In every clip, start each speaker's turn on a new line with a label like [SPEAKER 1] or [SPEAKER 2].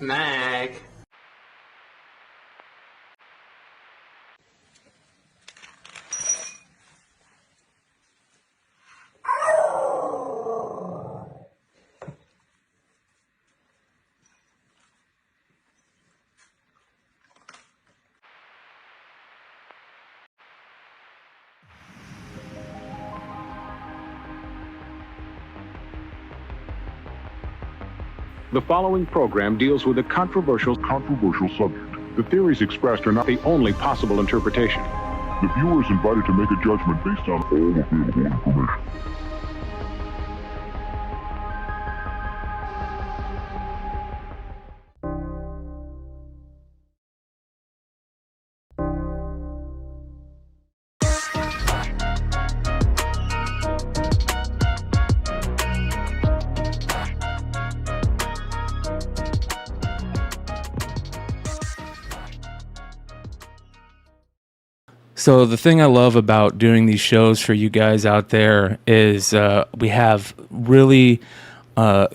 [SPEAKER 1] Mike.
[SPEAKER 2] The following program deals with a controversial subject. The theories expressed are not the only possible interpretation.
[SPEAKER 3] The viewer is invited to make a judgment based on all available information.
[SPEAKER 4] So the thing I love about doing these shows for you guys out there is we have really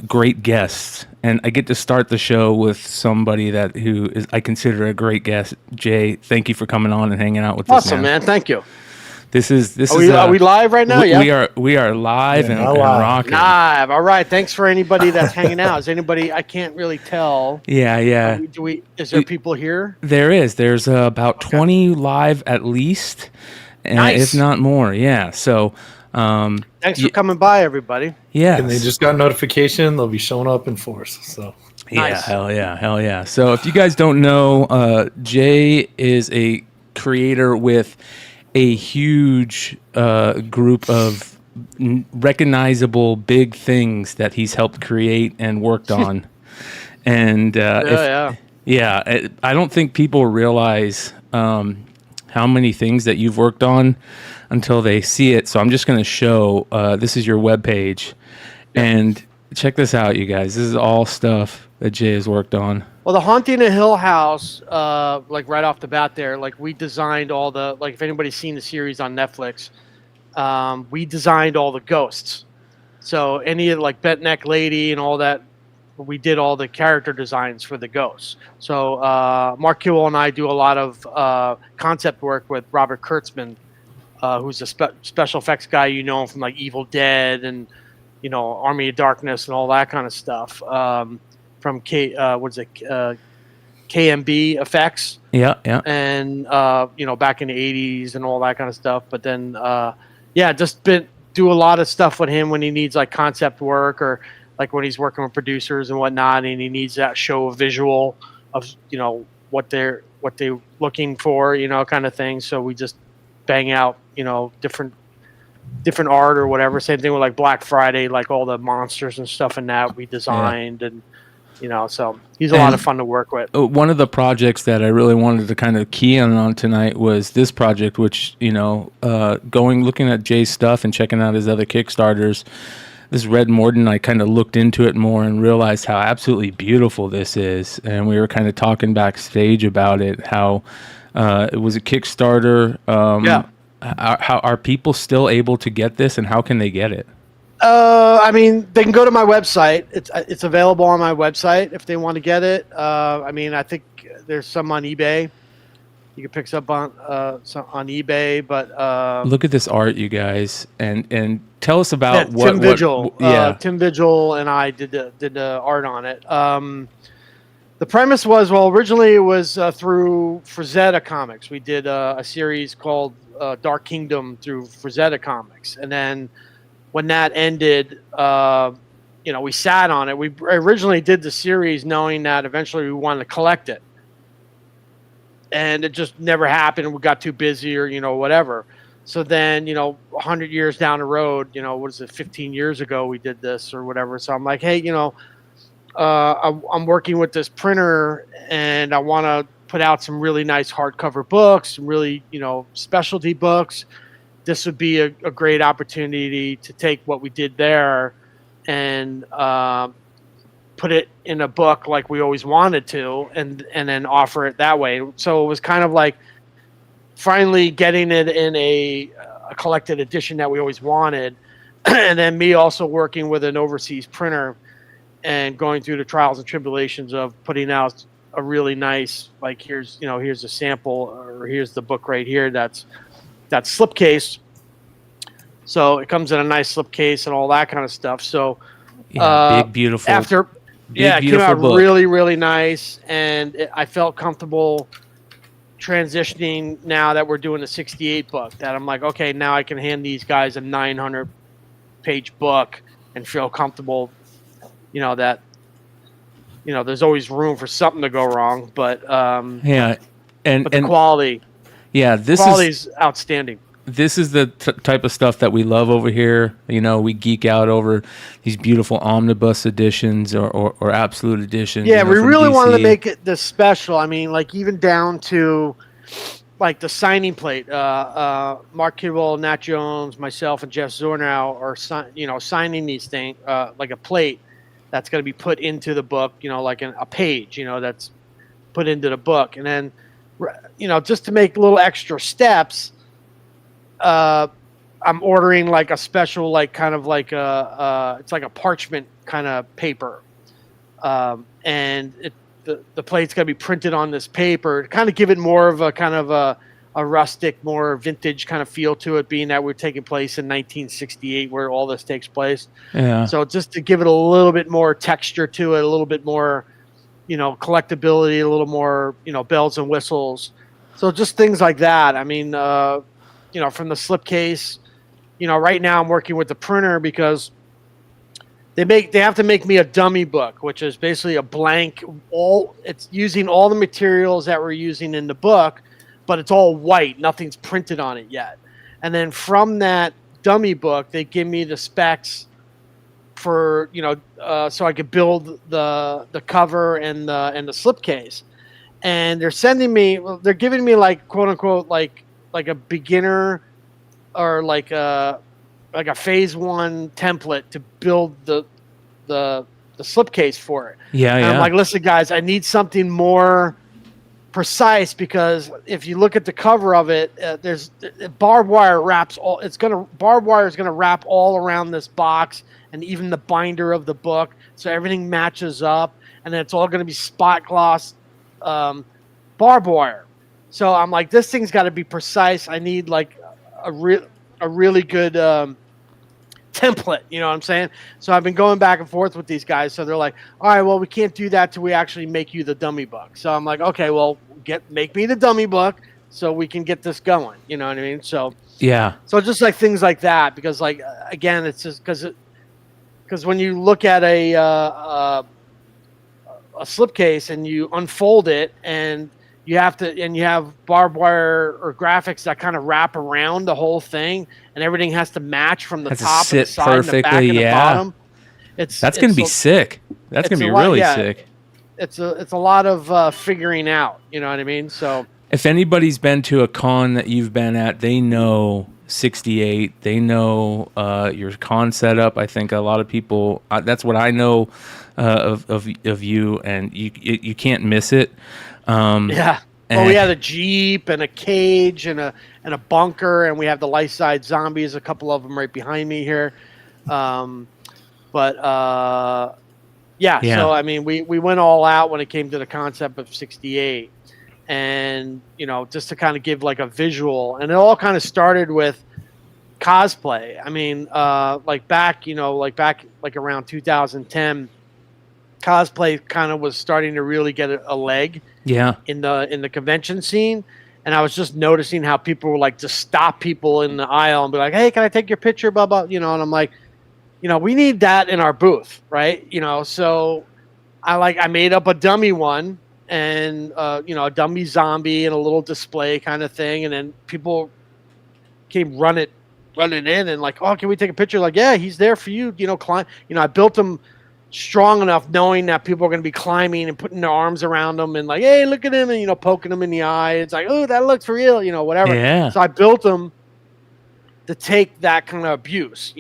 [SPEAKER 4] great guests, and I get to start the show with somebody who is I consider a great guest. Jay, thank you for coming on and hanging out with us.
[SPEAKER 5] Awesome, man. Thank you.
[SPEAKER 4] Are
[SPEAKER 5] we live right now?
[SPEAKER 4] We are live and rocking.
[SPEAKER 5] Live. All right. Thanks for anybody that's hanging out. Is anybody? I can't really tell.
[SPEAKER 4] Yeah.
[SPEAKER 5] Is there people here?
[SPEAKER 4] There is. There's about 20 live at least,
[SPEAKER 5] Nice.
[SPEAKER 4] if not more. Yeah. So.
[SPEAKER 5] Thanks for coming by, everybody.
[SPEAKER 4] Yeah.
[SPEAKER 6] And they just got notification. They'll be showing up in force. So.
[SPEAKER 4] Yeah. Hell yeah. So if you guys don't know, Jay is a creator with a huge group of recognizable big things that he's helped create and worked on. And I don't think people realize how many things that you've worked on until they see it. So I'm just going to show, this is your webpage. And check this out, you guys. This is all stuff that Jay has worked on.
[SPEAKER 5] Well, the Haunting a Hill House, like right off the bat there, like we designed all the, like if anybody's seen the series on Netflix, we designed all the ghosts. So any of like Bent Neck Lady and all that, we did all the character designs for the ghosts. So Mark Kewell and I do a lot of concept work with Robert Kurtzman, who's a special effects guy, you know, from like Evil Dead and, you know, Army of Darkness and all that kind of stuff. From KMB Effects.
[SPEAKER 4] Yeah.
[SPEAKER 5] And you know, back in the 80s and all that kind of stuff. But then just do a lot of stuff with him when he needs like concept work or like when he's working with producers and whatnot, and he needs that show of visual of, you know, what they're looking for, you know, kind of thing. So we just bang out, you know, different art or whatever. Same thing with like Black Friday, like all the monsters and stuff in that we designed. And you know, so he's a lot of fun to work with.
[SPEAKER 4] One of the projects that I really wanted to kind of key in on tonight was this project, which, you know, looking at Jay's stuff and checking out his other Kickstarters, this Red Morden, I kind of looked into it more and realized how absolutely beautiful this is. And we were kind of talking backstage about it, how it was a Kickstarter. How are people still able to get this, and how can they get it?
[SPEAKER 5] I mean, they can go to my website. It's available on my website if they want to get it. I mean, I think there's some on eBay. You can pick some on eBay, but
[SPEAKER 4] look at this art, you guys, and tell us about what
[SPEAKER 5] Tim Vigil.
[SPEAKER 4] Tim
[SPEAKER 5] Vigil and I did the art on it. The premise was, well, originally it was through Frazetta Comics. We did a series called Dark Kingdom through Frazetta Comics, and then when that ended, you know, we sat on it. We originally did the series knowing that eventually we wanted to collect it. And it just never happened. We got too busy or, you know, whatever. So then, you know, 100 years down the road, you know, what is it, 15 years ago we did this or whatever. So I'm like, hey, you know, I'm working with this printer and I want to put out some really nice hardcover books, some really, you know, specialty books. This would be a great opportunity to take what we did there and put it in a book like we always wanted to, and then offer it that way. So it was kind of like finally getting it in a collected edition that we always wanted, and then me also working with an overseas printer and going through the trials and tribulations of putting out a really nice, like, here's a sample, or here's the book right here. That's slipcase. So it comes in a nice slipcase and all that kind of stuff. So
[SPEAKER 4] big, beautiful.
[SPEAKER 5] It came out
[SPEAKER 4] book.
[SPEAKER 5] really, really nice, and I felt comfortable transitioning now that we're doing a 68 book. That I'm like, okay, now I can hand these guys a 900-page book and feel comfortable. That there's always room for something to go wrong, but but the quality, is outstanding.
[SPEAKER 4] This is the type of stuff that we love over here. We geek out over these beautiful omnibus editions or absolute editions.
[SPEAKER 5] Yeah, we really wanted to make it this special. I mean, like, even down to like the signing plate. Mark Kidwell, Nat Jones, myself, and Jeff Zornow are signing these things, like a plate that's going to be put into the book. Like a page. That's put into the book, and then just to make little extra steps. I'm ordering like a special, like kind of like it's like a parchment kind of paper, and the plate's gonna be printed on this paper to kind of give it more of a kind of a rustic, more vintage kind of feel to it, being that we're taking place in 1968 where all this takes place.
[SPEAKER 4] Yeah.
[SPEAKER 5] So just to give it a little bit more texture to it, a little bit more, collectability, a little more, bells and whistles. So just things like that. I mean, from the slipcase, right now I'm working with the printer because they have to make me a dummy book, which is basically a blank. It's using all the materials that we're using in the book, but it's all white. Nothing's printed on it yet. And then from that dummy book, they give me the specs for so I could build the cover and the slipcase. And they're giving me like, quote unquote, like a beginner or like a phase 1 template to build the slipcase for it.
[SPEAKER 4] Yeah,
[SPEAKER 5] and I'm like, listen, guys, I need something more precise, because if you look at the cover of it, there's barbed wire wraps all. Barbed wire is gonna wrap all around this box and even the binder of the book, so everything matches up, and then it's all gonna be spot gloss barbed wire. So I'm like, this thing's got to be precise. I need like a really good template. You know what I'm saying? So I've been going back and forth with these guys. So they're like, all right, well, we can't do that till we actually make you the dummy book. So I'm like, okay, well, make me the dummy book so we can get this going. You know what I mean? So
[SPEAKER 4] yeah.
[SPEAKER 5] So just like things like that, because like again, it's just because when you look at a slipcase and you unfold it and you have barbed wire or graphics that kind of wrap around the whole thing, and everything has to match from the top and the side and the back and the bottom. That's
[SPEAKER 4] going to be sick. That's going to be really sick.
[SPEAKER 5] It's a lot of figuring out. You know what I mean? So
[SPEAKER 4] if anybody's been to a con that you've been at, they know 68. They know your con setup. I think a lot of people. That's what I know of you, and you can't miss it.
[SPEAKER 5] Yeah. Well, we had a Jeep and a cage and a bunker, and we have the life-size zombies, a couple of them right behind me here. So I mean, we went all out when it came to the concept of 68, and just to kind of give like a visual, and it all kind of started with cosplay. I mean, back around 2010, cosplay kind of was starting to really get a leg.
[SPEAKER 4] Yeah.
[SPEAKER 5] In the convention scene, and I was just noticing how people were like just stop people in the aisle and be like, "Hey, can I take your picture?" Blah blah. And I'm like, we need that in our booth, right? So I made up a dummy one, and a dummy zombie and a little display kind of thing, and then people came running in and like, "Oh, can we take a picture?" Like, yeah, he's there for you. Climb. I built them strong enough, knowing that people are going to be climbing and putting their arms around them and like, hey, look at him, and poking them in the eye. It's like, oh, that looks real, whatever.
[SPEAKER 4] Yeah.
[SPEAKER 5] So I built them to take that kind of abuse,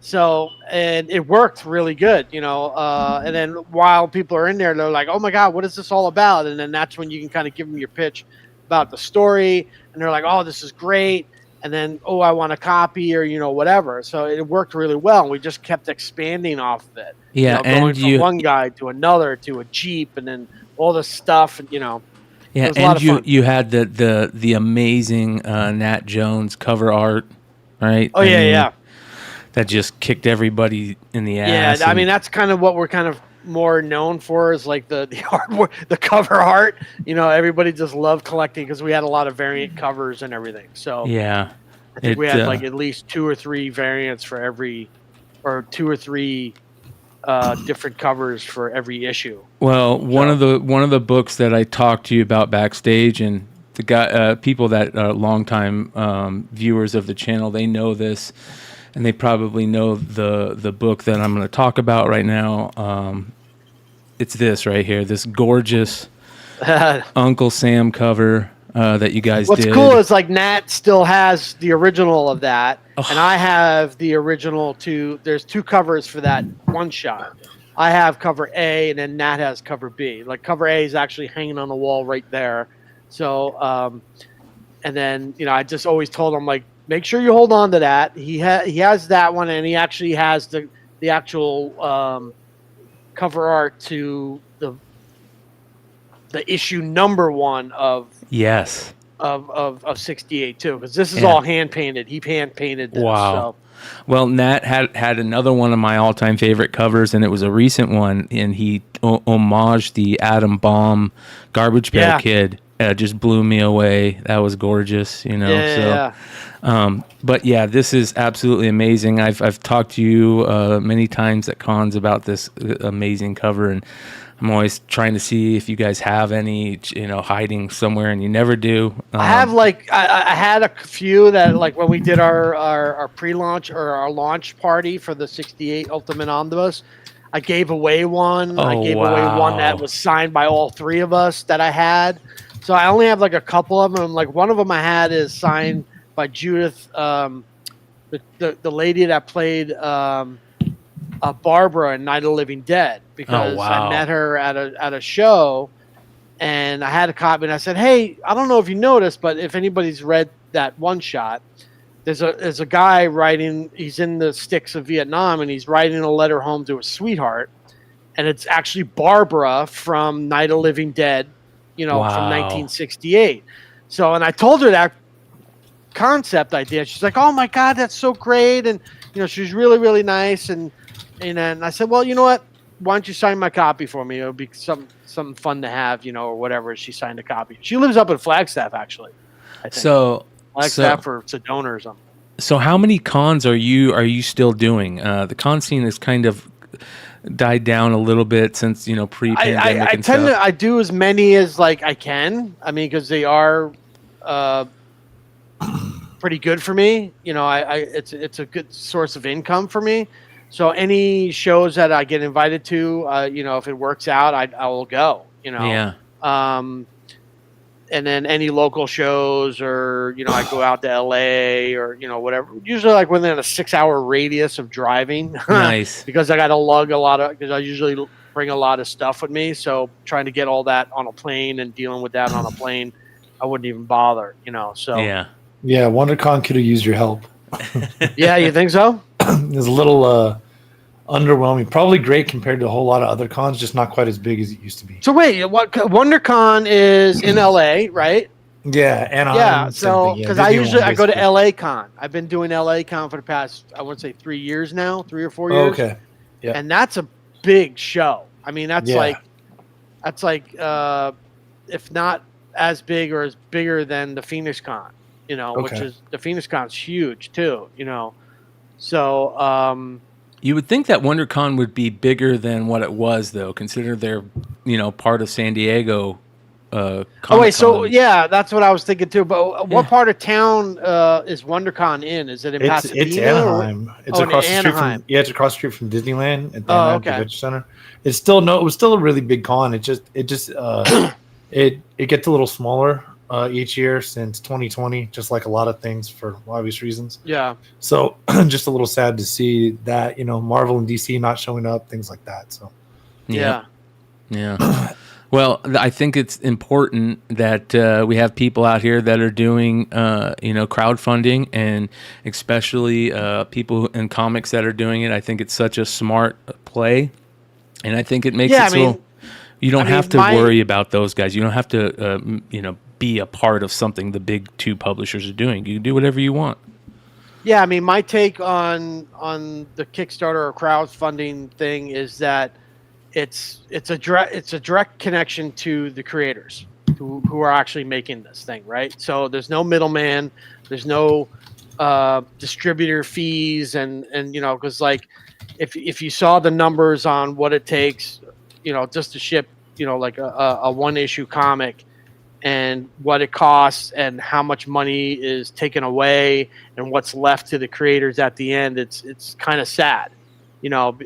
[SPEAKER 5] So, and it worked really good, and then while people are in there, they're like, oh my God, what is this all about? And then that's when you can kind of give them your pitch about the story, and they're like, oh, this is great. and then I want a copy or whatever. So it worked really well, and we just kept expanding off of it.
[SPEAKER 4] Yeah,
[SPEAKER 5] going from one guy to another to a Jeep, and then all the stuff, and
[SPEAKER 4] yeah,
[SPEAKER 5] it was a lot of fun.
[SPEAKER 4] you had the amazing Nat Jones cover art, right?
[SPEAKER 5] Oh, yeah.
[SPEAKER 4] That just kicked everybody in the ass.
[SPEAKER 5] Yeah, I mean that's kind of what we're kind of more known for, is like the artwork, the cover art. Everybody just loved collecting because we had a lot of variant covers and everything. So
[SPEAKER 4] yeah,
[SPEAKER 5] I think we had like at least 2 or 3 variants for every, or 2 or 3 different covers for every issue.
[SPEAKER 4] Well, one of the books that I talked to you about backstage, and the guy, people that are longtime viewers of the channel, they know this, and they probably know the book that I'm going to talk about right now. It's this right here, this gorgeous Uncle Sam cover that you guys did.
[SPEAKER 5] What's cool is like Nat still has the original of that, and I have the original too. There's 2 covers for that one shot. I have cover A, and then Nat has cover B. Like cover A is actually hanging on the wall right there. So, and then I just always told him, like, make sure you hold on to that. He has that one, and he actually has the actual cover art to the issue number 1 of of 68 too, because this is all hand painted. He hand painted this.
[SPEAKER 4] Wow.
[SPEAKER 5] So.
[SPEAKER 4] Well, Nat had another one of my all-time favorite covers, and it was a recent one, and he homaged the Atom Bomb Garbage Pail Kid. Just blew me away. That was gorgeous, But yeah, this is absolutely amazing. I've talked to you many times at cons about this amazing cover, and I'm always trying to see if you guys have any, hiding somewhere, and you never do.
[SPEAKER 5] I have I had a few that, like, when we did our pre-launch or our launch party for the 68 Ultimate Omnibus, I gave away one.
[SPEAKER 4] Oh,
[SPEAKER 5] I gave away one that was signed by all 3 of us that I had. So I only have like a couple of them. Like one of them I had is signed by Judith, the lady that played Barbara in Night of the Living Dead, because I met her at a show, and I had a copy, and I said, hey, I don't know if you noticed, but if anybody's read that one shot, there's a guy writing, he's in the sticks of Vietnam, and he's writing a letter home to his sweetheart, and it's actually Barbara from Night of the Living Dead, from 1968. So, and I told her that concept idea. She's like, oh my God, that's so great. And, she's really, really nice. And then I said, well, you know what? Why don't you sign my copy for me? It'll be something fun to have, or whatever. She signed a copy. She lives up in Flagstaff, actually. I think.
[SPEAKER 4] So
[SPEAKER 5] Flagstaff or Sedona or something.
[SPEAKER 4] So how many cons are you still doing? The con scene has kind of died down a little bit since pre-pandemic.
[SPEAKER 5] I do as many as I can. I mean, because they are pretty good for me. It's a good source of income for me. So any shows that I get invited to, if it works out, I will go.
[SPEAKER 4] Yeah.
[SPEAKER 5] And then any local shows, or I go out to LA or whatever. Usually within a 6-hour radius of driving.
[SPEAKER 4] Nice. Because
[SPEAKER 5] I got to lug because I usually bring a lot of stuff with me. So trying to get all that on a plane and dealing with that on a plane, I wouldn't even bother. So
[SPEAKER 4] yeah.
[SPEAKER 6] WonderCon could have used your help.
[SPEAKER 5] Yeah, you think so?
[SPEAKER 6] It's a little underwhelming. Probably great compared to a whole lot of other cons, just not quite as big as it used to be.
[SPEAKER 5] So wait, WonderCon is in LA, right?
[SPEAKER 6] Yeah, and
[SPEAKER 5] so because I go to LA Con. I've been doing LA Con for the past, I want to say 3 years now, 3 or 4 years.
[SPEAKER 6] Oh, okay, yeah,
[SPEAKER 5] and that's a big show. I mean, that's if not as big or as bigger than the Phoenix Con, which is the Phoenix Con's huge too, So
[SPEAKER 4] you would think that WonderCon would be bigger than what it was, though, consider they're part of San Diego.
[SPEAKER 5] So yeah, that's what I was thinking too. But what part of town is WonderCon in? Is it in Pasadena?
[SPEAKER 6] It's Anaheim. It's across the street from it's across the street from Disneyland at the Anaheim Convention Center. It was still a really big con. It just it gets a little smaller each year since 2020, just like a lot of things for obvious reasons.
[SPEAKER 5] Yeah.
[SPEAKER 6] So just a little sad to see that Marvel and DC not showing up, things like that. So
[SPEAKER 5] yeah.
[SPEAKER 4] Well, I think it's important that we have people out here that are doing, crowdfunding, and especially people in comics that are doing it. I think it's such a smart play, and I think it makes you don't have to worry about those guys. You don't have to, be a part of something the big two publishers are doing. You can do whatever you want.
[SPEAKER 5] Yeah, I mean, my take on the Kickstarter or crowdfunding thing is that it's a direct connection to the creators who are actually making this thing, right? So there's no middleman, there's no distributor fees, and because like if you saw the numbers on what it takes, just to ship, like a one issue comic, and what it costs and how much money is taken away and what's left to the creators at the end, it's kind of sad,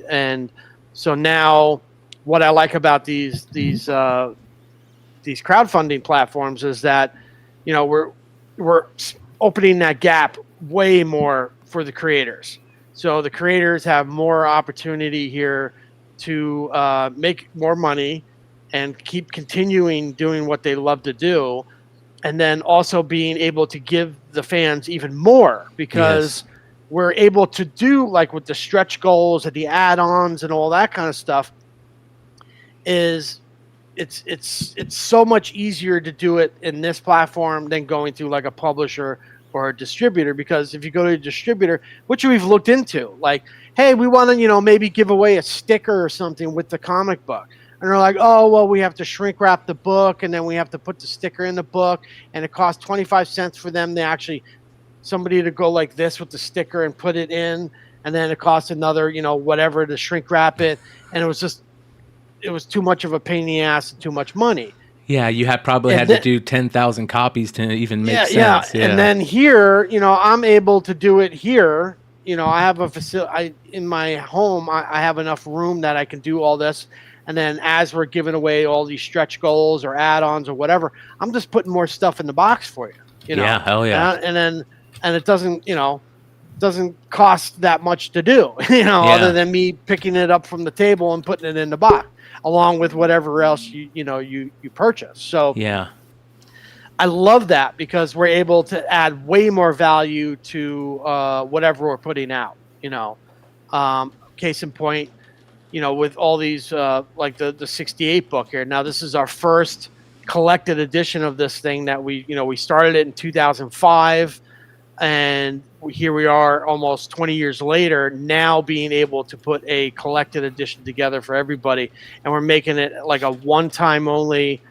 [SPEAKER 5] and so now what I like about these crowdfunding platforms is that, we're opening that gap way more for the creators. So the creators have more opportunity here to make more money and keep continuing doing what they love to do, and then also being able to give the fans even more, because we're able to do, like with the stretch goals and the add-ons and all that kind of stuff, is it's so much easier to do it in this platform than going through like a publisher or a distributor. Because if you go to a distributor, which we've looked into, like, hey, we want to maybe give away a sticker or something with the comic book, and they're like, oh, well, we have to shrink wrap the book, and then we have to put the sticker in the book, and it costs 25 cents for them to actually somebody to go like this with the sticker and put it in, and then it costs another whatever to shrink wrap it, and it was too much of a pain in the ass and too much money.
[SPEAKER 4] Yeah, you had to do 10,000 copies to even make sense. Yeah.
[SPEAKER 5] And then here, I'm able to do it here. I have a facility in my home. I have enough room that I can do all this. And then as we're giving away all these stretch goals or add-ons or whatever, I'm just putting more stuff in the box for you.
[SPEAKER 4] Yeah, hell yeah.
[SPEAKER 5] And it doesn't cost that much to do, other than me picking it up from the table and putting it in the box, along with whatever else you purchase. So
[SPEAKER 4] yeah,
[SPEAKER 5] I love that, because we're able to add way more value to whatever we're putting out. Case in point, with all these like the 68 book here. Now this is our first collected edition of this thing that we started it in 2005, and here we are almost 20 years later, now being able to put a collected edition together for everybody, and we're making it like a one-time only,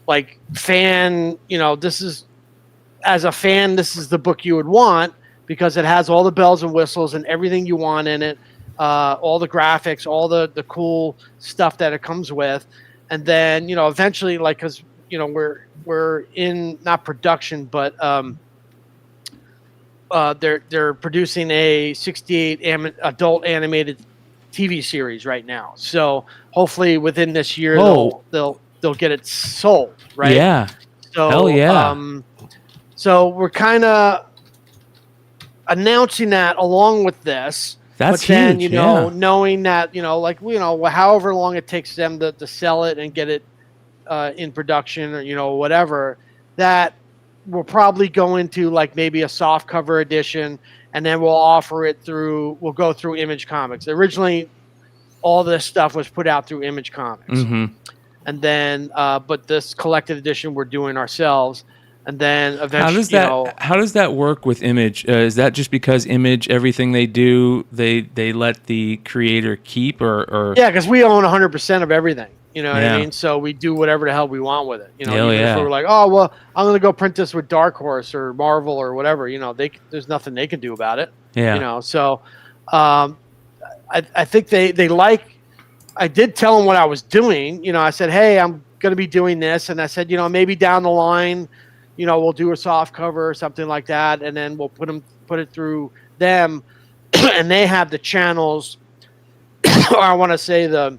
[SPEAKER 5] like, fan. This is, as a fan, this is the book you would want, because it has all the bells and whistles and everything you want in it, all the graphics, all the cool stuff that it comes with. And then eventually, like, because we're in, not production, but they're producing a 68 adult animated TV series right now. So hopefully within this year they'll get it sold, right?
[SPEAKER 4] Yeah.
[SPEAKER 5] So
[SPEAKER 4] hell yeah.
[SPEAKER 5] So we're kind of announcing that along with this.
[SPEAKER 4] That's
[SPEAKER 5] but then,
[SPEAKER 4] huge.
[SPEAKER 5] Knowing that, however long it takes them to sell it and get it in production, or whatever, that we'll probably go into like maybe a soft cover edition, and then we'll go through Image Comics. Originally, all this stuff was put out through Image Comics.
[SPEAKER 4] Mm-hmm.
[SPEAKER 5] And then, but this collected edition we're doing ourselves. And then eventually,
[SPEAKER 4] how does that work with Image? Is that just because Image, everything they do, they let the creator keep, or? Yeah,
[SPEAKER 5] because we own 100% of everything. You know what I mean? So we do whatever the hell we want with it. If we're like, oh, well, I'm going to go print this with Dark Horse or Marvel or whatever, there's nothing they can do about it.
[SPEAKER 4] Yeah.
[SPEAKER 5] So I think they like, I did tell them what I was doing. I said, hey, I'm going to be doing this. And I said, maybe down the line, we'll do a soft cover or something like that. And then we'll put it through them. And they have the channels, or I want to say the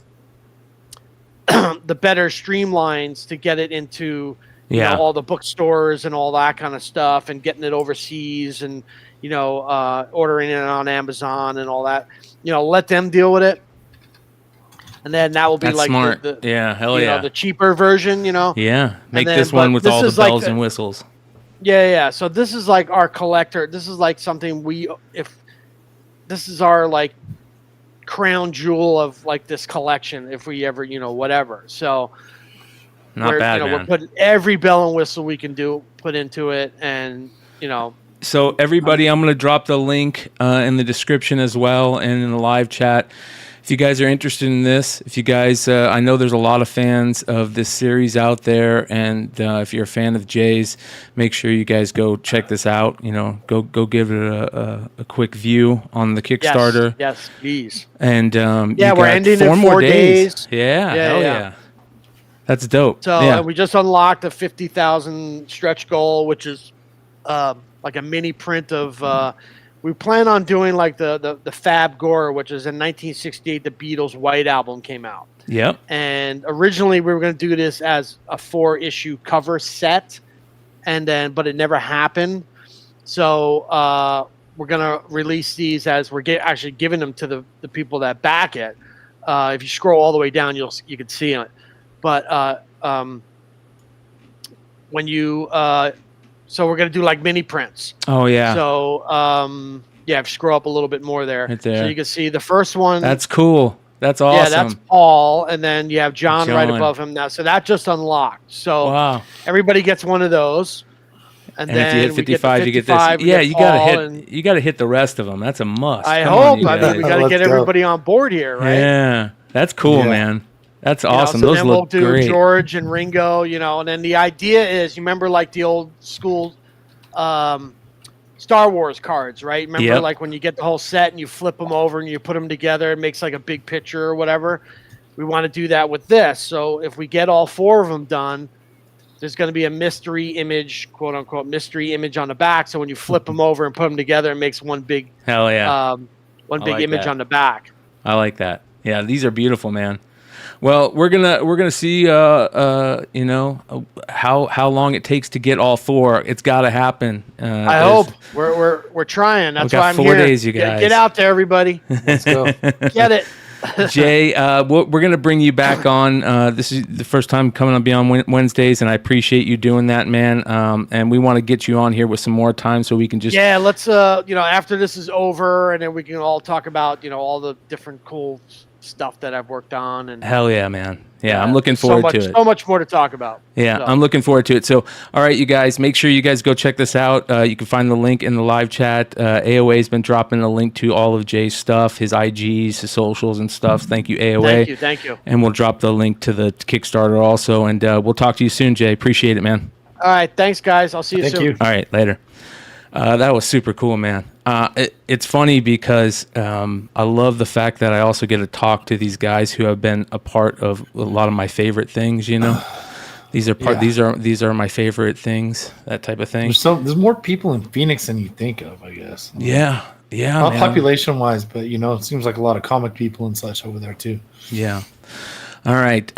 [SPEAKER 5] better streamlines to get it into all the bookstores and all that kind of stuff, and getting it overseas, and ordering it on Amazon and all that. Let them deal with it. and then that will be
[SPEAKER 4] That's
[SPEAKER 5] like
[SPEAKER 4] smart.
[SPEAKER 5] the
[SPEAKER 4] Hell yeah.
[SPEAKER 5] the cheaper version.
[SPEAKER 4] Yeah, make
[SPEAKER 5] then,
[SPEAKER 4] this one with
[SPEAKER 5] this
[SPEAKER 4] all the
[SPEAKER 5] is like
[SPEAKER 4] bells and whistles.
[SPEAKER 5] Yeah. So this is like our collector. This is like something this is our like crown jewel of like this collection. If we ever, whatever. So
[SPEAKER 4] Not bad, man.
[SPEAKER 5] we're putting every bell and whistle we can put into it, and
[SPEAKER 4] So everybody, I'm going to drop the link in the description as well and in the live chat. If you guys are interested in this, if you guys, I know there's a lot of fans of this series out there, and if you're a fan of Jay's, make sure you guys go check this out. Go give it a quick view on the Kickstarter.
[SPEAKER 5] Yes, please.
[SPEAKER 4] And
[SPEAKER 5] we're ending in 4 days.
[SPEAKER 4] Yeah, hell yeah. That's dope.
[SPEAKER 5] So we just unlocked a 50,000 stretch goal, which is like a mini print of. We plan on doing like the Fab Gore, which is in 1968. The Beatles' White Album came out.
[SPEAKER 4] Yep.
[SPEAKER 5] And originally we were going to do this as a 4-issue cover set, but it never happened. So we're going to release these as we're actually giving them to the people that back it. If you scroll all the way down, you can see it. But when you so we're going to do like mini prints.
[SPEAKER 4] Oh, yeah.
[SPEAKER 5] So, if you scroll up a little bit more there.
[SPEAKER 4] Right there.
[SPEAKER 5] So you can see the first one.
[SPEAKER 4] That's cool. That's awesome.
[SPEAKER 5] Yeah, that's Paul. And then you have John right above him now. So that just unlocked. So everybody gets one of those. And then
[SPEAKER 4] if you hit 55, you get this. Yeah, you got to hit the rest of them. That's a must.
[SPEAKER 5] I hope. I mean, we got to get everybody on board here, right?
[SPEAKER 4] Yeah. That's cool, man. That's awesome.
[SPEAKER 5] So
[SPEAKER 4] those
[SPEAKER 5] then
[SPEAKER 4] look
[SPEAKER 5] we'll do
[SPEAKER 4] great.
[SPEAKER 5] George and Ringo, and then the idea is, you remember like the old school Star Wars cards, right? Remember like when you get the whole set and you flip them over and you put them together, it makes like a big picture or whatever. We want to do that with this. So if we get all 4 of them done, there's going to be a mystery image, quote unquote, mystery image on the back. So when you flip them over and put them together, it makes one big, big image on the back.
[SPEAKER 4] I like that. Yeah, these are beautiful, man. Well, we're gonna see how long it takes to get all 4. It's got to happen.
[SPEAKER 5] I hope we're trying. That's why I'm
[SPEAKER 4] 4
[SPEAKER 5] here.
[SPEAKER 4] days, you guys.
[SPEAKER 5] Get out there, everybody. Let's go. Get it.
[SPEAKER 4] Jay, we're going to bring you back on. This is the first time coming on Beyond Wednesdays, and I appreciate you doing that, man. And we want to get you on here with some more time so we can just...
[SPEAKER 5] Yeah, let's, after this is over, and then we can all talk about, all the different cool stuff that I've worked on. And
[SPEAKER 4] hell yeah, man. Yeah, I'm looking forward to it.
[SPEAKER 5] So much more to talk about.
[SPEAKER 4] Yeah, I'm looking forward to it. So, all right, you guys, make sure you guys go check this out. You can find the link in the live chat. AOA's been dropping a link to all of Jay's stuff, his IGs, his socials and stuff. Thank you, AOA.
[SPEAKER 5] Thank you.
[SPEAKER 4] And we'll drop the link to the Kickstarter also. And we'll talk to you soon, Jay. Appreciate it, man.
[SPEAKER 5] All right, thanks, guys. I'll see you soon.
[SPEAKER 6] Thank you.
[SPEAKER 4] All right, later. That was super cool, man. It's funny because I love the fact that I also get to talk to these guys who have been a part of a lot of my favorite things. These are my favorite things. That type of thing.
[SPEAKER 6] There's more people in Phoenix than you think of, I guess.
[SPEAKER 4] Yeah.
[SPEAKER 6] Not population wise, but it seems like a lot of comic people and such over there too.
[SPEAKER 4] Yeah. All right.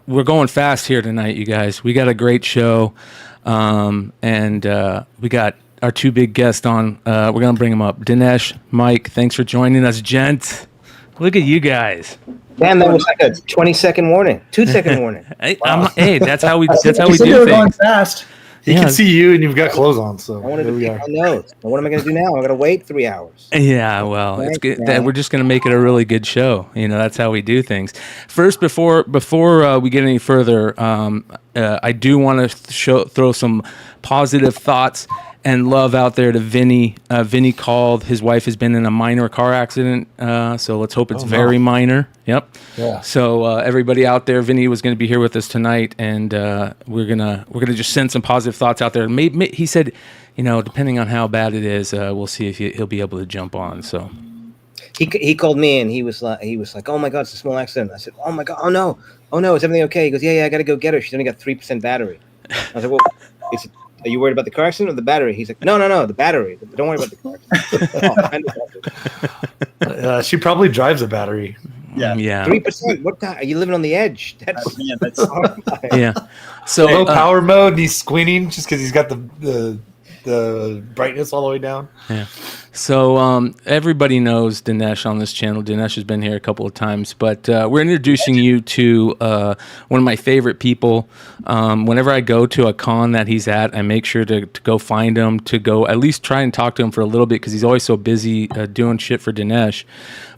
[SPEAKER 4] We're going fast here tonight, you guys. We got a great show. And we got our 2 big guests on. We're going to bring them up. Dinesh, Mike, thanks for joining us, gents. Look at you guys.
[SPEAKER 1] Damn, that was like a 20-second warning, 2-second warning.
[SPEAKER 4] Hey, that's how we do things.
[SPEAKER 6] Going fast. You can see you, and you've got clothes on. So
[SPEAKER 1] I wanted to pick my nose. What am I going to do now? I'm going to wait 3 hours.
[SPEAKER 4] Yeah, well, it's good. We're just going to make it a really good show. That's how we do things. First, before we get any further, I do want to throw some positive thoughts and love out there to Vinny. Vinny called. His wife has been in a minor car accident, so let's hope it's very minor. Yep. Yeah. So everybody out there, Vinny was going to be here with us tonight, and we're gonna just send some positive thoughts out there. Maybe, he said, depending on how bad it is, we'll see if he'll be able to jump on. So
[SPEAKER 1] he called me and he was like, oh my God, it's a small accident. I said, oh my God, oh no, is everything okay? He goes, yeah, I got to go get her. She's only got 3% battery. I was like, well, are you worried about the car accident or the battery? He's like, no, the battery. Don't worry about the car accident.
[SPEAKER 6] She probably drives a battery.
[SPEAKER 4] Yeah.
[SPEAKER 1] 3%. What the? Are you living on the edge? That's
[SPEAKER 4] yeah. So
[SPEAKER 6] low power mode. And he's squinting just because he's got the brightness all the way down.
[SPEAKER 4] Yeah. So everybody knows Dinesh on this channel. Dinesh has been here a couple of times, but we're introducing you to one of my favorite people. Whenever I go to a con that he's at, I make sure to go find him, to go at least try and talk to him for a little bit because he's always so busy doing shit for Dinesh.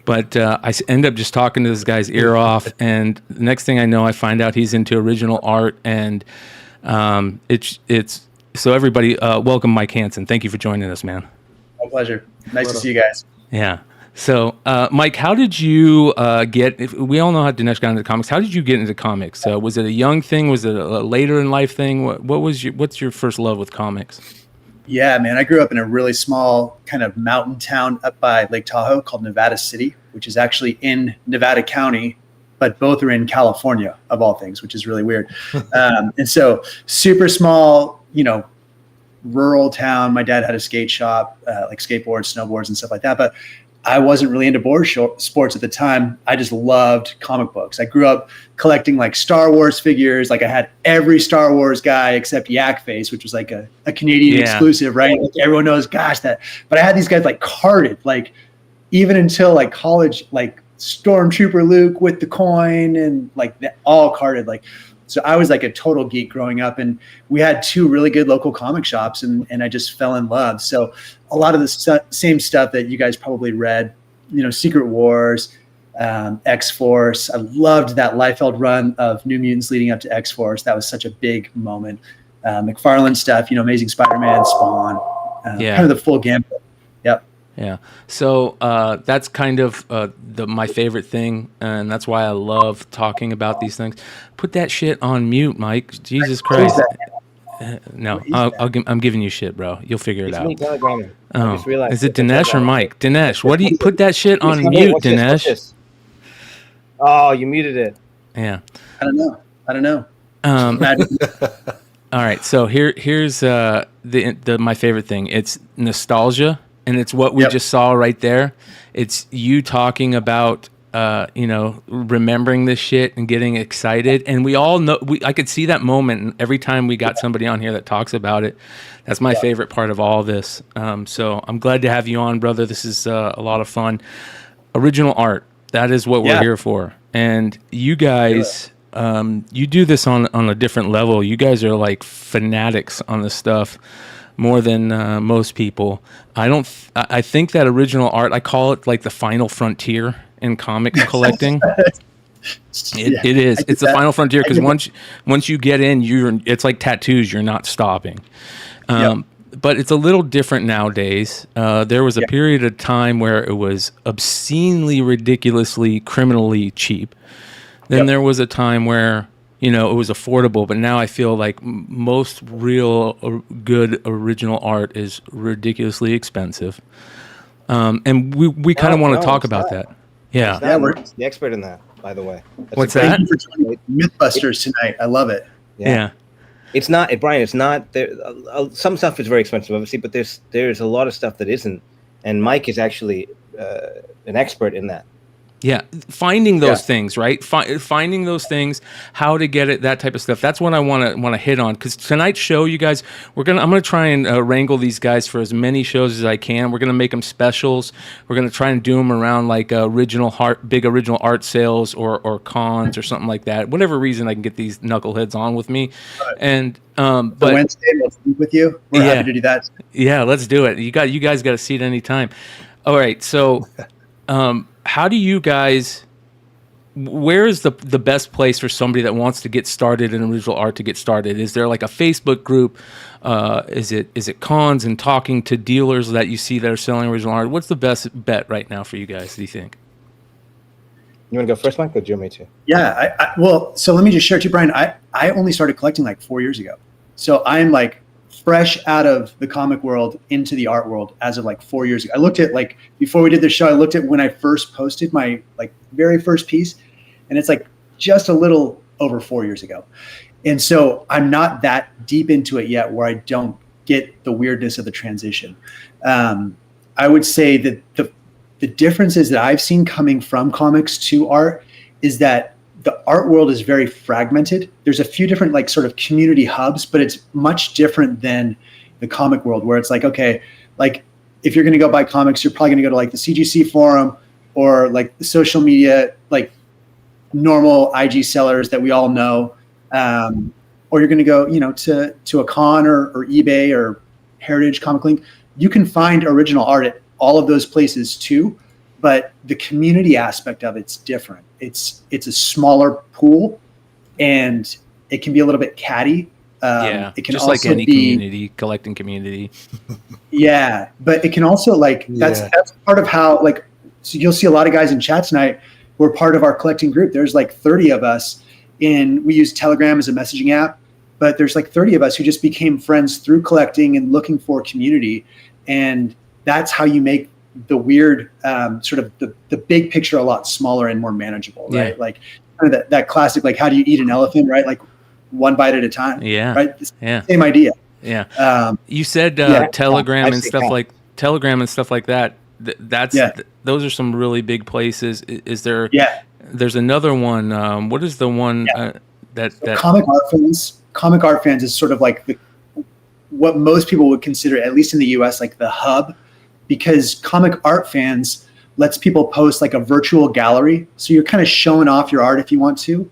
[SPEAKER 4] But I end up just talking to this guy's ear off, and the next thing I know, I find out he's into original art, and it's so everybody, welcome Mike Hansen. Thank you for joining us, man.
[SPEAKER 7] My pleasure. Nice to see you guys.
[SPEAKER 4] Yeah. So, Mike, how did you we all know how Dinesh got into comics. How did you get into comics? Was it a young thing? Was it a later in life thing? What's your first love with comics?
[SPEAKER 7] Yeah, man, I grew up in a really small kind of mountain town up by Lake Tahoe called Nevada City, which is actually in Nevada County, but both are in California, of all things, which is really weird. And so super small, rural town. My dad had a skate shop, like skateboards, snowboards, and stuff like that. But I wasn't really into board sports at the time. I just loved comic books. I grew up collecting like Star Wars figures. Like I had every Star Wars guy except Yak Face, which was like a Canadian exclusive, right? Like everyone knows, gosh, that. But I had these guys like carded, like even until like college, like Stormtrooper Luke with the coin and like all carded, like. So I was like a total geek growing up, and we had two really good local comic shops, and I just fell in love. So a lot of the same stuff that you guys probably read, Secret Wars, X-Force. I loved that Liefeld run of New Mutants leading up to X-Force. That was such a big moment. McFarlane stuff, Amazing Spider-Man, Spawn, kind of the full gambit. Yep.
[SPEAKER 4] Yeah. So that's kind of my favorite thing, and that's why I love talking about these things. Put that shit on mute, Mike. Jesus Christ. No, I'm giving you shit, bro. You'll figure it out. Oh, is it Dinesh or Mike? Dinesh, what do you put that shit on mute, Dinesh?
[SPEAKER 1] This? Oh, you muted it.
[SPEAKER 4] Yeah.
[SPEAKER 7] I don't know.
[SPEAKER 4] All right. So here's my favorite thing. It's nostalgia. And it's what we just saw right there. It's you talking about, remembering this shit and getting excited. And we all know, I could see that moment. And every time we got somebody on here that talks about it, that's my favorite part of all this. So I'm glad to have you on, brother. This is a lot of fun. Original art. That is what we're here for. And you guys, you do this on a different level. You guys are like fanatics on this stuff. More than most people. I think that original art, I call it like the final frontier in comics collecting. It is. It's the final frontier because once you get in, it's like tattoos. You're not stopping. But it's a little different nowadays. There was a period of time where it was obscenely, ridiculously, criminally cheap. Then there was a time where it was affordable, but now I feel like most real good original art is ridiculously expensive. And we kind of want to talk about that. Yeah.
[SPEAKER 1] We're the expert in that, by the way.
[SPEAKER 4] What's that?
[SPEAKER 7] Thank you for joining Mythbusters tonight. I love it.
[SPEAKER 1] Yeah. It's not, Brian, it's not there. Some stuff is very expensive, obviously, but there's a lot of stuff that isn't. And Mike is actually an expert in that.
[SPEAKER 4] Yeah, finding those things, right? Finding those things, how to get it, that type of stuff. That's what I want to hit on. Because tonight's show, you guys, I'm gonna try and wrangle these guys for as many shows as I can. We're gonna make them specials. We're gonna try and do them around like big original art sales or cons or something like that. Whatever reason I can get these knuckleheads on with me. And but
[SPEAKER 7] Wednesday, we'll speak with you. We're happy to do that.
[SPEAKER 4] Yeah, let's do it. You guys got a seat anytime. All right, so. How do you guys? Where is the best place for somebody that wants to get started in original art to get started? Is there like a Facebook group? Is it cons and talking to dealers that you see that are selling original art? What's the best bet right now for you guys? Do you think?
[SPEAKER 1] You want to go first, Mike, or do you want me to?
[SPEAKER 7] Yeah. Well, so let me just share too, Brian. I only started collecting like 4 years ago, so I'm like fresh out of the comic world into the art world as of like 4 years ago. I looked at like before we did the show, I looked at when I first posted my like very first piece, and it's like just a little over 4 years ago. And so I'm not that deep into it yet where I don't get the weirdness of the transition. I would say that the differences that I've seen coming from comics to art is that the art world is very fragmented. There's a few different like sort of community hubs, but it's much different than the comic world where it's like, okay, like if you're going to go buy comics, you're probably going to go to like the CGC forum or like the social media, like normal IG sellers that we all know. Or you're going to go, to a con or eBay or Heritage Comic Link. You can find original art at all of those places too, but the community aspect of it's different. It's a smaller pool, and it can be a little bit catty. It can
[SPEAKER 4] just
[SPEAKER 7] also
[SPEAKER 4] like any community, collecting community.
[SPEAKER 7] Yeah, but it can also that's part of how so you'll see a lot of guys in chat tonight. We're part of our collecting group. There's like 30 of us we use Telegram as a messaging app, but there's like 30 of us who just became friends through collecting and looking for community. And that's how you make the weird sort of the big picture a lot smaller and more manageable, right? Yeah. Like kind of that classic, like how do you eat an elephant, right? Like one bite at a time.
[SPEAKER 4] Yeah.
[SPEAKER 7] Right.
[SPEAKER 4] Yeah.
[SPEAKER 7] Same idea.
[SPEAKER 4] Yeah. You said Telegram and stuff like that. Those are some really big places. Is there? Yeah. There's another one. What is the one that
[SPEAKER 7] comic art fans is sort of like what most people would consider, at least in the US, like the hub, because comic art fans lets people post like a virtual gallery. So you're kind of showing off your art if you want to,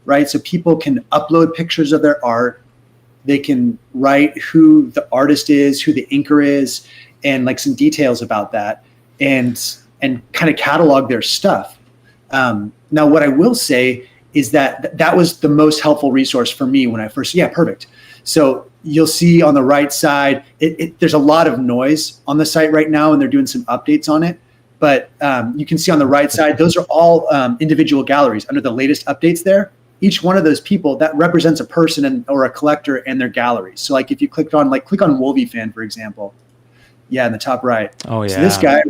[SPEAKER 7] right? So people can upload pictures of their art. They can write who the artist is, who the inker is, and like some details about that, and kind of catalog their stuff. Now, what I will say is that was the most helpful resource for me when I first. Yeah, perfect. So you'll see on the right side, there's a lot of noise on the site right now, and they're doing some updates on it. But you can see on the right side, those are all individual galleries under the latest updates there. Each one of those people, that represents a person or a collector and their galleries. So like if you click on Wolvie Fan, for example. Yeah, in the top right. Oh, yeah. So this guy,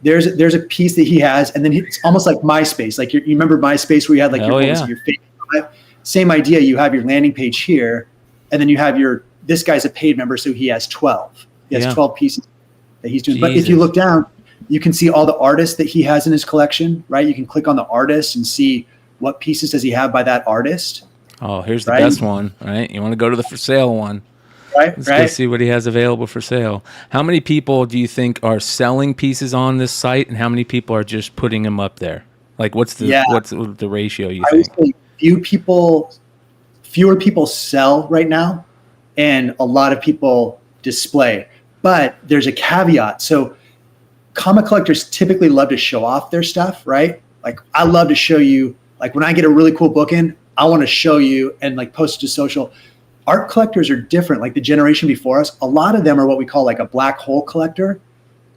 [SPEAKER 7] there's a piece that he has, and then it's almost like MySpace. Like you remember MySpace where you had like your favorite. Same idea. You have your landing page here, and then you have this guy's a paid member, so he has 12. He has 12 pieces that he's doing. Jesus. But if you look down, you can see all the artists that he has in his collection, right? You can click on the artist and see what pieces does he have by that artist.
[SPEAKER 4] Oh, here's the best one, right? You want to go to the for sale one. Let's go see what he has available for sale. How many people do you think are selling pieces on this site, and how many people are just putting them up there? Like, what's the ratio you think?
[SPEAKER 7] I would say fewer people sell right now, and a lot of people display. But there's a caveat. So comic collectors typically love to show off their stuff, right? Like I love to show you, like when I get a really cool book in, I want to show you and like post it to social. Art collectors are different. Like the generation before us, a lot of them are what we call like a black hole collector,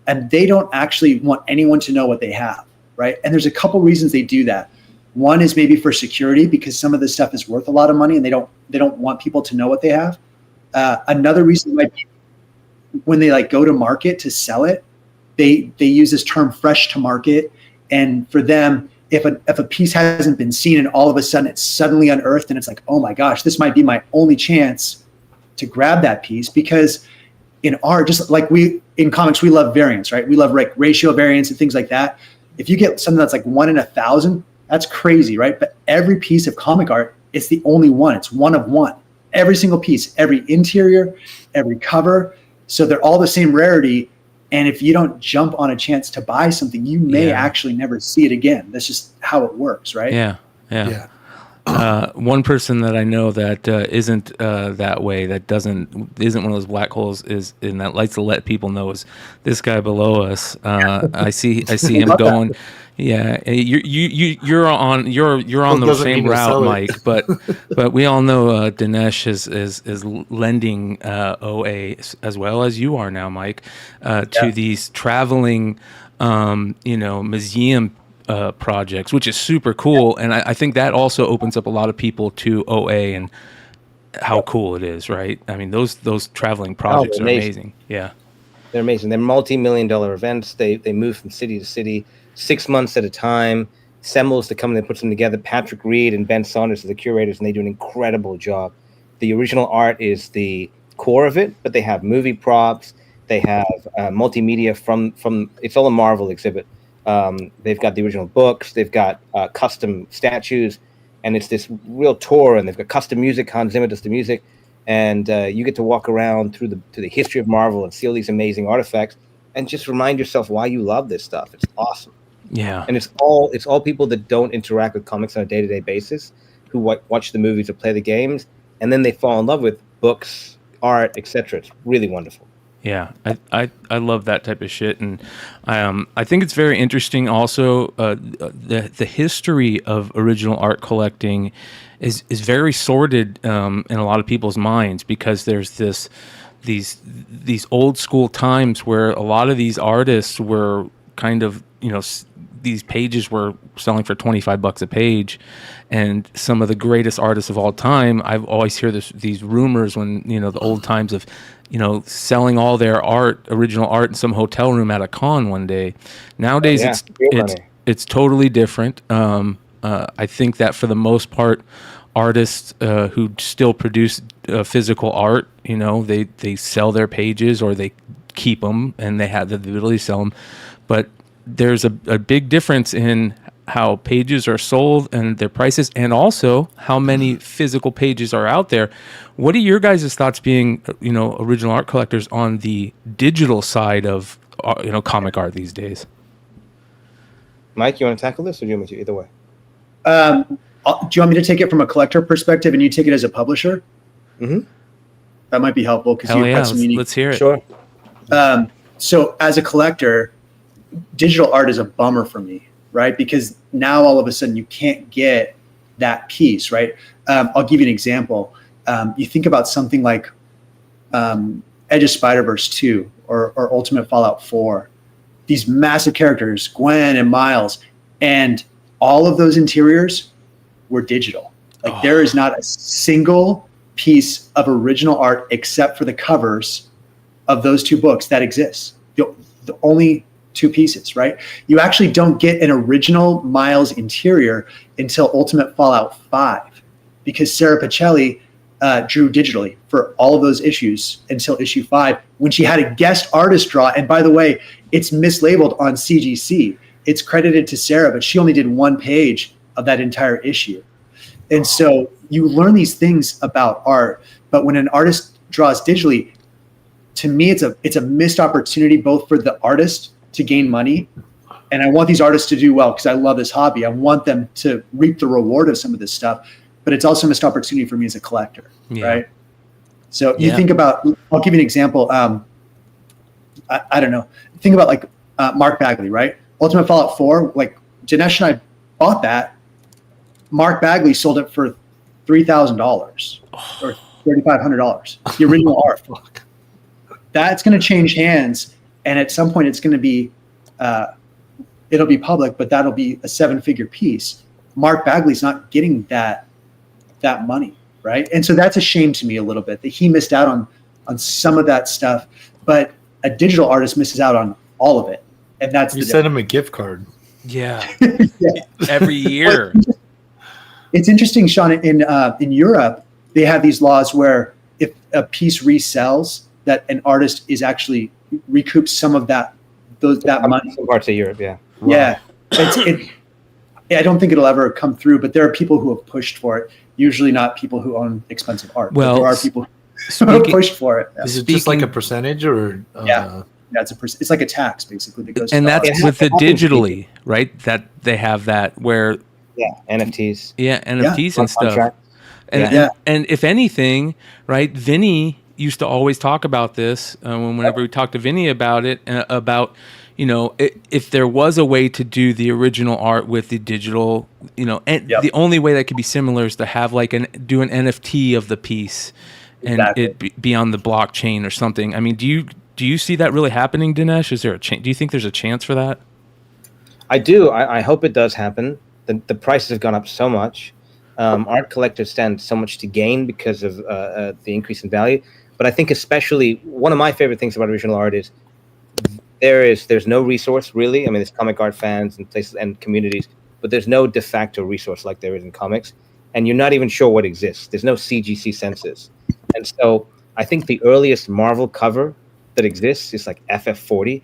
[SPEAKER 7] and they don't actually want anyone to know what they have, right? And there's a couple reasons they do that. One is maybe for security, because some of this stuff is worth a lot of money and they don't want people to know what they have. Another reason might be when they like go to market to sell it, they use this term fresh to market. And for them, if a piece hasn't been seen and all of a sudden it's suddenly unearthed and it's like, oh my gosh, this might be my only chance to grab that piece. Because in art, just like in comics, we love variance, right? We love like ratio variance and things like that. If you get something that's like 1 in 1,000, that's crazy, right? But every piece of comic art, it's the only one. It's one of one. Every single piece, every interior, every cover. So they're all the same rarity. And if you don't jump on a chance to buy something, you may actually never see it again. That's just how it works, right?
[SPEAKER 4] Yeah. One person that I know that isn't that way, that isn't one of those black holes, and that likes to let people know, is this guy below us. I see him going. Yeah, you're on the same route, Mike. But we all know Dinesh is lending OA as well as you are now, Mike, to these traveling, museum projects, which is super cool. And I think that also opens up a lot of people to OA and how cool it is, right? I mean, those traveling projects are amazing. Yeah,
[SPEAKER 1] they're amazing. They're multi-million-dollar events. They move from city to city, 6 months at a time. Semmels, the company that puts them together, Patrick Reed and Ben Saunders are the curators, and they do an incredible job. The original art is the core of it, but they have movie props. They have multimedia from it's all a Marvel exhibit. They've got the original books. They've got custom statues, and it's this real tour. And they've got custom music. Hans Zimmer does the music, and you get to walk around through the history of Marvel and see all these amazing artifacts. and just remind yourself why you love this stuff. It's awesome.
[SPEAKER 4] Yeah.
[SPEAKER 1] And it's all people that don't interact with comics on a day-to-day basis, who watch the movies or play the games, and then they fall in love with books, art, etc. It's really wonderful.
[SPEAKER 4] Yeah, I love that type of shit, and I think it's very interesting. Also, the history of original art collecting is very sordid in a lot of people's minds, because there's these old school times where a lot of these artists were kind of, these pages were selling for $25 a page, and some of the greatest artists of all time, I've always hear these rumors when, the old times of, selling all their original art in some hotel room at a con one day. Nowadays, it's totally different. I think that for the most part, artists who still produce physical art, they sell their pages, or they keep them and they have the ability to sell them. But there's a big difference in how pages are sold and their prices, and also how many physical pages are out there. What are your guys' thoughts, being, original art collectors, on the digital side of, comic art these days?
[SPEAKER 1] Mike, you want to tackle this, or do you want me to? Either way.
[SPEAKER 7] Do you want me to take it from a collector perspective and you take it as a publisher?
[SPEAKER 1] Mm-hmm.
[SPEAKER 7] That might be helpful, because you've got some unique.
[SPEAKER 4] Let's hear it.
[SPEAKER 1] Sure.
[SPEAKER 7] So as a collector, digital art is a bummer for me, right? Because now all of a sudden you can't get that piece, right? I'll give you an example. You think about something like Edge of Spider-Verse 2 or Ultimate Fallout 4. These massive characters, Gwen and Miles, and all of those interiors were digital. Like there is not a single piece of original art except for the covers of those two books that exists. The only two pieces, right? You actually don't get an original Miles interior until Ultimate Fallout 5, because Sarah Pacelli drew digitally for all of those issues until issue 5, when she had a guest artist draw. And by the way, it's mislabeled on CGC. It's credited to Sarah, but she only did one page of that entire issue. And so you learn these things about art, but when an artist draws digitally, to me, it's a missed opportunity, both for the artist to gain money, and I want these artists to do well because I love this hobby. I want them to reap the reward of some of this stuff, but it's also a missed opportunity for me as a collector, right? So you think about, I'll give you an example. I don't know. Think about like Mark Bagley, right? Ultimate Fallout 4, like Dinesh and I bought that. Mark Bagley sold it for $3,000 or $3,500. The original art. That's going to change hands, and at some point it's going to be, it'll be public, but that'll be a 7-figure piece. Mark Bagley's not getting that money, right? And so that's a shame to me a little bit, that he missed out on some of that stuff, but a digital artist misses out on all of it, and that's
[SPEAKER 6] you send him a gift card.
[SPEAKER 4] Yeah. Every year.
[SPEAKER 7] It's interesting, Sean. In Europe, they have these laws where if a piece resells, that an artist is actually recoups some of that money.
[SPEAKER 1] Some parts of Europe, yeah.
[SPEAKER 7] Wow. Yeah. I don't think it'll ever come through, but there are people who have pushed for it. Usually not people who own expensive art.
[SPEAKER 4] Well,
[SPEAKER 7] but there are people who have pushed for it. Yeah.
[SPEAKER 6] Is it just like a percentage, or?
[SPEAKER 7] Yeah, it's like a tax basically that goes.
[SPEAKER 4] And that's with the digitally, right? That they have that where.
[SPEAKER 1] Yeah, NFTs.
[SPEAKER 4] Yeah, NFTs and stuff.
[SPEAKER 1] Contract.
[SPEAKER 4] And if anything, right? Vinny used to always talk about this whenever we talked to Vinny about it, about, if there was a way to do the original art with the digital, and the only way that could be similar is to have do an NFT of the piece and it be on the blockchain or something. I mean, do you see that really happening, Dinesh? Is there a do you think there's a chance for that?
[SPEAKER 1] I do. I hope it does happen. The prices have gone up so much. Art collectors stand so much to gain because of the increase in value. But I think especially one of my favorite things about original art is there's no resource really. I mean, there's comic art fans and places and communities, but there's no de facto resource like there is in comics. And you're not even sure what exists. There's no CGC census. And so I think the earliest Marvel cover that exists is like FF40.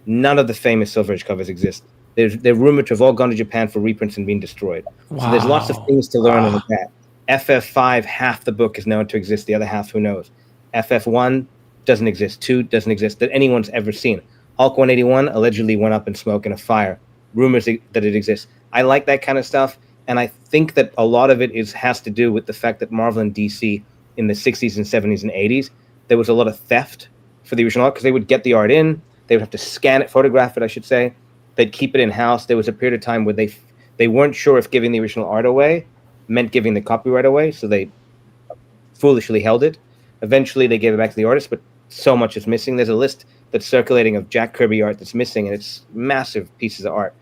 [SPEAKER 1] None of the famous Silver Age covers exist. They're rumored to have all gone to Japan for reprints and been destroyed. Wow. So there's lots of things to learn on that. FF5, half the book is known to exist. The other half, who knows? FF1 doesn't exist. 2 doesn't exist that anyone's ever seen. Hulk 181 allegedly went up in smoke in a fire. Rumors that it exists. I like that kind of stuff, and I think that a lot of it has to do with the fact that Marvel and DC in the 60s and 70s and 80s, there was a lot of theft for the original art because they would get the art in, they would have to scan it, photograph it, I should say. They'd keep it in-house. There was a period of time where they weren't sure if giving the original art away meant giving the copyright away, so they foolishly held it. Eventually, they gave it back to the artist, but so much is missing. There's a list that's circulating of Jack Kirby art that's missing, and it's massive pieces of art,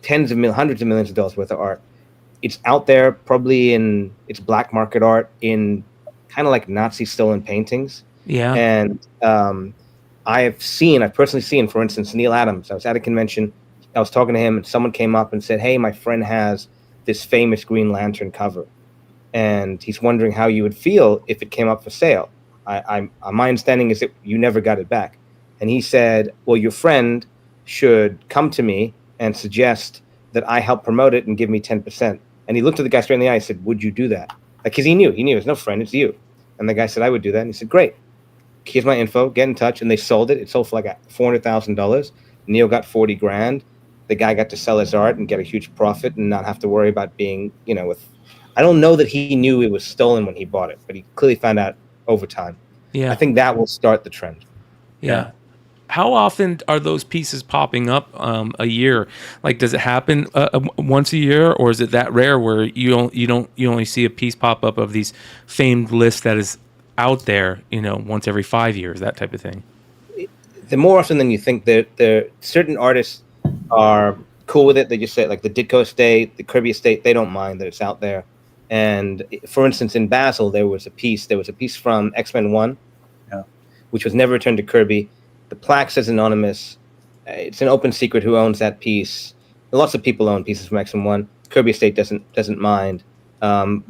[SPEAKER 1] hundreds of millions of dollars worth of art. It's out there, probably it's black market art in kind of like Nazi stolen paintings.
[SPEAKER 4] Yeah.
[SPEAKER 1] And I've personally seen, for instance, Neil Adams. I was at a convention. I was talking to him, and someone came up and said, "Hey, my friend has this famous Green Lantern cover, and he's wondering how you would feel if it came up for sale." My understanding is that you never got it back. And he said, "Well, your friend should come to me and suggest that I help promote it and give me 10%. And he looked at the guy straight in the eye and said, "Would you do that?" Like, because he knew it's no friend, it's you. And the guy said, "I would do that." And he said, "Great. Here's my info. Get in touch." And they sold it. It sold for like $400,000. Neil got 40 grand. The guy got to sell his art and get a huge profit and not have to worry about being, I don't know that he knew it was stolen when he bought it, but he clearly found out over time.
[SPEAKER 4] Yeah.
[SPEAKER 1] I think that will start the trend.
[SPEAKER 4] Yeah. How often are those pieces popping up a year? Like, does it happen once a year, or is it that rare where you only see a piece pop up of these famed lists that is out there, once every 5 years, that type of thing?
[SPEAKER 1] The more often than you think, there certain artists are cool with it. They just say, like the Ditko estate, the Kirby estate, they don't mind that it's out there. And for instance, in Basel, there was a piece from X-Men 1, which was never returned to Kirby. The plaque says anonymous. It's an open secret who owns that piece. Lots of people own pieces from X-Men 1. Kirby estate doesn't mind.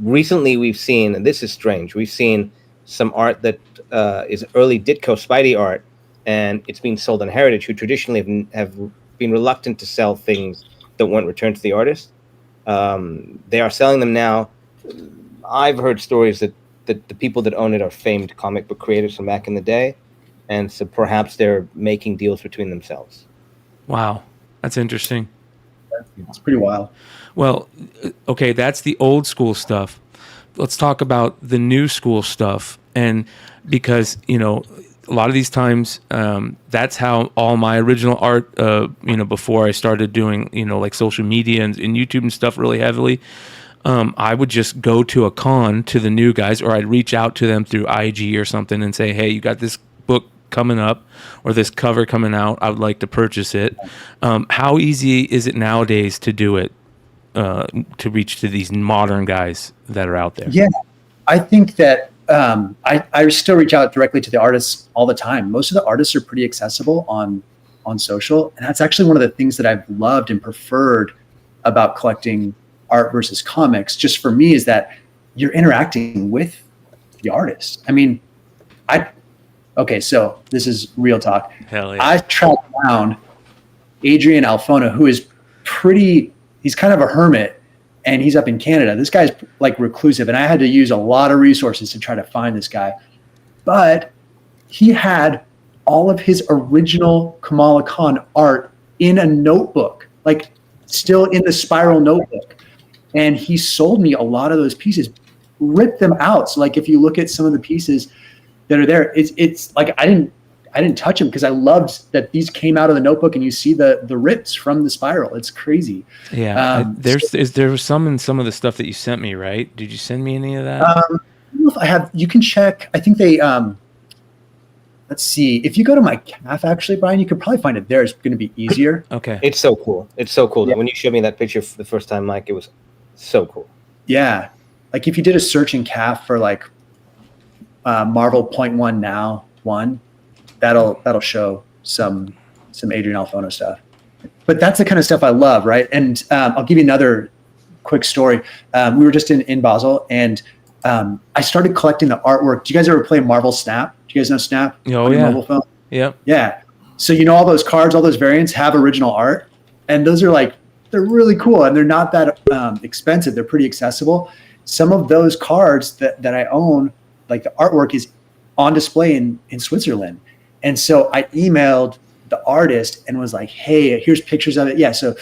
[SPEAKER 1] Recently, we've seen, and this is strange, we've seen some art that is early Ditko Spidey art, and it's being sold on Heritage, who traditionally have been reluctant to sell things that weren't returned to the artist. They are selling them now. I've heard stories that the people that own it are famed comic book creators from back in the day, and so perhaps they're making deals between themselves.
[SPEAKER 4] Wow, that's interesting.
[SPEAKER 7] It's pretty wild. Well,
[SPEAKER 4] okay, that's the old school stuff. Let's talk about the new school stuff. And because, a lot of these times, that's how all my original art, before I started doing, like social media and YouTube and stuff really heavily, I would just go to a con to the new guys, or I'd reach out to them through IG or something and say, "Hey, you got this book coming up or this cover coming out. I would like to purchase it." How easy is it nowadays to do it, to reach to these modern guys that are out there?
[SPEAKER 7] Yeah, I think that I still reach out directly to the artists all the time. Most of the artists are pretty accessible on social, and that's actually one of the things that I've loved and preferred about collecting art versus comics, just for me, is that you're interacting with the artist. I mean, okay, so this is real talk.
[SPEAKER 4] Hell yeah.
[SPEAKER 7] I tracked down Adrian Alfona, who is he's kind of a hermit, and he's up in Canada. This guy's like reclusive, and I had to use a lot of resources to try to find this guy. But he had all of his original Kamala Khan art in a notebook, like still in the spiral notebook. And he sold me a lot of those pieces, ripped them out. So like if you look at some of the pieces that are there, it's like I didn't touch them because I loved that these came out of the notebook, and you see the rips from the spiral. It's crazy.
[SPEAKER 4] Yeah, there was some in some of the stuff that you sent me, right? Did you send me any of that?
[SPEAKER 7] I don't know if I have. You can check. I think they. Let's see. If you go to my calf, actually, Brian, you could probably find it there. It's going to be easier.
[SPEAKER 4] Okay.
[SPEAKER 1] It's so cool. It's so cool. Yeah. When you showed me that picture for the first time, Mike, it was so cool.
[SPEAKER 7] Yeah, like if you did a search in calf for like Marvel .1 now 1. That'll show some Adrian Alfona stuff. But that's the kind of stuff I love, right? And I'll give you another quick story. We were just in Basel, and I started collecting the artwork. Do you guys ever play Marvel Snap? Do you guys know Snap?
[SPEAKER 4] Oh, yeah.
[SPEAKER 7] Mobile phone?
[SPEAKER 4] Yeah.
[SPEAKER 7] Yeah. So all those cards, all those variants have original art, and those are they're really cool, and they're not that expensive. They're pretty accessible. Some of those cards that I own, like the artwork is on display in Switzerland. And so I emailed the artist and was like, hey, here's pictures of it. Yeah. So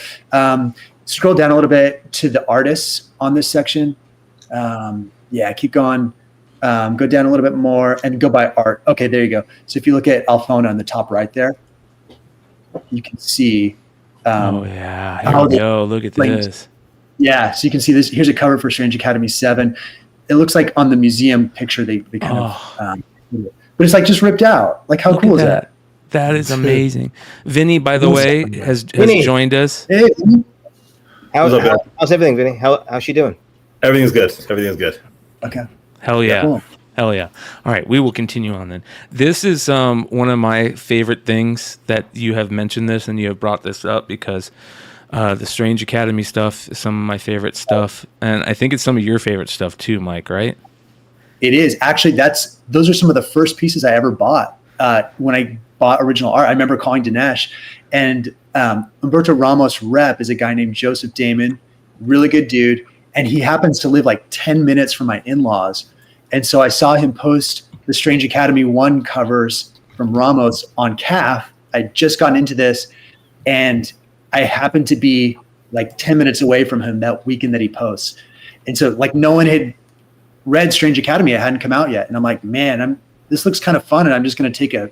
[SPEAKER 7] scroll down a little bit to the artists on this section. Keep going. Go down a little bit more and go by art. Okay, there you go. So if you look at Alfona on the top right there, you can see.
[SPEAKER 4] Here we go. Look at this.
[SPEAKER 7] Yeah, so you can see this. Here's a cover for Strange Academy 7. It looks like on the museum picture they kind of, but it's like just ripped out. Like how cool is that?
[SPEAKER 4] That is amazing. Vinny, by the way, has joined us.
[SPEAKER 7] Hey.
[SPEAKER 1] How's everything, Vinny? How's she doing?
[SPEAKER 8] Everything's good.
[SPEAKER 7] Okay.
[SPEAKER 4] Hell yeah.
[SPEAKER 7] Cool.
[SPEAKER 4] Hell yeah. All right, we will continue on then. This is one of my favorite things that you have mentioned this and you have brought this up because the Strange Academy stuff is some of my favorite stuff. And I think it's some of your favorite stuff too, Mike, right?
[SPEAKER 7] It is. Actually, those are some of the first pieces I ever bought. When I bought original art, I remember calling Dinesh, and Humberto Ramos' rep is a guy named Joseph Damon, really good dude. And he happens to live like 10 minutes from my in-laws. And so I saw him post the Strange Academy 1 covers from Ramos on CAF. I'd just gotten into this, and I happened to be like 10 minutes away from him that weekend that he posts. And so like no one had read Strange Academy. It hadn't come out yet. And I'm like, man, this looks kind of fun, and I'm just going to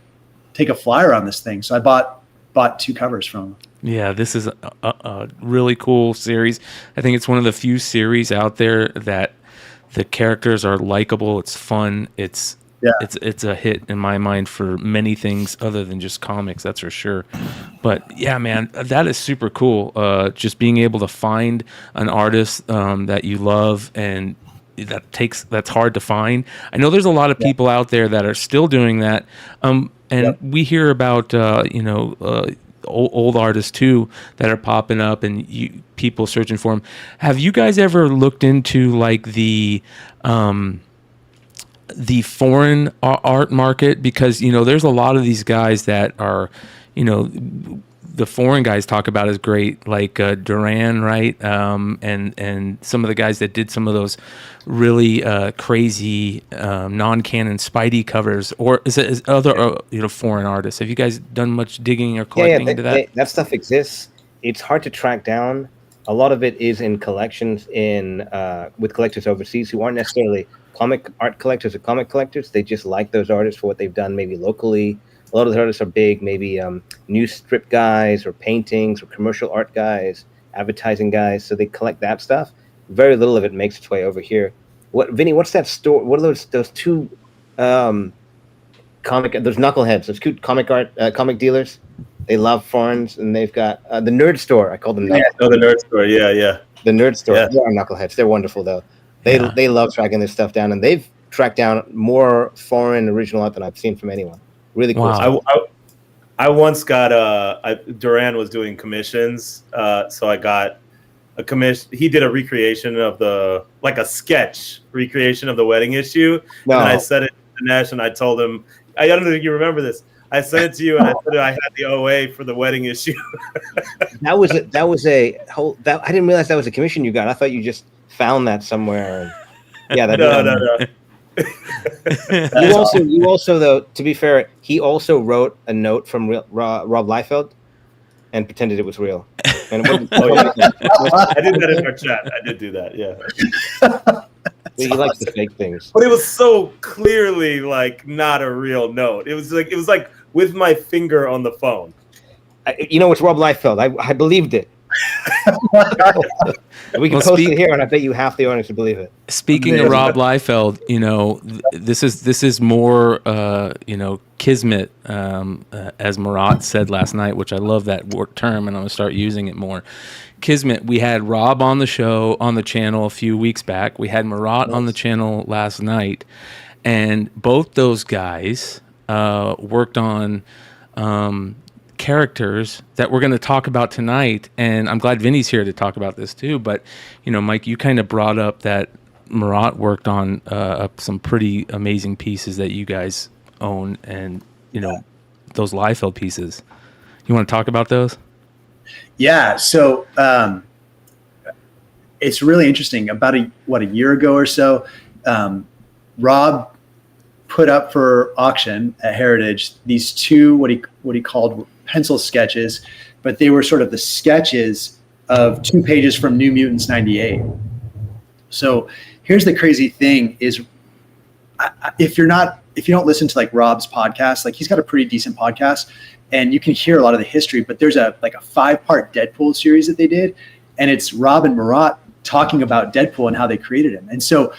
[SPEAKER 7] take a flyer on this thing. So I bought 2 covers from him.
[SPEAKER 4] Yeah, this is a really cool series. I think it's one of the few series out there that the characters are likable. It's fun. It's a hit in my mind for many things other than just comics. That's for sure. But yeah, man, that is super cool. Just being able to find an artist that you love and that's hard to find. I know there's a lot of people out there that are still doing that. We hear about old artists too that are popping up and people searching for them. Have you guys ever looked into like the foreign art market? Because there's a lot of these guys that are the foreign guys talk about as great, like Duran, right? And some of the guys that did some of those really crazy non-canon Spidey covers, or is other foreign artists. Have you guys done much digging or collecting into that?
[SPEAKER 1] That stuff exists. It's hard to track down. A lot of it is in collections with collectors overseas who aren't necessarily comic art collectors or comic collectors. They just like those artists for what they've done maybe locally. A lot of the artists are big, maybe news strip guys or paintings or commercial art guys, advertising guys. So they collect that stuff. Very little of it makes its way over here. Vinny, what's that store? What are those 2 those knuckleheads, those cute comic dealers? They love foreigns, and they've got the Nerd Store. I call them.
[SPEAKER 8] The Nerd Store. Yeah.
[SPEAKER 1] The Nerd Store.
[SPEAKER 8] Yeah.
[SPEAKER 1] They are knuckleheads. They're wonderful though. They love tracking this stuff down, and they've tracked down more foreign original art than I've seen from anyone. Really cool.
[SPEAKER 4] Wow.
[SPEAKER 8] I once got Duran was doing commissions, so I got a commission. He did a recreation of a sketch recreation of the wedding issue. No. And I sent it to Dinesh, and I told him, I don't know if you remember this. I sent it to you, and I said I had the OA for the wedding issue.
[SPEAKER 1] I didn't realize that was a commission you got. I thought you just found that somewhere. Yeah, no. You also, though, to be fair, he also wrote a note from Rob Liefeld and pretended it was real. And it wasn't,
[SPEAKER 8] I did that in our chat. I did do that. Yeah.
[SPEAKER 1] He likes to fake things,
[SPEAKER 8] but it was so clearly like not a real note. It was like with my finger on the phone.
[SPEAKER 1] It's Rob Liefeld. I believed it. We can post it here, and I bet you half the audience would believe it.
[SPEAKER 4] Speaking of Rob Liefeld, this is more kismet, as Marat said last night, which I love that term, and I'm gonna start using it more. Kismet. We had Rob on the show on the channel a few weeks back. We had Marat on the channel last night, and both those guys worked on characters that we're going to talk about tonight, and I'm glad Vinny's here to talk about this too. But Mike, you kind of brought up that Marat worked on some pretty amazing pieces that you guys own, and those Liefeld pieces. You want to talk about those?
[SPEAKER 7] Yeah. So it's really interesting. About a year ago or so, Rob put up for auction at Heritage these two what he called pencil sketches, but they were sort of the sketches of 2 pages from New Mutants 98. So here's the crazy thing is, if you don't listen to like Rob's podcast, like he's got a pretty decent podcast and you can hear a lot of the history, but there's a 5-part Deadpool series that they did. And it's Rob and Marat talking about Deadpool and how they created him. And so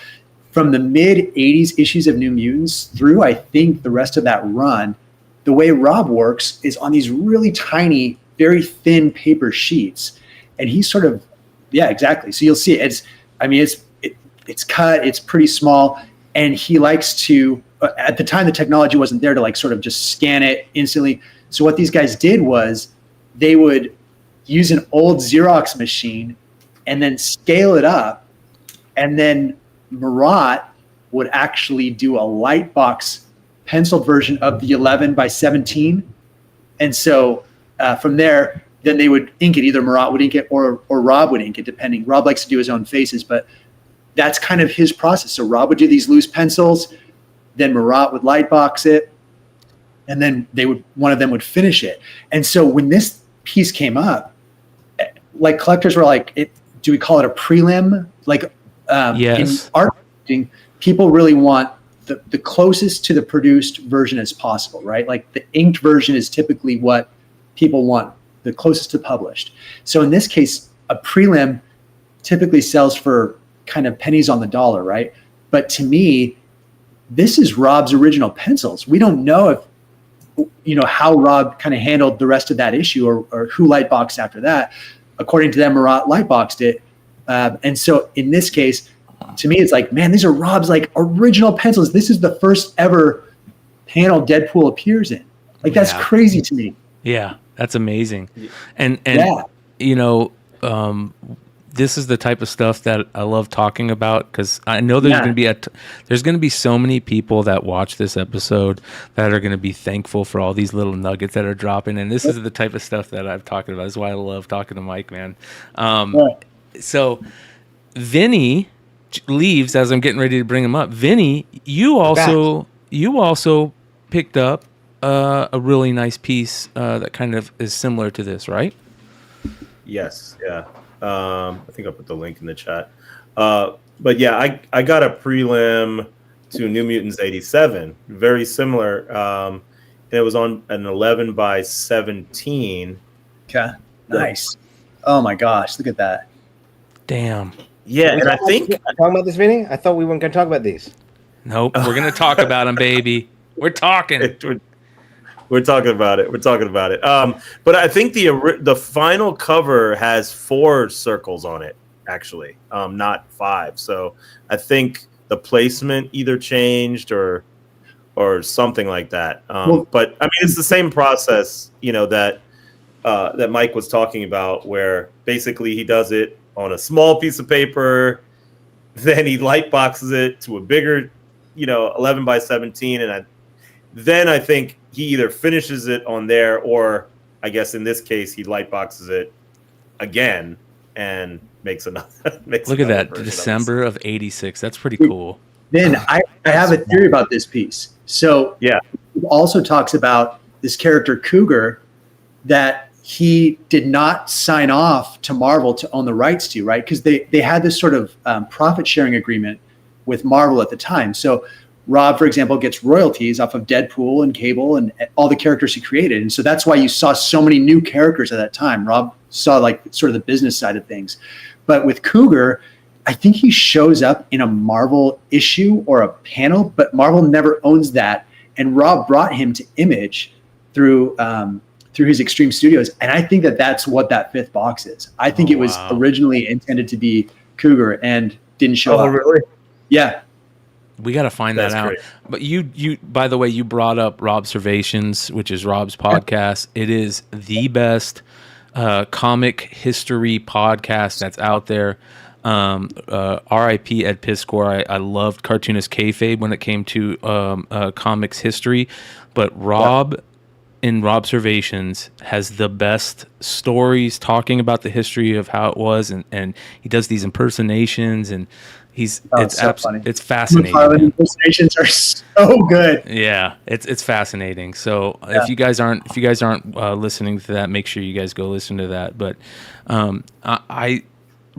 [SPEAKER 7] from the mid 80s issues of New Mutants through, I think the rest of that run, the way Rob works is on these really tiny, very thin paper sheets. And he's sort of, yeah, exactly. So you'll see it. It's cut, it's pretty small. And he likes to, at the time, the technology wasn't there to like sort of just scan it instantly. So what these guys did was they would use an old Xerox machine and then scale it up. And then Marat would actually do a light box penciled version of the 11 by 17. And so from there, then they would ink it. Either Marat would ink it or Rob would ink it, depending. Rob likes to do his own faces, but that's kind of his process. So Rob would do these loose pencils, then Marat would light box it, and then one of them would finish it. And so when this piece came up, like collectors were like, do we call it a prelim? Like
[SPEAKER 4] yes.
[SPEAKER 7] In art, people really want the closest to the produced version as possible, right? Like the inked version is typically what people want, the closest to published. So in this case, a prelim typically sells for kind of pennies on the dollar, right? But to me, this is Rob's original pencils. We don't know if, how Rob kind of handled the rest of that issue or who lightboxed after that. According to them, Marat lightboxed it. And so in this case, to me, it's like, man, these are Rob's like original pencils. This is the first ever panel Deadpool appears in. Like, that's crazy to me.
[SPEAKER 4] Yeah, that's amazing. And this is the type of stuff that I love talking about, because I know there's going to be so many people that watch this episode that are going to be thankful for all these little nuggets that are dropping. And this is the type of stuff that I'm talking about. This is why I love talking to Mike, man. So Vinny leaves as I'm getting ready to bring him up. Vinny, you also picked up a really nice piece that kind of is similar to this, right?
[SPEAKER 8] Yes. Yeah. I think I'll put the link in the chat. But yeah, I got a prelim to New Mutants 87, very similar. And it was on an 11 by 17.
[SPEAKER 7] Okay. Nice. Oh my gosh, look at that.
[SPEAKER 4] Damn.
[SPEAKER 8] Yeah, and I think
[SPEAKER 1] talking about this, Vinny. I thought we weren't going to talk about these.
[SPEAKER 4] Nope, we're going to talk about them, baby. We're talking.
[SPEAKER 8] We're talking about it. But I think the final cover has 4 circles on it, actually, not 5. So I think the placement either changed or something like that. But I mean, it's the same process, that Mike was talking about, where basically he does it on a small piece of paper, then he light boxes it to a bigger, 11 by 17, and then I think he either finishes it on there, or I guess in this case he light boxes it again and makes another.
[SPEAKER 4] Look at that, December of 86. That's pretty cool.
[SPEAKER 7] Then I have a theory about this piece. So
[SPEAKER 8] yeah,
[SPEAKER 7] it also talks about this character Cougar that he did not sign off to Marvel to own the rights to, right? Because they had this sort of profit sharing agreement with Marvel at the time. So Rob, for example, gets royalties off of Deadpool and Cable and all the characters he created. And so that's why you saw so many new characters at that time. Rob saw like sort of the business side of things. But with Cougar, I think he shows up in a Marvel issue or a panel, but Marvel never owns that. And Rob brought him to Image through his Extreme Studios. And I think that's what that 5th box is. I think it was originally intended to be Cougar and didn't show up.
[SPEAKER 8] Oh, really?
[SPEAKER 7] Yeah.
[SPEAKER 4] We got to find that out. Great. But you, by the way, you brought up Robservations, which is Rob's podcast. It is the best comic history podcast that's out there. R.I.P. Ed Piskor. I loved Cartoonist Kayfabe when it came to comics history, but Rob in Robservations has the best stories talking about the history of how it was, and he does these impersonations, and
[SPEAKER 7] Funny.
[SPEAKER 4] It's fascinating.
[SPEAKER 7] Impersonations are so good.
[SPEAKER 4] Yeah, it's fascinating. So if you guys aren't listening to that, make sure you guys go listen to that. But I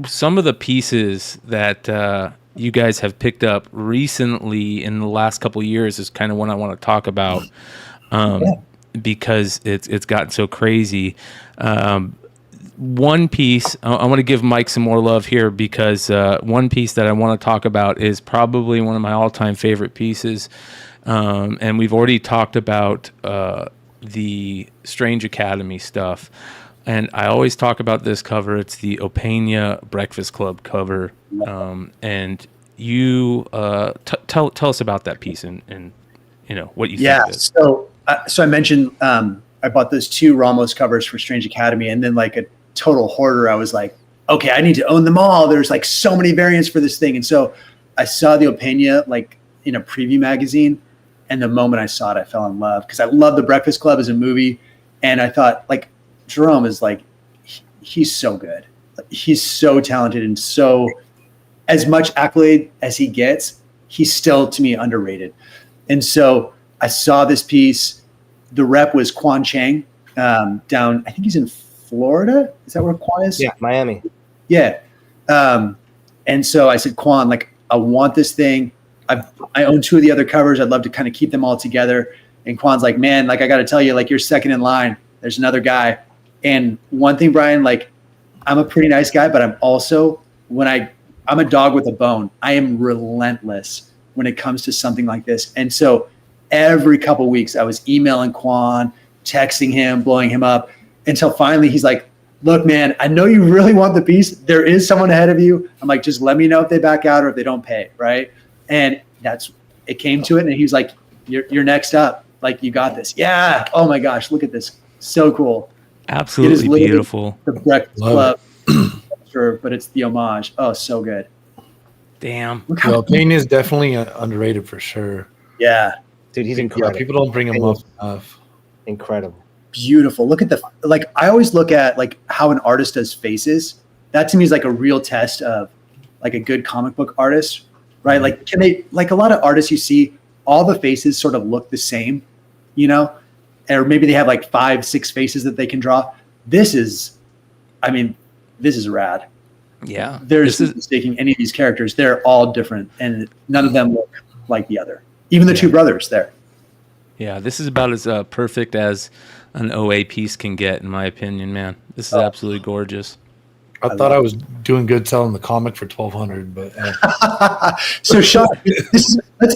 [SPEAKER 4] some of the pieces that you guys have picked up recently in the last couple of years is kind of what I want to talk about, because it's gotten so crazy. One piece, I want to give Mike some more love here, because one piece that I want to talk about is probably one of my all-time favorite pieces. And we've already talked about the Strange Academy stuff. And I always talk about this cover. It's the Opeña Breakfast Club cover. And you tell us about that piece and what you think of it.
[SPEAKER 7] So I mentioned I bought those 2 Ramos covers for Strange Academy, and then like a total hoarder, I was like, okay, I need to own them all. There's like so many variants for this thing. And so I saw the Opeña like in a preview magazine, and the moment I saw it, I fell in love, because I love The Breakfast Club as a movie. And I thought, like, Jerome is like, he's so good. He's so talented, and so as much accolade as he gets, he's still, to me, underrated. And so I saw this piece. The rep was Quan Chang down, I think he's in Florida. Is that where Quan is?
[SPEAKER 1] Yeah, Miami.
[SPEAKER 7] Yeah. And so I said, Quan, like, I want this thing. I own 2 of the other covers. I'd love to kind of keep them all together. And Quan's like, man, like, I got to tell you, like, you're second in line. There's another guy. And one thing, Brian, like, I'm a pretty nice guy, but I'm also, I'm a dog with a bone. I am relentless when it comes to something like this. And so every couple of weeks I was emailing Quan, texting him, blowing him up, until finally he's like, look, man, I know you really want the piece. There is someone ahead of you. I'm like, just let me know if they back out or if they don't pay, right? And it came to it, and he was like, you're next up. Like, you got this. Yeah. Oh my gosh, look at this. So cool.
[SPEAKER 4] Absolutely beautiful.
[SPEAKER 7] The Breakfast Club, but it's the homage. Oh, so good.
[SPEAKER 4] Damn.
[SPEAKER 6] Payne is definitely underrated for sure.
[SPEAKER 7] Yeah.
[SPEAKER 1] Dude, he's incredible.
[SPEAKER 6] Yeah, people don't bring him up enough.
[SPEAKER 1] Incredible.
[SPEAKER 7] Beautiful. Look at I always look at like how an artist does faces. That to me is like a real test of like a good comic book artist, right?
[SPEAKER 6] Mm-hmm.
[SPEAKER 7] Like, can they, like a lot of artists you see, all the faces sort of look the same, or maybe they have like 5-6 faces that they can draw. This is rad.
[SPEAKER 4] Yeah.
[SPEAKER 7] There's no mistaking any of these characters. They're all different, and none of them look like the other. Even the 2 brothers there.
[SPEAKER 4] Yeah, this is about as perfect as an OA piece can get, in my opinion, man. This is absolutely gorgeous.
[SPEAKER 6] I thought I was doing good selling the comic for $1,200, but
[SPEAKER 7] So, Sean,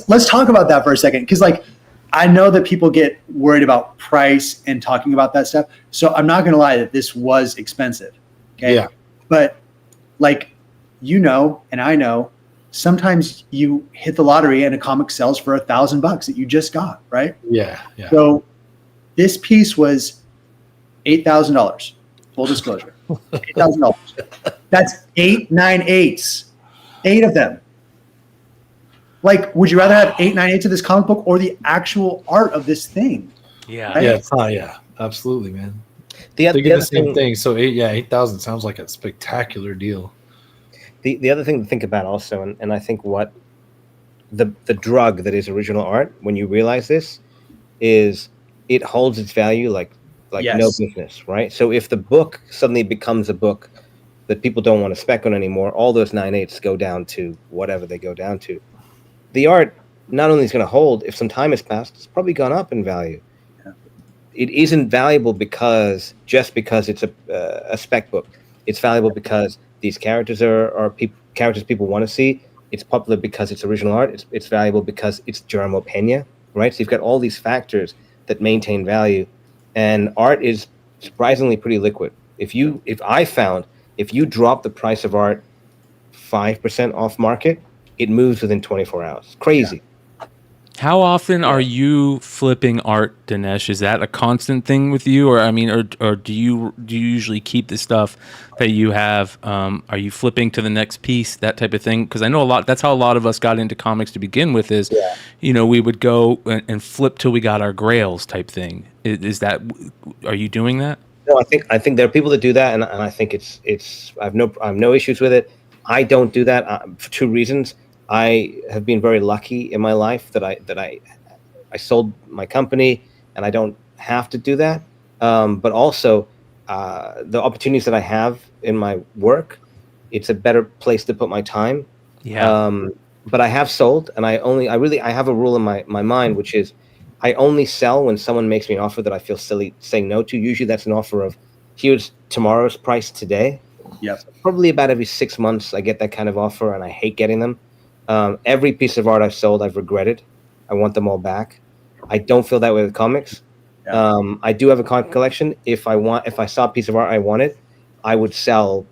[SPEAKER 7] let's talk about that for a second, because like I know that people get worried about price and talking about that stuff. So I'm not going to lie that this was expensive. Okay.
[SPEAKER 6] Yeah.
[SPEAKER 7] But like, and I know, sometimes you hit the lottery and a comic sells for $1,000 that you just got, right?
[SPEAKER 6] Yeah.
[SPEAKER 7] So this piece was $8,000. Full disclosure, $8,000. That's 8 9/8s, 8 of them. Like, would you rather have 8 9/8 of this comic book or the actual art of this thing?
[SPEAKER 4] Yeah.
[SPEAKER 7] Right?
[SPEAKER 6] Yeah, it's not. Yeah, absolutely, man.
[SPEAKER 1] The
[SPEAKER 6] the same thing. So 8,000 sounds like a spectacular deal.
[SPEAKER 1] The other thing to think about also, and I think what the drug that is original art, when you realize this, is it holds its value like
[SPEAKER 7] Yes.
[SPEAKER 1] no business, right? So if the book suddenly becomes a book that people don't want to spec on anymore, all those 9/8s go down to whatever they go down to. The art not only is going to hold, if some time has passed, it's probably gone up in value. Yeah. It isn't valuable because it's a spec book. It's valuable because these characters are characters people want to see. It's popular because it's original art. It's valuable because it's Jerome Opeña, right? So you've got all these factors that maintain value, and art is surprisingly pretty liquid. If you drop the price of art 5% off market, it moves within 24 hours. Crazy.
[SPEAKER 7] Yeah.
[SPEAKER 4] How often are you flipping art, Dinesh? Is that a constant thing with you, or do you usually keep the stuff that you have? Are you flipping to the next piece, that type of thing? Because I know that's how a lot of us got into comics to begin with. We would go and flip till we got our grails, type thing. Are you doing that?
[SPEAKER 1] No, I think there are people that do that, and I think it's I have no issues with it. I don't do that for two reasons. I have been very lucky in my life that I sold my company and I don't have to do that. But also the opportunities that I have in my work, it's a better place to put my time.
[SPEAKER 4] Yeah.
[SPEAKER 1] But I have sold, and I have a rule in my mind, which is I only sell when someone makes me an offer that I feel silly saying no to. Usually that's an offer of here's tomorrow's price today.
[SPEAKER 7] Yep.
[SPEAKER 1] So probably about every 6 months I get that kind of offer, and I hate getting them. Every piece of art I've sold, I've regretted. I want them all back. I don't feel that way with comics.
[SPEAKER 7] Yeah.
[SPEAKER 1] I do have a comic collection. If I saw a piece of art I wanted, I would sell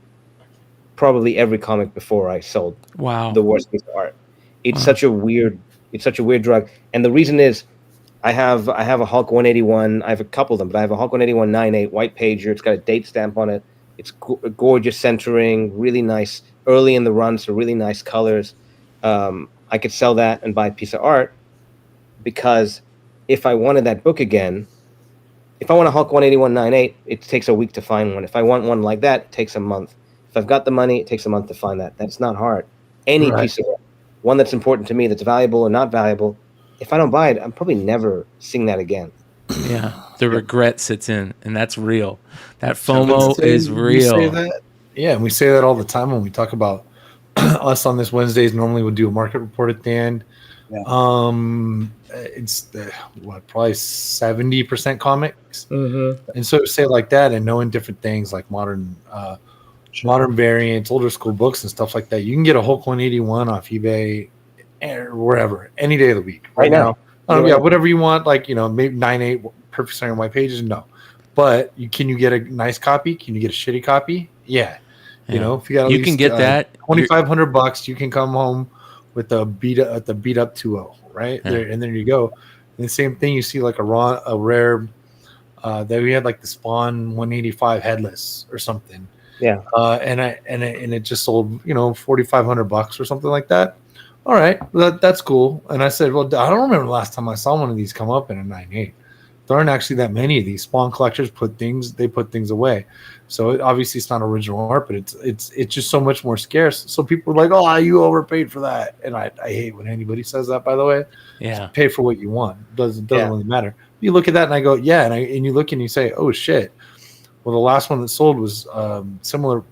[SPEAKER 1] probably every comic before I sold the worst piece of art. It's such a weird drug. And the reason is I have a Hulk 181. I have a couple of them, but I have a Hulk 181 9/8 white pager. It's got a date stamp on it. It's gorgeous centering, really nice early in the run, so really nice colors. I could sell that and buy a piece of art, because if I wanted that book again, if I want a Hulk 181 9/8, it takes a week to find one. If I want one like that, it takes a month. If I've got the money, it takes a month to find that. That's not hard. Any piece of art, one that's important to me, that's valuable or not valuable, if I don't buy it, I'm probably never seeing that again.
[SPEAKER 4] Yeah, the regret sits in, and that's real. That FOMO is real.
[SPEAKER 6] And we say that all the time when we talk about us on this Wednesdays. Normally we'll do a market report at the end. Yeah. It's probably 70% comics, and so to say it like that, and knowing different things like modern variants, older school books, and stuff like that. You can get a Hulk 181 off eBay or wherever any day of the week. Right now. Whatever you want, like maybe 9/8 perfect centering white pages. No, but can you get a nice copy? Can you get a shitty copy? Yeah. If you got
[SPEAKER 4] can get that
[SPEAKER 6] $2,500, you can come home with a beat up 2.0, right?
[SPEAKER 4] Yeah.
[SPEAKER 6] There, and there you go. And the same thing, you see like a rare that we had, like the Spawn 185 headless or something.
[SPEAKER 1] Yeah.
[SPEAKER 6] And it just sold $4,500 or something like that. All right, that's cool. And I said, well, I don't remember the last time I saw one of these come up in a 9/8. There aren't actually that many of these. Spawn collectors put things away. So obviously it's not original art, but it's just so much more scarce. So people are like, oh, you overpaid for that. And I hate when anybody says that, by the way.
[SPEAKER 4] Yeah.
[SPEAKER 6] Just pay for what you want. Doesn't really matter. You look at that and I go, yeah. And you look and you say, oh shit. Well, the last one that sold was similar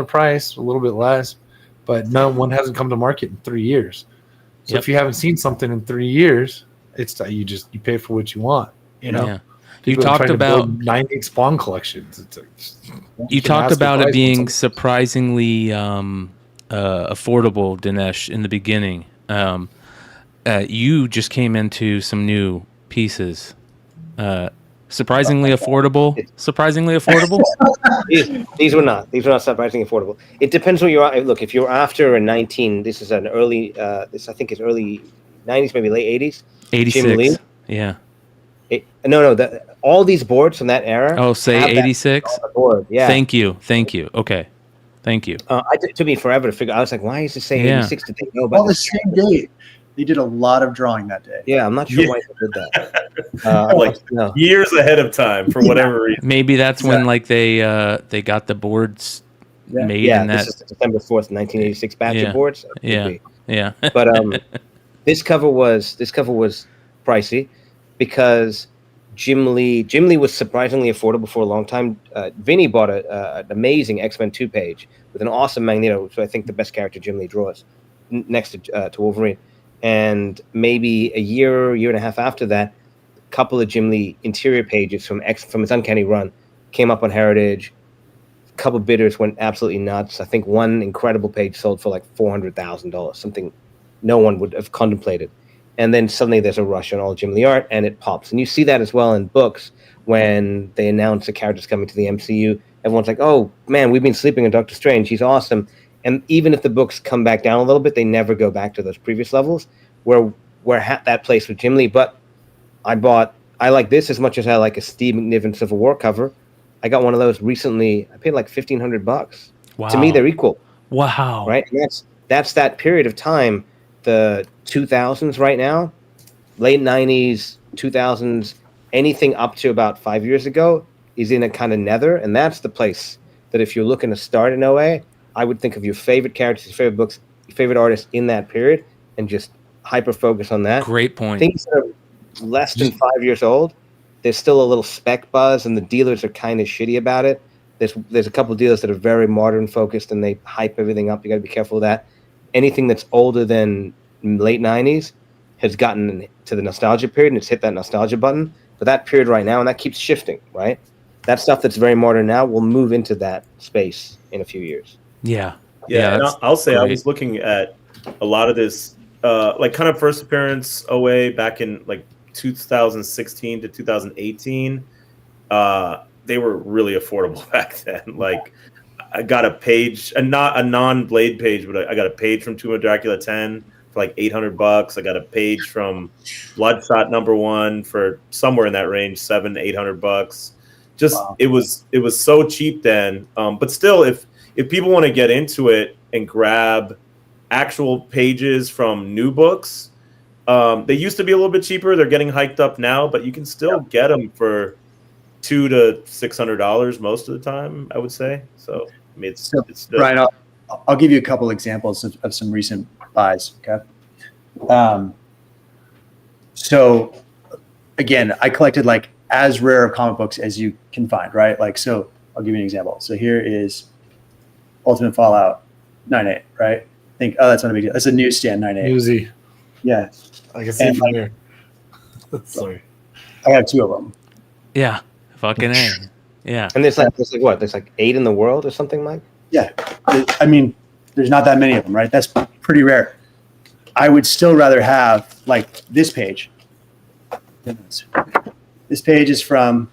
[SPEAKER 6] price, a little bit less, but no one hasn't come to market in 3 years. So if you haven't seen something in 3 years, it's you pay for what you want.
[SPEAKER 4] Yeah. You talked about
[SPEAKER 6] 9/8 Spawn collections.
[SPEAKER 4] You talked about it being surprisingly affordable, Dinesh, in the beginning. You just came into some new pieces. Surprisingly affordable.
[SPEAKER 1] These were not surprisingly affordable. It depends where you are. Look, if you're after a 19, this is an early. This I think is early 90s, maybe late 80s.
[SPEAKER 4] 86. Yeah.
[SPEAKER 1] All these boards from that era.
[SPEAKER 4] Oh, say 86.
[SPEAKER 1] Board. Yeah.
[SPEAKER 4] Thank you. Okay. Thank you.
[SPEAKER 1] It took me forever to figure. I was like, why is it saying 86? Did they know about
[SPEAKER 7] the same date? They did a lot of drawing that day.
[SPEAKER 1] Yeah, I'm not sure why they did that.
[SPEAKER 8] Years ahead of time for whatever reason.
[SPEAKER 4] Maybe that's when they got the boards made.
[SPEAKER 1] Yeah,
[SPEAKER 4] in that.
[SPEAKER 1] This is December 4th, 1986 batch of boards.
[SPEAKER 4] Yeah.
[SPEAKER 1] But this cover was pricey because Jim Lee was surprisingly affordable for a long time. Vinny bought an amazing X-Men 2 page with an awesome Magneto, which I think the best character Jim Lee draws, next to Wolverine. And maybe a year and a half after that, a couple of Jim Lee interior pages from his Uncanny Run came up on Heritage. A couple of bidders went absolutely nuts. I think one incredible page sold for like $400,000, something no one would have contemplated. And then suddenly there's a rush on all Jim Lee art, and it pops. And you see that as well in books when they announce a character's coming to the MCU. Everyone's like, oh, man, we've been sleeping on Doctor Strange. He's awesome. And even if the books come back down a little bit, they never go back to those previous levels where that place with Jim Lee. But I like this as much as I like a Steve McNiven Civil War cover. I got one of those recently. I paid like $1,500.
[SPEAKER 4] Wow.
[SPEAKER 1] To me, they're equal.
[SPEAKER 4] Wow.
[SPEAKER 1] Right? And that's that period of time, the 2000s right now, late 90s, 2000s, anything up to about 5 years ago is in a kind of nether. And that's the place that if you're looking to start in OA, I would think of your favorite characters, your favorite books, your favorite artists in that period, and just hyper focus on that.
[SPEAKER 4] Great point.
[SPEAKER 1] Things that are less than 5 years old, there's still a little spec buzz, and the dealers are kind of shitty about it. There's a couple of dealers that are very modern focused, and they hype everything up. You got to be careful of that. Anything that's older than late 90s has gotten to the nostalgia period, and it's hit that nostalgia button. But that period right now, and that keeps shifting, right? That stuff that's very modern now will move into that space in a few years.
[SPEAKER 4] Yeah.
[SPEAKER 8] And I'll say great. I was looking at a lot of this, like kind of first appearance OA back in like 2016 to 2018. They were really affordable back then. Like I got a page, not a non-Blade page, but I got a page from Tomb of Dracula 10 for like $800. I got a page from Bloodshot #1 for somewhere in that range, $700-800. Just wow. It was so cheap then. But still, if people want to get into it and grab actual pages from new books, they used to be a little bit cheaper. They're getting hiked up now, but you can still get them for $200 to $600 most of the time, I would say. So I mean, it's
[SPEAKER 7] Brian, I'll give you a couple examples of some recent buys. Okay. So again, I collected like as rare of comic books as you can find, right? Like, so I'll give you an example. So here is Ultimate Fallout 9.8, right? Think, oh, that's not a big deal. That's a newsstand 9.8.
[SPEAKER 6] Newsy.
[SPEAKER 7] Yeah.
[SPEAKER 6] I can see it from here. Sorry.
[SPEAKER 7] I have 2 of them.
[SPEAKER 4] Yeah. Fucking A. Yeah.
[SPEAKER 1] And there's like what? There's like 8 in the world or something, Mike?
[SPEAKER 7] Yeah. I mean, there's not that many of them, right? That's pretty rare. I would still rather have like this page. This page is from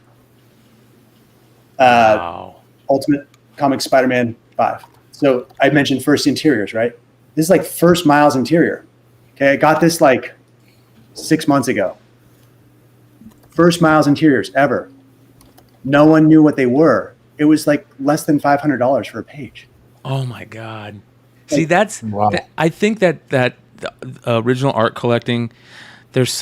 [SPEAKER 7] Ultimate Comics Spider-Man 5. So I mentioned first interiors, right? This is like first Miles interior. Okay, I got this like 6 months ago. First Miles interiors ever. No one knew what they were. It was like less than $500 for a page.
[SPEAKER 4] Oh my God! See, that's wow. I think that the original art collecting. There's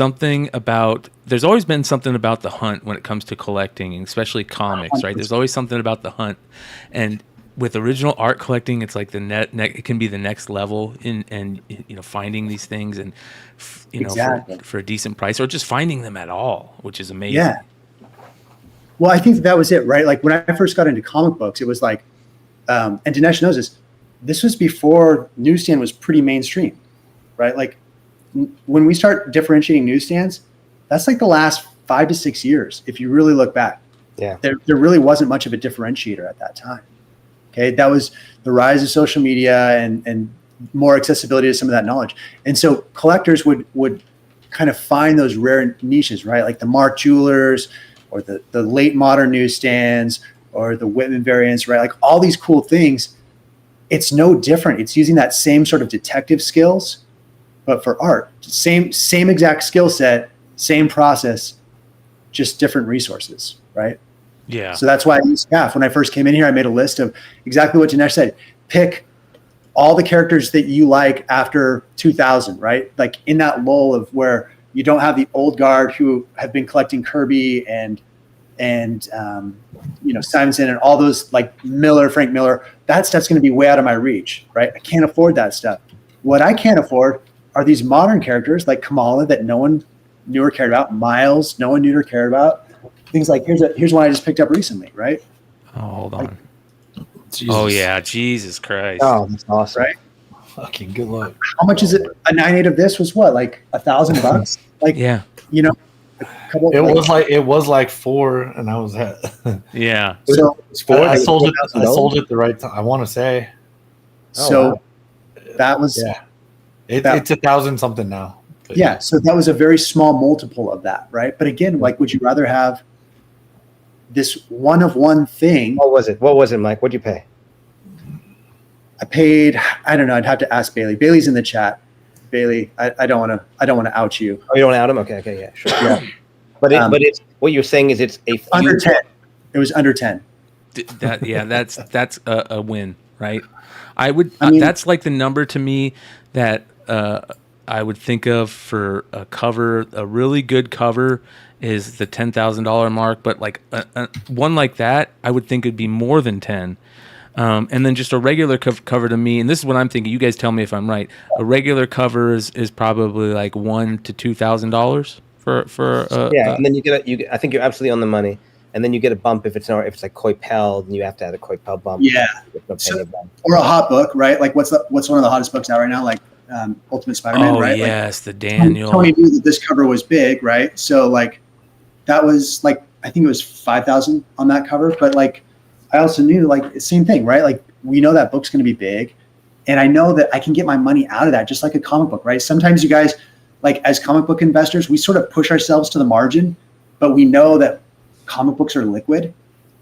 [SPEAKER 4] always been something about the hunt when it comes to collecting, especially comics, right? There's always something about the hunt, and with original art collecting, it's like it can be the next level in finding these things and exactly. for a decent price, or just finding them at all, which is amazing.
[SPEAKER 7] Yeah. Well, I think that was it, right? Like when I first got into comic books, it was like, and Dinesh knows this. This was before newsstand was pretty mainstream, right? Like when we start differentiating newsstands, that's like the last 5 to 6 years. If you really look back,
[SPEAKER 1] yeah,
[SPEAKER 7] there really wasn't much of a differentiator at that time. Okay, that was the rise of social media and more accessibility to some of that knowledge. And so collectors would kind of find those rare niches, right? Like the Mark Jewelers or the late modern newsstands or the Whitman variants, right? Like all these cool things. It's no different. It's using that same sort of detective skills, but for art. Same exact skill set, same process, just different resources, right?
[SPEAKER 4] Yeah.
[SPEAKER 7] So that's why I used SCAF. When I first came in here, I made a list of exactly what Dinesh said. Pick all the characters that you like after 2000, right? Like in that lull of where you don't have the old guard who have been collecting Kirby and Simonson and all those like Frank Miller. That stuff's going to be way out of my reach, right? I can't afford that stuff. What I can't afford are these modern characters like Kamala that no one knew or cared about, Miles, no one knew or cared about. Things like here's one I just picked up recently, right?
[SPEAKER 4] Oh, hold on.
[SPEAKER 6] Jesus.
[SPEAKER 4] Oh yeah, Jesus Christ.
[SPEAKER 1] Oh, that's awesome.
[SPEAKER 7] Right?
[SPEAKER 6] Fucking good luck.
[SPEAKER 7] How much is it? A 9.8 of this was what, like $1,000? Like,
[SPEAKER 4] yeah,
[SPEAKER 7] a couple.
[SPEAKER 6] It was like 4, and I was at.
[SPEAKER 4] Yeah.
[SPEAKER 7] So
[SPEAKER 6] it's 4. I sold it the right time. I want to say.
[SPEAKER 7] So that was
[SPEAKER 6] it's 1,000 something now. But
[SPEAKER 7] yeah, so that was a very small multiple of that, right? But again, like, would you rather have this one of one thing?
[SPEAKER 1] What was it, Mike? What'd you pay?
[SPEAKER 7] I paid. I don't know. I'd have to ask Bailey. Bailey's in the chat. Bailey, I don't want to out you.
[SPEAKER 1] Oh, you don't want to out him? Okay, yeah, sure. Yeah. But it's what you're saying is it's a
[SPEAKER 7] under 10. It was under 10.
[SPEAKER 4] That's a win, right? I mean, that's like the number to me that I would think of for a cover. A really good cover is the $10,000 mark, but like one like that, I would think it'd be more than 10. And then just a regular cover to me, and this is what I'm thinking. You guys tell me if I'm right. A regular cover is probably like $1,000 to $2,000 for
[SPEAKER 1] and then I think you're absolutely on the money. And then you get a bump if it's like Coipel, then you have to add a Coipel bump.
[SPEAKER 7] Yeah. Or a hot book, right? Like what's one of the hottest books out right now? Like Ultimate Spider-Man, right?
[SPEAKER 4] Yes,
[SPEAKER 7] like,
[SPEAKER 4] the Daniel.
[SPEAKER 7] Tony knew that this cover was big, right? So like that was like, I think it was 5,000 on that cover, but like I also knew like same thing, right? Like we know that book's going to be big, and I know that I can get my money out of that just like a comic book, right? Sometimes you guys, like as comic book investors, we sort of push ourselves to the margin, but we know that comic books are liquid,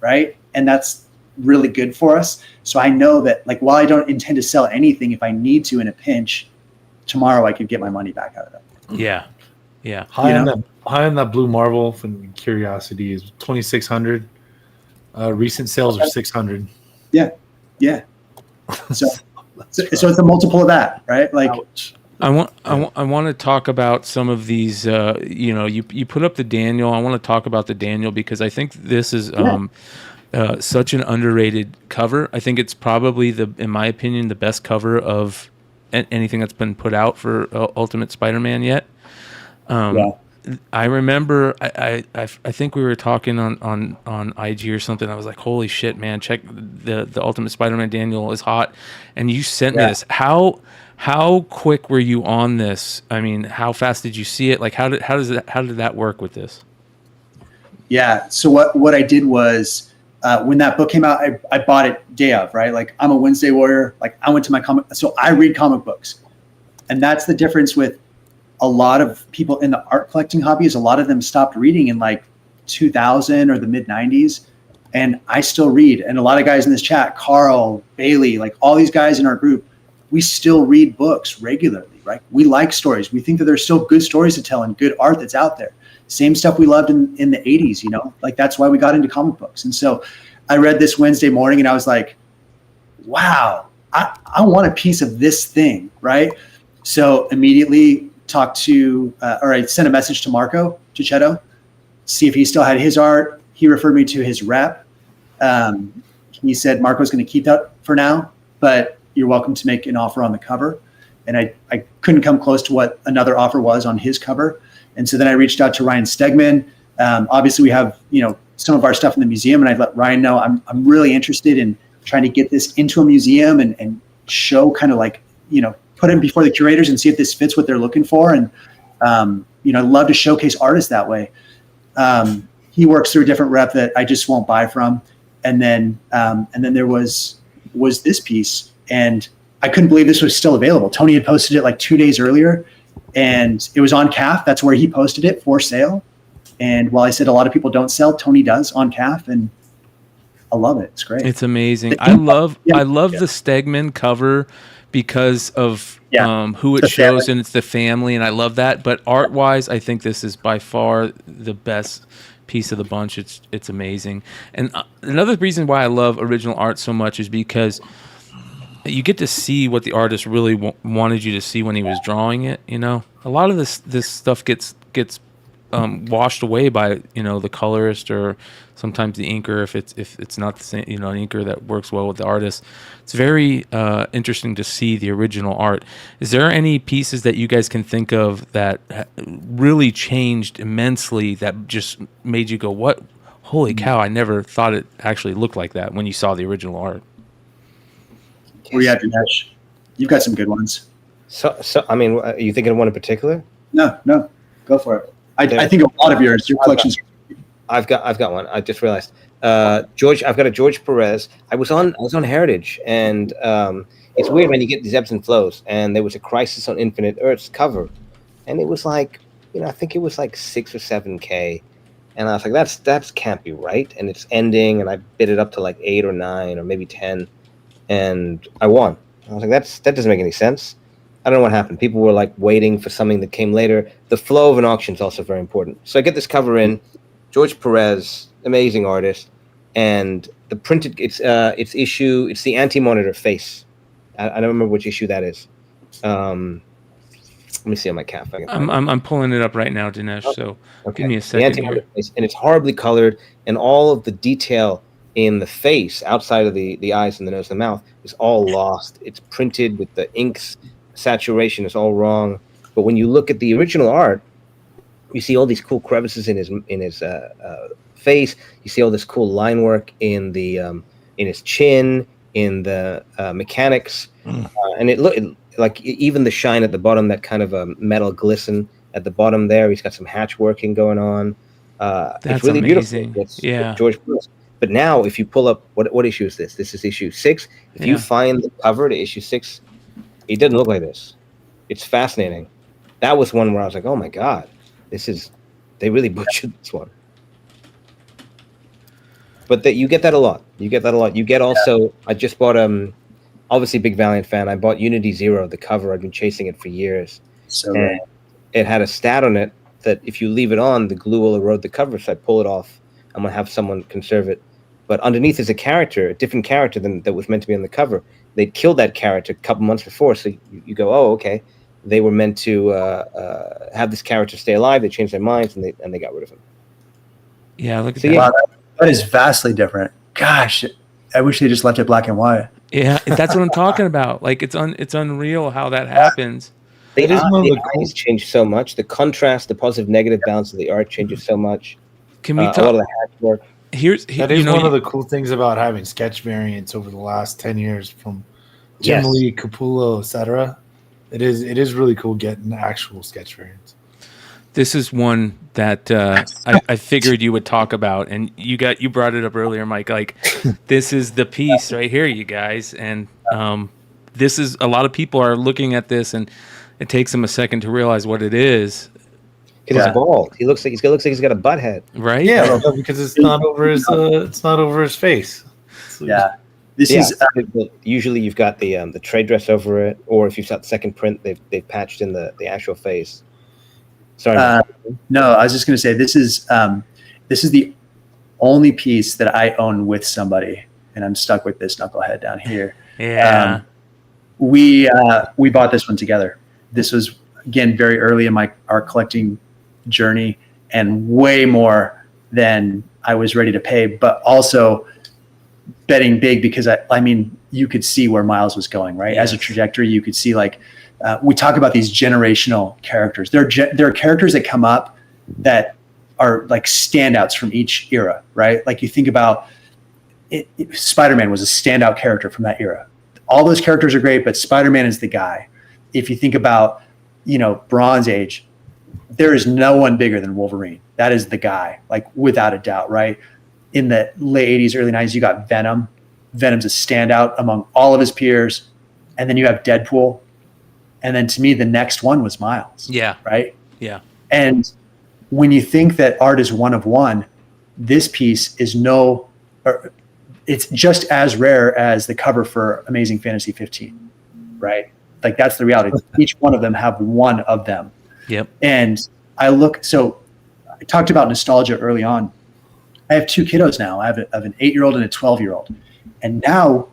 [SPEAKER 7] right? And that's really good for us. So I know that like while I don't intend to sell anything, if I need to in a pinch, tomorrow I could get my money back out of it.
[SPEAKER 4] Yeah. Yeah.
[SPEAKER 6] High on that Blue Marvel from Curiosity is 2,600. Recent sales are 600.
[SPEAKER 7] Yeah. So it's a multiple of that, right? Like
[SPEAKER 6] Ouch.
[SPEAKER 4] I want to talk about some of these. You put up the Daniel. I want to talk about the Daniel because I think this is such an underrated cover. I think it's probably in my opinion, the best cover of anything that's been put out for Ultimate Spider-Man yet. I remember I think we were talking on IG or something. I was like, holy shit, man, check the Ultimate Spider-Man Daniel is hot. And you sent me this. How quick were you on this? I mean, how fast did you see it? Like how did that work with this?
[SPEAKER 7] Yeah. So what I did was when that book came out, I bought it day of, right? Like I'm a Wednesday warrior. Like I went to my comic. So I read comic books, and that's the difference with a lot of people in the art collecting hobby is a lot of them stopped reading in like 2000 or the mid 90s. And I still read. And a lot of guys in this chat, Carl, Bailey, like all these guys in our group, we still read books regularly, right? We like stories. We think that there's still good stories to tell and good art that's out there. Same stuff we loved in the 80s, like that's why we got into comic books. And so I read this Wednesday morning and I was like, wow, I want a piece of this thing, right? So immediately I sent a message to Marco Cicchetto, see if he still had his art. He referred me to his rep. He said, Marco's going to keep that for now, but you're welcome to make an offer on the cover. And I couldn't come close to what another offer was on his cover. And so then I reached out to Ryan Stegman. Obviously we have, some of our stuff in the museum, and I let Ryan know I'm really interested in trying to get this into a museum and show kind of like, put it before the curators and see if this fits what they're looking for. And, I'd love to showcase artists that way. He works through a different rep that I just won't buy from. And then there was this piece, and I couldn't believe this was still available. Tony had posted it like 2 days earlier, and it was on CAF. That's where he posted it for sale. And while I said a lot of people don't sell, Tony does on CAF, and I love it. It's great.
[SPEAKER 4] It's amazing. I love the Stegman cover because of who it shows, and it's the family, and I love that. But art-wise, I think this is by far the best piece of the bunch. It's amazing. And another reason why I love original art so much is because you get to see what the artist really wanted you to see when he was drawing it. A lot of this stuff gets washed away by the colorist or sometimes the inker if it's not the same an inker that works well with the artist. It's very interesting to see the original art. Is there any pieces that you guys can think of that really changed immensely that just made you go, what? Holy cow, I never thought it actually looked like that when you saw the original art?
[SPEAKER 7] Where you at, Dinesh? You've got some good ones.
[SPEAKER 1] So I mean, are you thinking of one in particular?
[SPEAKER 7] No, go for it. I think a lot of your collections.
[SPEAKER 1] I've got one. I just realized. George, I've got a George Perez. I was on Heritage, and it's weird when you get these ebbs and flows. And there was a Crisis on Infinite Earths cover, and it was like, I think it was like 6 or 7K, and I was like, that can't be right. And it's ending, and I bid it up to like 8 or 9 or maybe 10, and I won. I was like, that doesn't make any sense. I don't know what happened. People were like waiting for something that came later. The flow of an auction is also very important. So I get this cover in, George Perez, amazing artist, and the printed it's the Anti-Monitor face. I don't remember which issue that is. Let me see on my calf.
[SPEAKER 4] I'm pulling it up right now, Dinesh. So give me a second here.
[SPEAKER 1] Face, and it's horribly colored, and all of the detail in the face, outside of the eyes and the nose and the mouth, is all lost. It's printed with the inks saturation is all wrong. But when you look at the original art, you see all these cool crevices in his face. You see all this cool line work in his chin, in the mechanics, and it looked like even the shine at the bottom, that kind of a metal glisten at the bottom there. He's got some hatch working going on.
[SPEAKER 4] That's
[SPEAKER 1] it's really
[SPEAKER 4] amazing.
[SPEAKER 1] Beautiful. It's
[SPEAKER 4] yeah.
[SPEAKER 1] George Bruce. But now, if you pull up, what issue is this? This is issue 6. If you find the cover to issue 6, it doesn't look like this. It's fascinating. That was one where I was like, oh my God, they really butchered this one. But you get that a lot. You get also, I just bought, obviously big Valiant fan. I bought Unity Zero, the cover. I've been chasing it for years.
[SPEAKER 7] So
[SPEAKER 1] and it had a stat on it that if you leave it on, the glue will erode the cover. So I pull it off. I'm going to have someone conserve it. But underneath is a different character than that was meant to be on the cover. They'd killed that character a couple months before. So you go, oh, okay. They were meant to have this character stay alive. They changed their minds and they got rid of him.
[SPEAKER 4] Yeah, look at that.
[SPEAKER 7] Wow, that is vastly different. Gosh, I wish they just left it black and white.
[SPEAKER 4] Yeah, that's what I'm talking about. Like it's unreal how that happens.
[SPEAKER 1] The eyes change so much. The contrast, the positive negative balance of the art changes so much.
[SPEAKER 4] Can we talk?
[SPEAKER 1] A lot of the hatch work.
[SPEAKER 6] That is one of the cool things about having sketch variants over the last 10 years from Jim Lee, Capullo, etc. It is really cool getting actual sketch variants.
[SPEAKER 4] This is one that I figured you would talk about, and you brought it up earlier, Mike. Like, this is the piece right here, you guys, and this is a lot of people are looking at this, and it takes them a second to realize what it is.
[SPEAKER 1] Because he's bald. He looks like he's got a butt head.
[SPEAKER 4] Right?
[SPEAKER 6] Yeah, because it's not over his face.
[SPEAKER 7] Yeah. This is
[SPEAKER 1] usually you've got the trade dress over it, or if you've got the second print, they've patched in the actual face. Sorry.
[SPEAKER 7] No, I was just going to say this is the only piece that I own with somebody, and I'm stuck with this knucklehead down here.
[SPEAKER 4] Yeah.
[SPEAKER 7] We bought this one together. This was again very early in my art collecting journey, and way more than I was ready to pay, but also betting big because I mean you could see where Miles was going, right? As a trajectory, you could see like we talk about these generational characters. There are characters that come up that are like standouts from each era, right? Like you think about Spider-Man was a standout character from that era. All those characters are great, but Spider-Man is the guy. If you think about, Bronze Age, there is no one bigger than Wolverine. That is the guy, like without a doubt, right? In the late 80s, early 90s, you got Venom. Venom's a standout among all of his peers. And then you have Deadpool. And then to me, the next one was Miles.
[SPEAKER 4] Yeah.
[SPEAKER 7] Right?
[SPEAKER 4] Yeah.
[SPEAKER 7] And when you think that art is one of one, this piece is it's just as rare as the cover for Amazing Fantasy 15, right? Like that's the reality. Each one of them have one of them.
[SPEAKER 4] Yep.
[SPEAKER 7] And I talked about nostalgia early on. I have 2 kiddos now. I have an 8-year-old and a 12-year-old. And now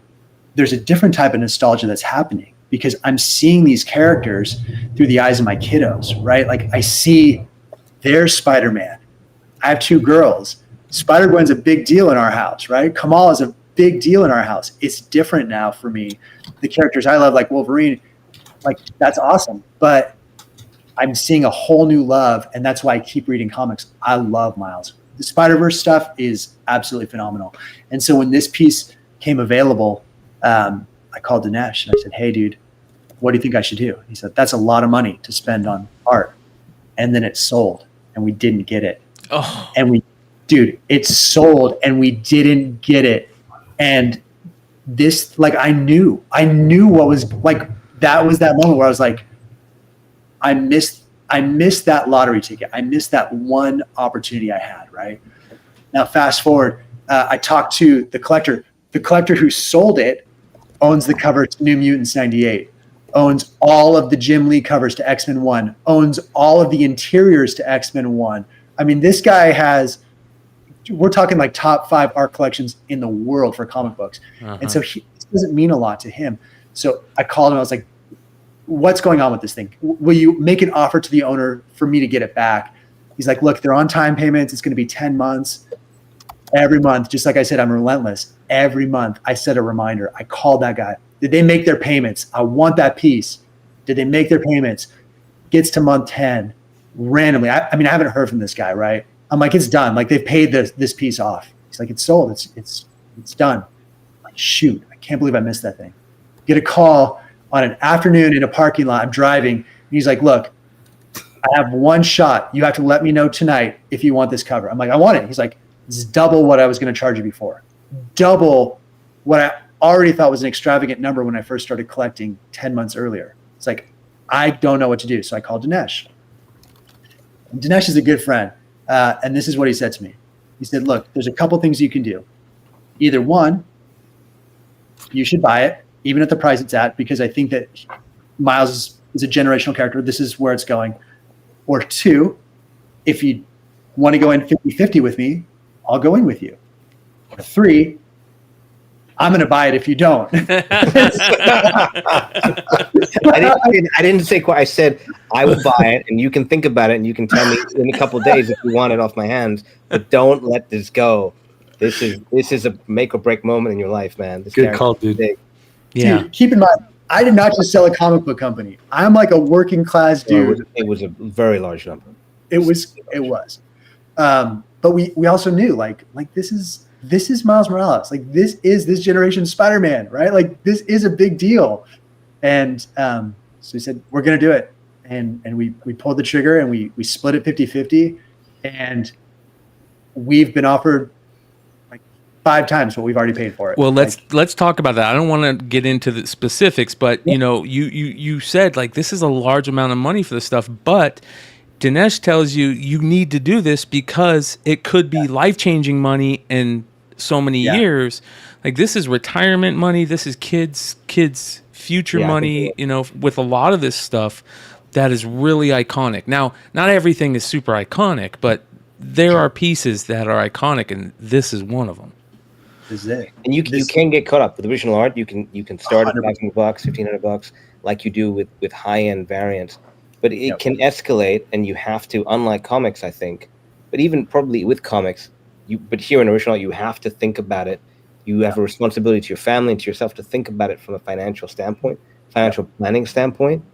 [SPEAKER 7] there's a different type of nostalgia that's happening because I'm seeing these characters through the eyes of my kiddos, right? Like I see their Spider-Man. I have 2 girls. Spider-Gwen's a big deal in our house, right? Kamal is a big deal in our house. It's different now for me. The characters I love, like Wolverine, like that's awesome. But I'm seeing a whole new love, and that's why I keep reading comics. I love Miles. The Spider-Verse stuff is absolutely phenomenal. And so when this piece came available, I called Dinesh and I said, hey, dude, what do you think I should do? He said, that's a lot of money to spend on art. And then it sold, and we didn't get it.
[SPEAKER 4] Oh.
[SPEAKER 7] And it sold, and we didn't get it. And this, like, I knew what was, like, that was that moment where I was like, I missed that lottery ticket. I missed that one opportunity I had, right? Now, fast forward, I talked to the collector. The collector who sold it owns the cover to New Mutants 98, owns all of the Jim Lee covers to X-Men 1, owns all of the interiors to X-Men 1. I mean, this guy we're talking like top 5 art collections in the world for comic books. Uh-huh. And so this doesn't mean a lot to him. So I called him. I was like, what's going on with this thing? Will you make an offer to the owner for me to get it back? He's like, look, they're on time payments. It's going to be 10 months. every month, just like I said, I'm relentless. Every month I set a reminder. I called that guy. Did they make their payments? I want that piece. Did they make their payments? Gets to month 10 randomly. I mean, I haven't heard from this guy, right? I'm like, it's done. Like they've paid this piece off. He's like, it's sold. It's done. I'm like, shoot, I can't believe I missed that thing. Get a call on an afternoon in a parking lot. I'm driving. And he's like, look, I have one shot. You have to let me know tonight if you want this cover. I'm like, I want it. He's like, it's double what I was going to charge you before. Double what I already thought was an extravagant number when I first started collecting 10 months earlier. It's like, I don't know what to do. So I called Dinesh. And Dinesh is a good friend. And this is what he said to me. He said, look, there's a couple things you can do. Either one, you should buy it, even at the price it's at, because I think that Miles is a generational character. This is where it's going. Or two, if you want to go in 50-50 with me, I'll go in with you. Or three, I'm going to buy it if you don't.
[SPEAKER 1] I didn't say quite. I said I will buy it, and you can think about it, and you can tell me in a couple of days if you want it off my hands. But don't let this go. This is a make or break moment in your life, man. This
[SPEAKER 6] good call, dude.
[SPEAKER 4] Yeah.
[SPEAKER 7] Dude, keep in mind, I did not just sell a comic book company. I'm like a working class dude.
[SPEAKER 1] It was a very large number.
[SPEAKER 7] It was. But we also knew like this is Miles Morales. Like this is this generation's Spider-Man, right? Like this is a big deal. And so we said, we're going to do it. And we pulled the trigger and we split it 50-50. And we've been offered like 5 times what we've already paid for it.
[SPEAKER 4] Well, let's talk about that. I don't want to get into the specifics, but you know, you said like this is a large amount of money for this stuff, but Dinesh tells you need to do this because it could be life-changing money in so many years. Like this is retirement money. This is kids' future money, you know, with a lot of this stuff that is really iconic. Now, not everything is super iconic, but there are pieces that are iconic, and this is one of them.
[SPEAKER 7] This is it.
[SPEAKER 1] And you can get caught up with original art. You can start at $1,000, $1,500, like you do with high-end variants. But it can escalate, and you have to, unlike comics, I think, but even probably with comics, but here in original art, you have to think about it. You have a responsibility to your family and to yourself to think about it from a financial standpoint, financial planning standpoint.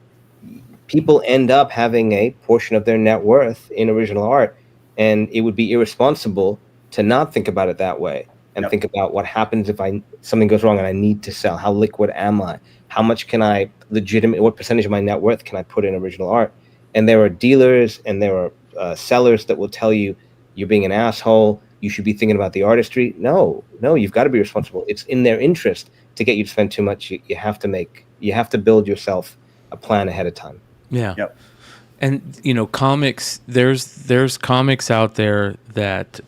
[SPEAKER 1] People end up having a portion of their net worth in original art, and it would be irresponsible to not think about it that way and think about what happens if something goes wrong and I need to sell. How liquid am I? How much can I what percentage of my net worth can I put in original art? And there are dealers and there are sellers that will tell you you're being an asshole. You should be thinking about the artistry. No, you've got to be responsible. It's in their interest to get you to spend too much. You have to build yourself a plan ahead of time.
[SPEAKER 4] Yeah. Yep. And you know, comics. There's comics out there that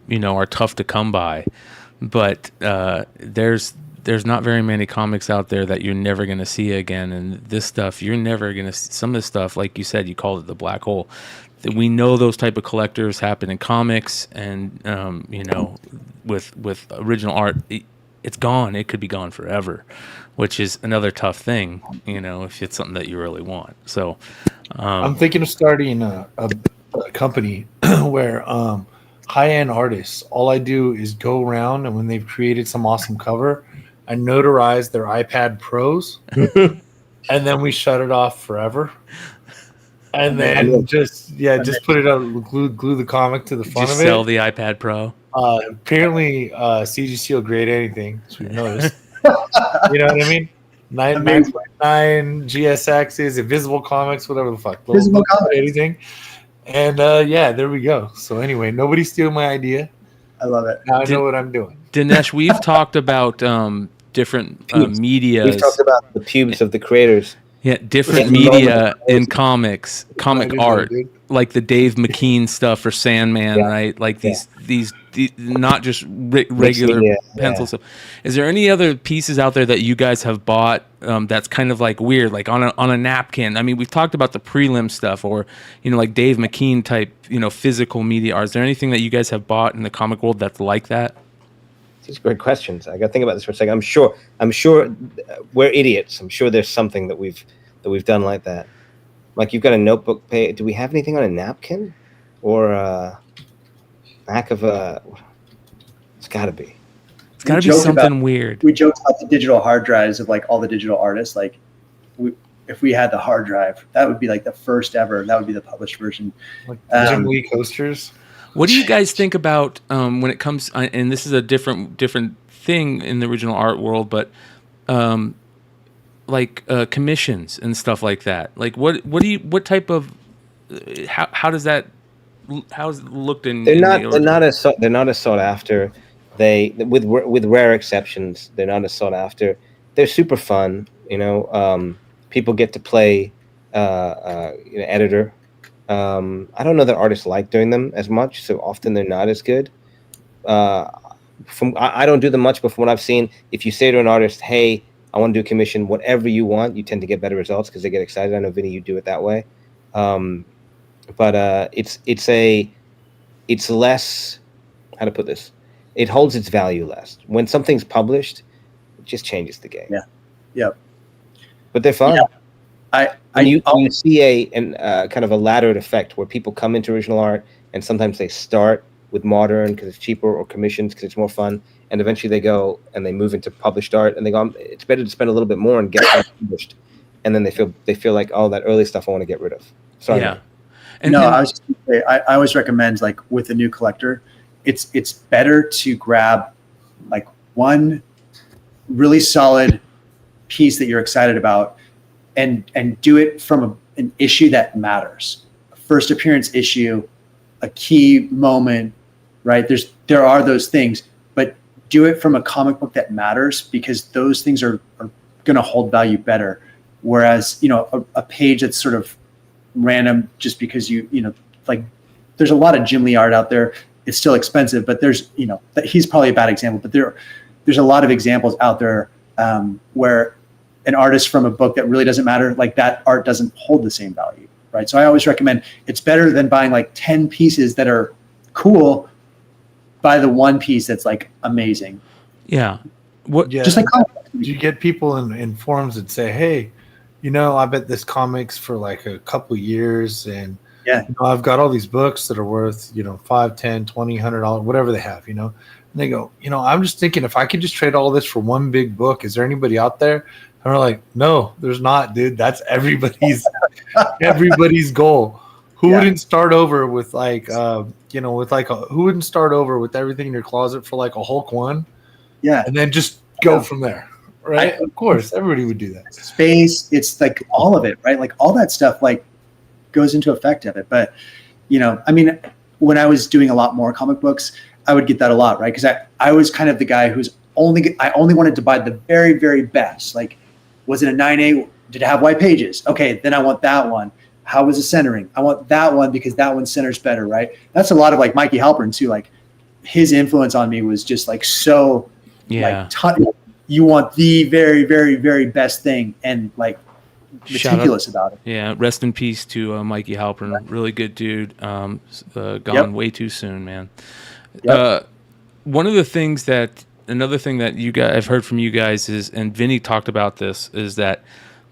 [SPEAKER 4] you know are tough to come by, but there's not very many comics out there that you're never going to see again. And this stuff, you're never going to see. Some of this stuff, like you said, you called it the black hole. We know those type of collectors happen in comics, and you know, with original art, it's gone. It could be gone forever, which is another tough thing, you know, if it's something that you really want. So,
[SPEAKER 6] I'm thinking of starting a company where high-end artists, all I do is go around, and when they've created some awesome cover, I notarize their iPad Pros, and then we shut it off forever. And then just put it out, glue the comic to the front of it.
[SPEAKER 4] Sell the iPad Pro.
[SPEAKER 6] Apparently, CGC will grade anything, as we've noticed. You know what I mean? 9.9 GSXs, Invisible Comics, whatever the fuck.
[SPEAKER 7] Invisible Comics.
[SPEAKER 6] Anything. And there we go. So anyway, nobody steal my idea.
[SPEAKER 7] I love it.
[SPEAKER 6] Now I know what I'm doing.
[SPEAKER 4] Dinesh, we've talked about different media.
[SPEAKER 1] We've talked about the pubes of the creators.
[SPEAKER 4] Yeah, different media in comics, comic art, like the Dave McKean stuff for Sandman, right? Like these not just regular pencil stuff. Is there any other pieces out there that you guys have bought that's kind of like weird, like on a napkin? I mean, we've talked about the prelim stuff, or you know, like Dave McKean type, you know, physical media art. Is there anything that you guys have bought in the comic world that's like that?
[SPEAKER 1] These are great questions. I got to think about this for a second. I'm sure we're idiots. I'm sure there's something that we've done like that. Like you've got a notebook page. Do we have anything on a napkin or a back of a? got to be.
[SPEAKER 4] It's got to be something weird.
[SPEAKER 7] We joked about the digital hard drives of like all the digital artists. Like, if we had the hard drive, that would be like the first ever. That would be the published version.
[SPEAKER 6] Like Jim coasters.
[SPEAKER 4] What do you guys think about when it comes? And this is a different thing in the original art world, but commissions and stuff like that. Like, what type of how does that? How's it looked in?
[SPEAKER 1] They're not as sought after. They with rare exceptions, they're not as sought after. They're super fun. People get to play editor. I don't know that artists like doing them as much, so often they're not as good. I don't do them much, but from what I've seen, if you say to an artist, "Hey, I want to do a commission, whatever you want," you tend to get better results because they get excited. I know, Vinny, you do it that way. But it's less, how to put this? It holds its value less. When something's published, it just changes the game.
[SPEAKER 7] Yeah. Yep.
[SPEAKER 1] But they're fun.
[SPEAKER 7] Yeah.
[SPEAKER 1] You see a kind of a laddered effect where people come into original art and sometimes they start with modern because it's cheaper, or commissions because it's more fun, and eventually they go and they move into published art and they go, it's better to spend a little bit more and get it published, and then they feel like, oh, that early stuff I want to get rid of. Sorry.
[SPEAKER 4] Yeah.
[SPEAKER 7] I was just gonna say, I always recommend, like, with a new collector, it's better to grab like one really solid piece that you're excited about and do it from an issue that matters. A first appearance issue, a key moment, right? There are those things, but do it from a comic book that matters, because those things are going to hold value better. Whereas, a page that's sort of random just because like, there's a lot of Jim Lee art out there. It's still expensive, but there's, he's probably a bad example, but there's a lot of examples out there where an artist from a book that really doesn't matter, like, that art doesn't hold the same value, right? So I always recommend, it's better than buying like 10 pieces that are cool, buy the one piece that's like amazing.
[SPEAKER 4] Yeah.
[SPEAKER 6] Just like, you get people in forums that say, hey, I bet this comic's for like a couple years, and I've got all these books that are worth, $5, $10, $20, $100, whatever they have, and they go, I'm just thinking, if I could just trade all this for one big book, is there anybody out there? And we're like, no, there's not, dude. That's everybody's goal. Who wouldn't start over with like, who wouldn't start over with everything in your closet for like a Hulk one? Yeah. And then just go from there. Right. Of course, everybody would do that.
[SPEAKER 7] Space. It's like all of it, right? Like all that stuff, like, goes into effect of it. But, when I was doing a lot more comic books, I would get that a lot, right? Because I was kind of the guy I only wanted to buy the very, very best. Like, was it a 9A? Did it have white pages? Okay, then I want that one. How was the centering? I want that one because that one centers better, right? That's a lot of like Mikey Halpern too. Like, his influence on me was just like so, like, you want the very, very, very best thing, and like meticulous about it.
[SPEAKER 4] Yeah, rest in peace to Mikey Halpern. Really good dude. Gone way too soon, man. Yep. Another thing that you guys, I've heard from you guys is, and Vinny talked about this, is that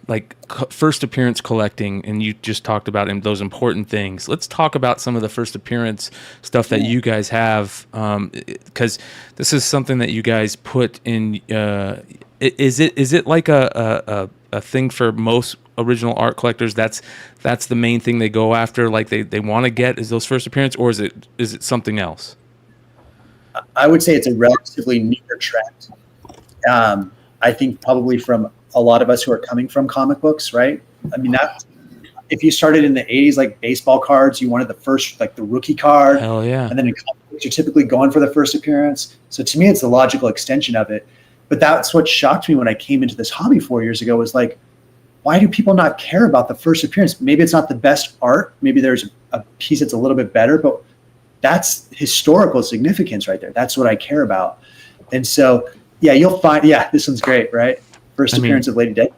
[SPEAKER 4] like first appearance collecting, and you just talked about those important things. Let's talk about some of the first appearance stuff that you guys have, because this is something that you guys put in. Is it like a thing for most original art collectors? That's the main thing they go after, like they want to get, is those first appearance, or is it something else?
[SPEAKER 7] I would say it's a relatively newer trend. I think probably from a lot of us who are coming from comic books, right? I mean, if you started in the 80s, like baseball cards, you wanted the first, like the rookie card.
[SPEAKER 4] Hell yeah.
[SPEAKER 7] And then in comic books, you're typically going for the first appearance. So to me, it's the logical extension of it. But that's what shocked me when I came into this hobby 4 years ago, was like, why do people not care about the first appearance? Maybe it's not the best art. Maybe there's a piece that's a little bit better, but that's historical significance right there. That's what I care about. And so, you'll find, this one's great, right? First appearance of Lady Dead.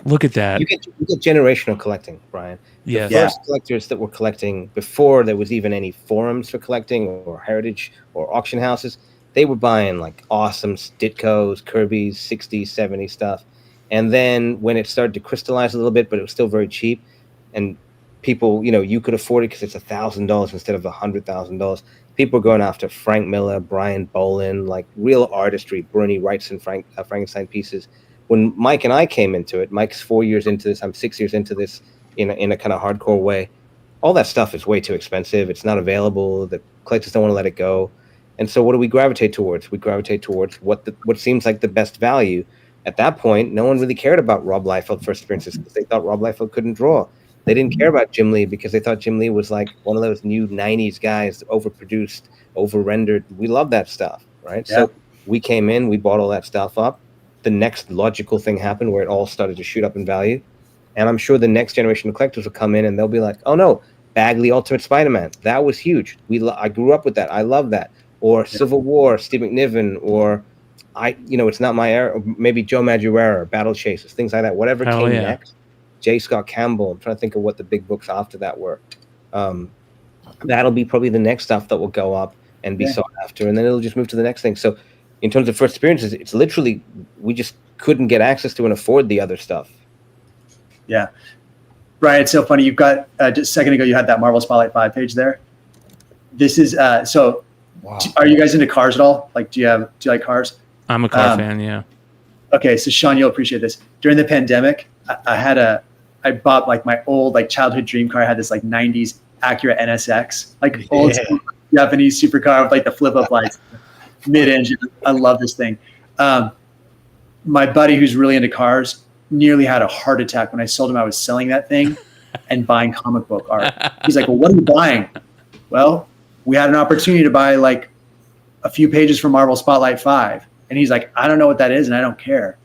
[SPEAKER 4] Look at that.
[SPEAKER 1] You get generational collecting, Brian. The first collectors that were collecting before there was even any forums for collecting or heritage or auction houses, they were buying like awesome Ditkos, Kirby's, 60s, 70s stuff. And then when it started to crystallize a little bit, but it was still very cheap, and people, you could afford it because it's $1,000 instead of $100,000. People are going after Frank Miller, Brian Bolin, like real artistry. Bernie Wrightson, Frankenstein pieces. When Mike and I came into it, Mike's 4 years into this, I'm 6 years into this in a kind of hardcore way. All that stuff is way too expensive. It's not available. The collectors don't want to let it go. And so what do we gravitate towards? We gravitate towards what seems like the best value. At that point, no one really cared about Rob Liefeld first appearances because they thought Rob Liefeld couldn't draw. They didn't care about Jim Lee because they thought Jim Lee was like one of those new 90s guys, overproduced, over-rendered. We love that stuff, right? Yeah. So we came in, we bought all that stuff up. The next logical thing happened where it all started to shoot up in value. And I'm sure the next generation of collectors will come in and they'll be like, oh no, Bagley Ultimate Spider-Man. That was huge. I grew up with that. I love that. Or Civil War, Steve McNiven, or it's not my era. Maybe Joe Madureira, Battle Chasers, things like that. Whatever came next. J. Scott Campbell. I'm trying to think of what the big books after that were. That'll be probably the next stuff that will go up and be sought after, and then it'll just move to the next thing. So in terms of first appearances, it's literally we just couldn't get access to and afford the other stuff.
[SPEAKER 7] Yeah. Brian, it's so funny. You've got just a second ago you had that Marvel Spotlight 5 page there. This is so wow. Are you guys into cars at all? Like do you like cars?
[SPEAKER 4] I'm a car fan, yeah.
[SPEAKER 7] Okay, so Sean, you'll appreciate this. During the pandemic, I bought like my old like childhood dream car. I had this like 90s Acura NSX, like old Japanese supercar with like the flip up lights, mid-engine. I love this thing. My buddy who's really into cars nearly had a heart attack when I told him I was selling that thing and buying comic book art. He's like, well, what are you buying? Well, we had an opportunity to buy like a few pages from Marvel Spotlight 5. And he's like, I don't know what that is and I don't care.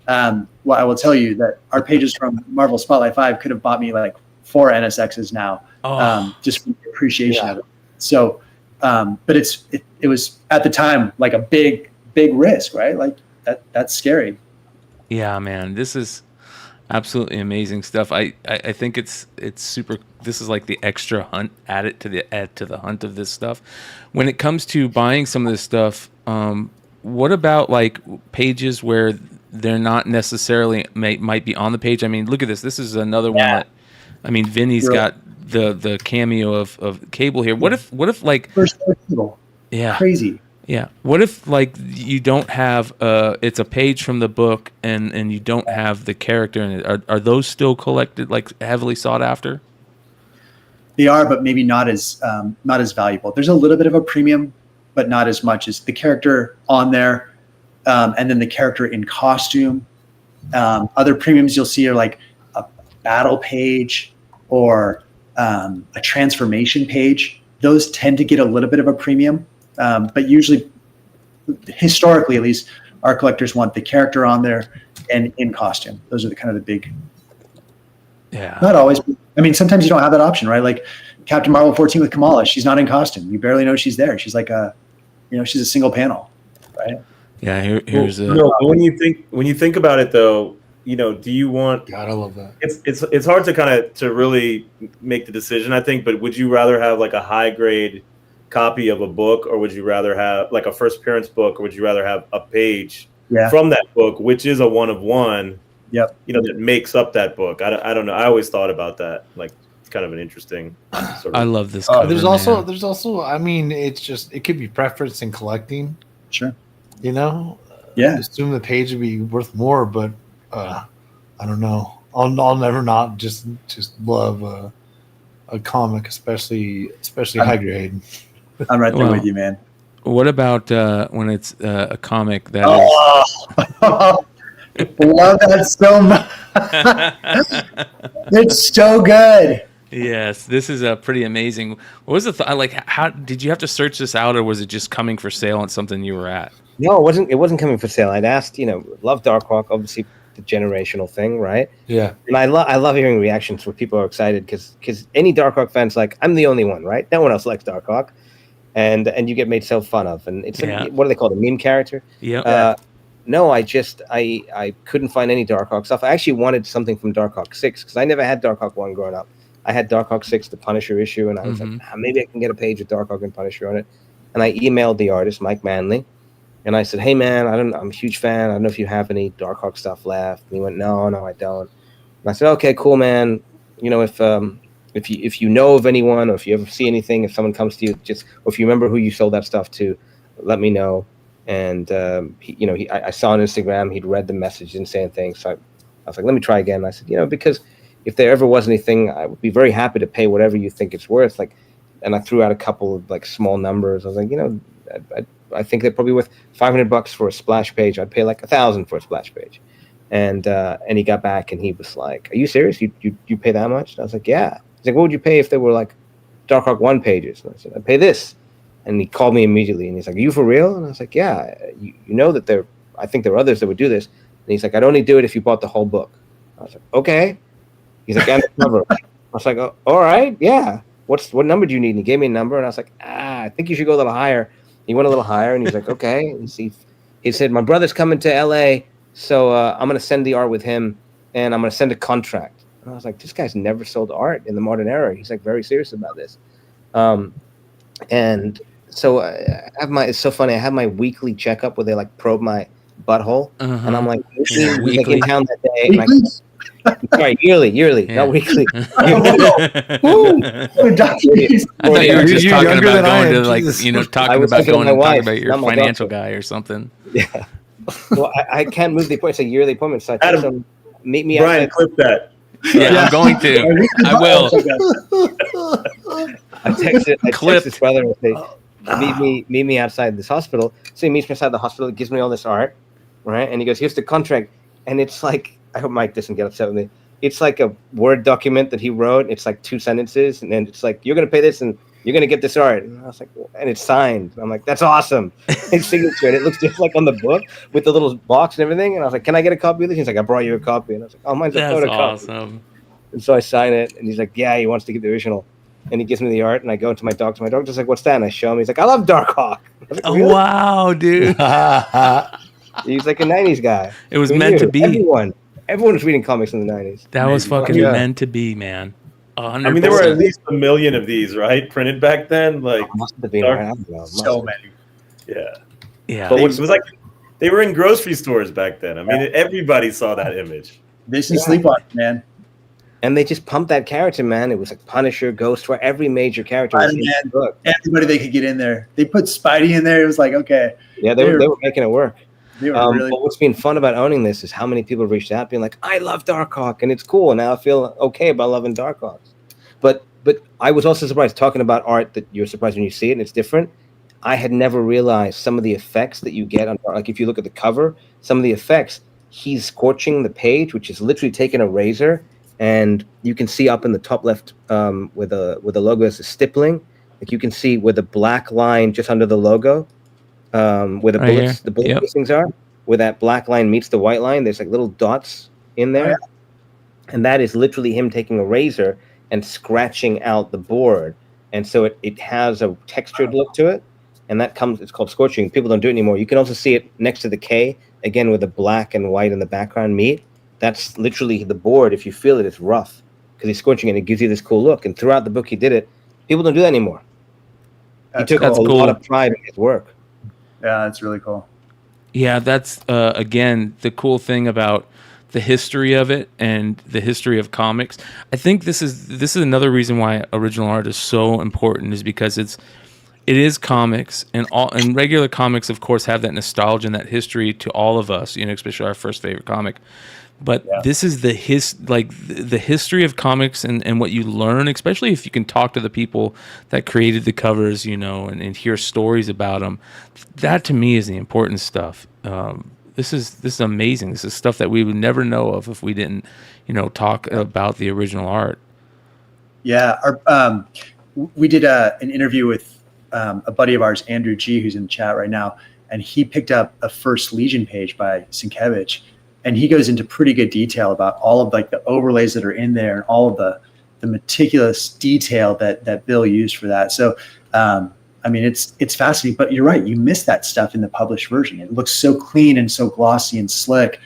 [SPEAKER 7] Well, I will tell you that our pages from Marvel Spotlight 5 could have bought me like 4 NSXs now, just for the appreciation of it. So, but it was at the time like a big risk, right? Like that's scary.
[SPEAKER 4] Yeah, man, this is absolutely amazing stuff. I think it's super. This is like the extra hunt add to the hunt of this stuff. When it comes to buying some of this stuff, what about like pages where they're not necessarily might be on the page? I mean, look at this. This is another one that, I mean, Vinny's got the cameo of Cable here. What if like
[SPEAKER 7] first Cable?
[SPEAKER 4] Yeah,
[SPEAKER 7] crazy.
[SPEAKER 4] Yeah. What if like you don't have it's a page from the book and you don't have the character in it? Are those still collected, like heavily sought after?
[SPEAKER 7] They are, but maybe not as valuable. There's a little bit of a premium, but not as much as the character on there, and then the character in costume. Other premiums you'll see are like a battle page or a transformation page. Those tend to get a little bit of a premium. But usually, historically at least, our collectors want the character on there and in costume. Those are the kind of the big.
[SPEAKER 4] Yeah.
[SPEAKER 7] Not always. I mean, sometimes you don't have that option, right? Like Captain Marvel 14 with Kamala, she's not in costume. You barely know she's there. She's like she's a single panel, right?
[SPEAKER 4] Yeah. Here's
[SPEAKER 8] when you think about it though, do you want?
[SPEAKER 6] God, I love that.
[SPEAKER 8] It's hard to really make the decision, I think. But would you rather have like a high grade copy of a book, or would you rather have like a first appearance book, or would you rather have a page from that book, which is a one of one?
[SPEAKER 7] Yep.
[SPEAKER 8] That makes up that book. I don't know. I always thought about that. Like it's kind of an interesting sort of.
[SPEAKER 4] I love this cover,
[SPEAKER 6] there's also I mean, it could be preference in collecting.
[SPEAKER 7] Sure.
[SPEAKER 6] Yeah. Assume the page would be worth more, but I don't know. I'll never not just love a comic, especially high grade.
[SPEAKER 7] I'm right there with you, man.
[SPEAKER 4] What about when it's a comic that is?
[SPEAKER 7] Love that so much. It's so good.
[SPEAKER 4] Yes, this is pretty amazing. What was the like? How did you have to search this out, or was it just coming for sale on something you were at?
[SPEAKER 1] No, it wasn't coming for sale. I'd asked, love Darkhawk, obviously the generational thing, right?
[SPEAKER 6] Yeah.
[SPEAKER 1] And I love hearing reactions where people are excited because any Darkhawk fan's like, I'm the only one, right? No one else likes Darkhawk, and you get made so fun of, and it's like, what do they call it, a meme character?
[SPEAKER 4] Yeah.
[SPEAKER 1] No, I couldn't find any Darkhawk stuff. I actually wanted something from Darkhawk 6 because I never had Darkhawk 1 growing up. I had Darkhawk 6, the Punisher issue, and I was like, maybe I can get a page of Darkhawk and Punisher on it. And I emailed the artist, Mike Manley, and I said, hey, man, I'm a huge fan. I don't know if you have any Darkhawk stuff left. And he went, no, I don't. And I said, okay, cool, man. If if you know of anyone, or if you ever see anything, if someone comes to you, or if you remember who you sold that stuff to, let me know. And I saw on Instagram he'd read the message, didn't say anything, so I was like, let me try again. And I said, because if there ever was anything, I would be very happy to pay whatever you think it's worth. And I threw out a couple of like small numbers. I was like, I think they're probably worth $500 for a splash page. I'd pay like $1,000 for a splash page. And he got back and he was like, "Are you serious? You pay that much?" And I was like, "Yeah." He's like, "What would you pay if there were like Darkhawk 1 pages?" And I said, "I'd pay this." And he called me immediately and he's like, "Are you for real?" And I was like, "Yeah, you know that I think there are others that would do this." And he's like, "I'd only do it if you bought the whole book." I was like, "Okay." He's like, "And the cover." I was like, "Oh, all right, yeah. What number do you need?" And he gave me a number and I was like, I think you should go a little higher." He went a little higher and he's like, "Okay." And he said, "My brother's coming to LA, so I'm going to send the art with him and I'm going to send a contract." And I was like, this guy's never sold art in the modern era. He's like very serious about this. And so it's so funny. I have my weekly checkup where they like probe my butthole, and I'm like, weekly. Like in town that day. Sorry, yearly, not weekly.
[SPEAKER 4] I thought you were just talking about going to like, talking about going and talking about your financial guy or something.
[SPEAKER 1] Yeah. Well, I can't move the appointment. It's a yearly appointment, so I text him, meet me.
[SPEAKER 8] Brian, clip that.
[SPEAKER 4] Yeah, I'm going to. I will.
[SPEAKER 1] I text his brother and say, meet me outside this hospital. So he meets me outside the hospital, gives me all this art, right? And he goes, "Here's the contract." And it's like, I hope Mike doesn't get upset with me. It's like a Word document that he wrote. It's like 2 sentences, and then it's like, "You're gonna pay this, and you're gonna get this art." And I was like, and it's signed. And I'm like, "That's awesome." His signature, and it looks just like on the book with the little box and everything. And I was like, "Can I get a copy of this?" He's like, "I brought you a copy." And I was like, "Oh, mine's a photocopy."
[SPEAKER 4] Awesome.
[SPEAKER 1] And so I sign it, and he's like, "Yeah, he wants to get the original." And he gives me the art, and I go to my doctor. My doctor's like, "What's that?" And I show him. He's like, "I love Darkhawk." Like,
[SPEAKER 4] oh,
[SPEAKER 1] really?
[SPEAKER 4] Wow, dude.
[SPEAKER 1] He's like a 90s guy.
[SPEAKER 4] It was meant to be.
[SPEAKER 1] Everyone was reading comics in the 90s.
[SPEAKER 4] That was fucking meant to be, man. 100%.
[SPEAKER 8] I mean, there were at least 1 million of these, right? Printed back then. Like,
[SPEAKER 1] must have been
[SPEAKER 7] so many.
[SPEAKER 8] Yeah. But it was like they were in grocery stores back then. I mean, everybody saw that image.
[SPEAKER 7] This is Sleepwalker, man.
[SPEAKER 1] And they just pumped that character, man. It was like Punisher, Ghost, where every major character was in the book.
[SPEAKER 7] Everybody they could get in there. They put Spidey in there. It was like, okay.
[SPEAKER 1] Yeah, they were making it work.
[SPEAKER 7] They were really
[SPEAKER 1] but what's been fun about owning this is how many people reached out being like, "I love Darkhawk," and it's cool. And now I feel okay about loving Darkhawk. But I was also surprised, talking about art that you're surprised when you see it and it's different. I had never realized some of the effects that you get on, like if you look at the cover, some of the effects, he's scorching the page, which is literally taking a razor, and you can see up in the top left where the logo is a stippling. Like you can see where the black line just under the logo, where the bullets, the bullet things are, where that black line meets the white line. There's like little dots in there, and that is literally him taking a razor and scratching out the board, and so it has a textured look to it, and it's called scorching. People don't do it anymore. You can also see it next to the K again, where the black and white in the background meet. That's literally the board. If you feel it, it's rough because he's scorching it, and it gives you this cool look. And throughout the book, he did it. People don't do that anymore. He took a lot of pride in his work.
[SPEAKER 7] Yeah, that's really cool.
[SPEAKER 4] Yeah, that's again the cool thing about the history of it and the history of comics. I think this is another reason why original art is so important, is because it is comics, and regular comics of course have that nostalgia and that history to all of us, especially our first favorite comic. But this is the history of comics and what you learn, especially if you can talk to the people that created the covers, and hear stories about them. That to me is the important stuff. This is amazing. This is stuff that we would never know of if we didn't, talk about the original art.
[SPEAKER 7] Yeah, we did an interview with a buddy of ours, Andrew G, who's in the chat right now, and he picked up a First Legion page by Sienkiewicz. And he goes into pretty good detail about all of like the overlays that are in there and all of the meticulous detail that Bill used for that. So, I mean, it's fascinating, but you're right. You miss that stuff in the published version. It looks so clean and so glossy and slick,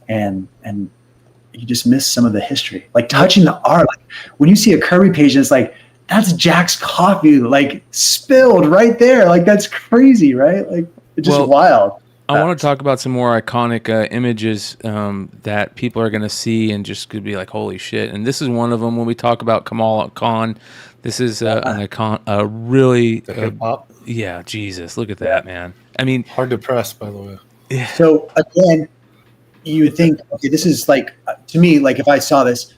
[SPEAKER 7] and you just miss some of the history. Like touching the art, like when you see a Kirby page, and it's like, that's Jack's coffee, like spilled right there. Like that's crazy, right? Like it's just wild.
[SPEAKER 4] I want to talk about some more iconic images that people are going to see and just could be like, holy shit. And this is one of them when we talk about Kamal Khan. This is an icon, a really
[SPEAKER 6] hip-hop.
[SPEAKER 4] Yeah, Jesus, look at that, man. I mean,
[SPEAKER 6] hard to press, by the way.
[SPEAKER 4] Yeah.
[SPEAKER 7] So again, you would think, okay, this is like, to me, like if I saw this,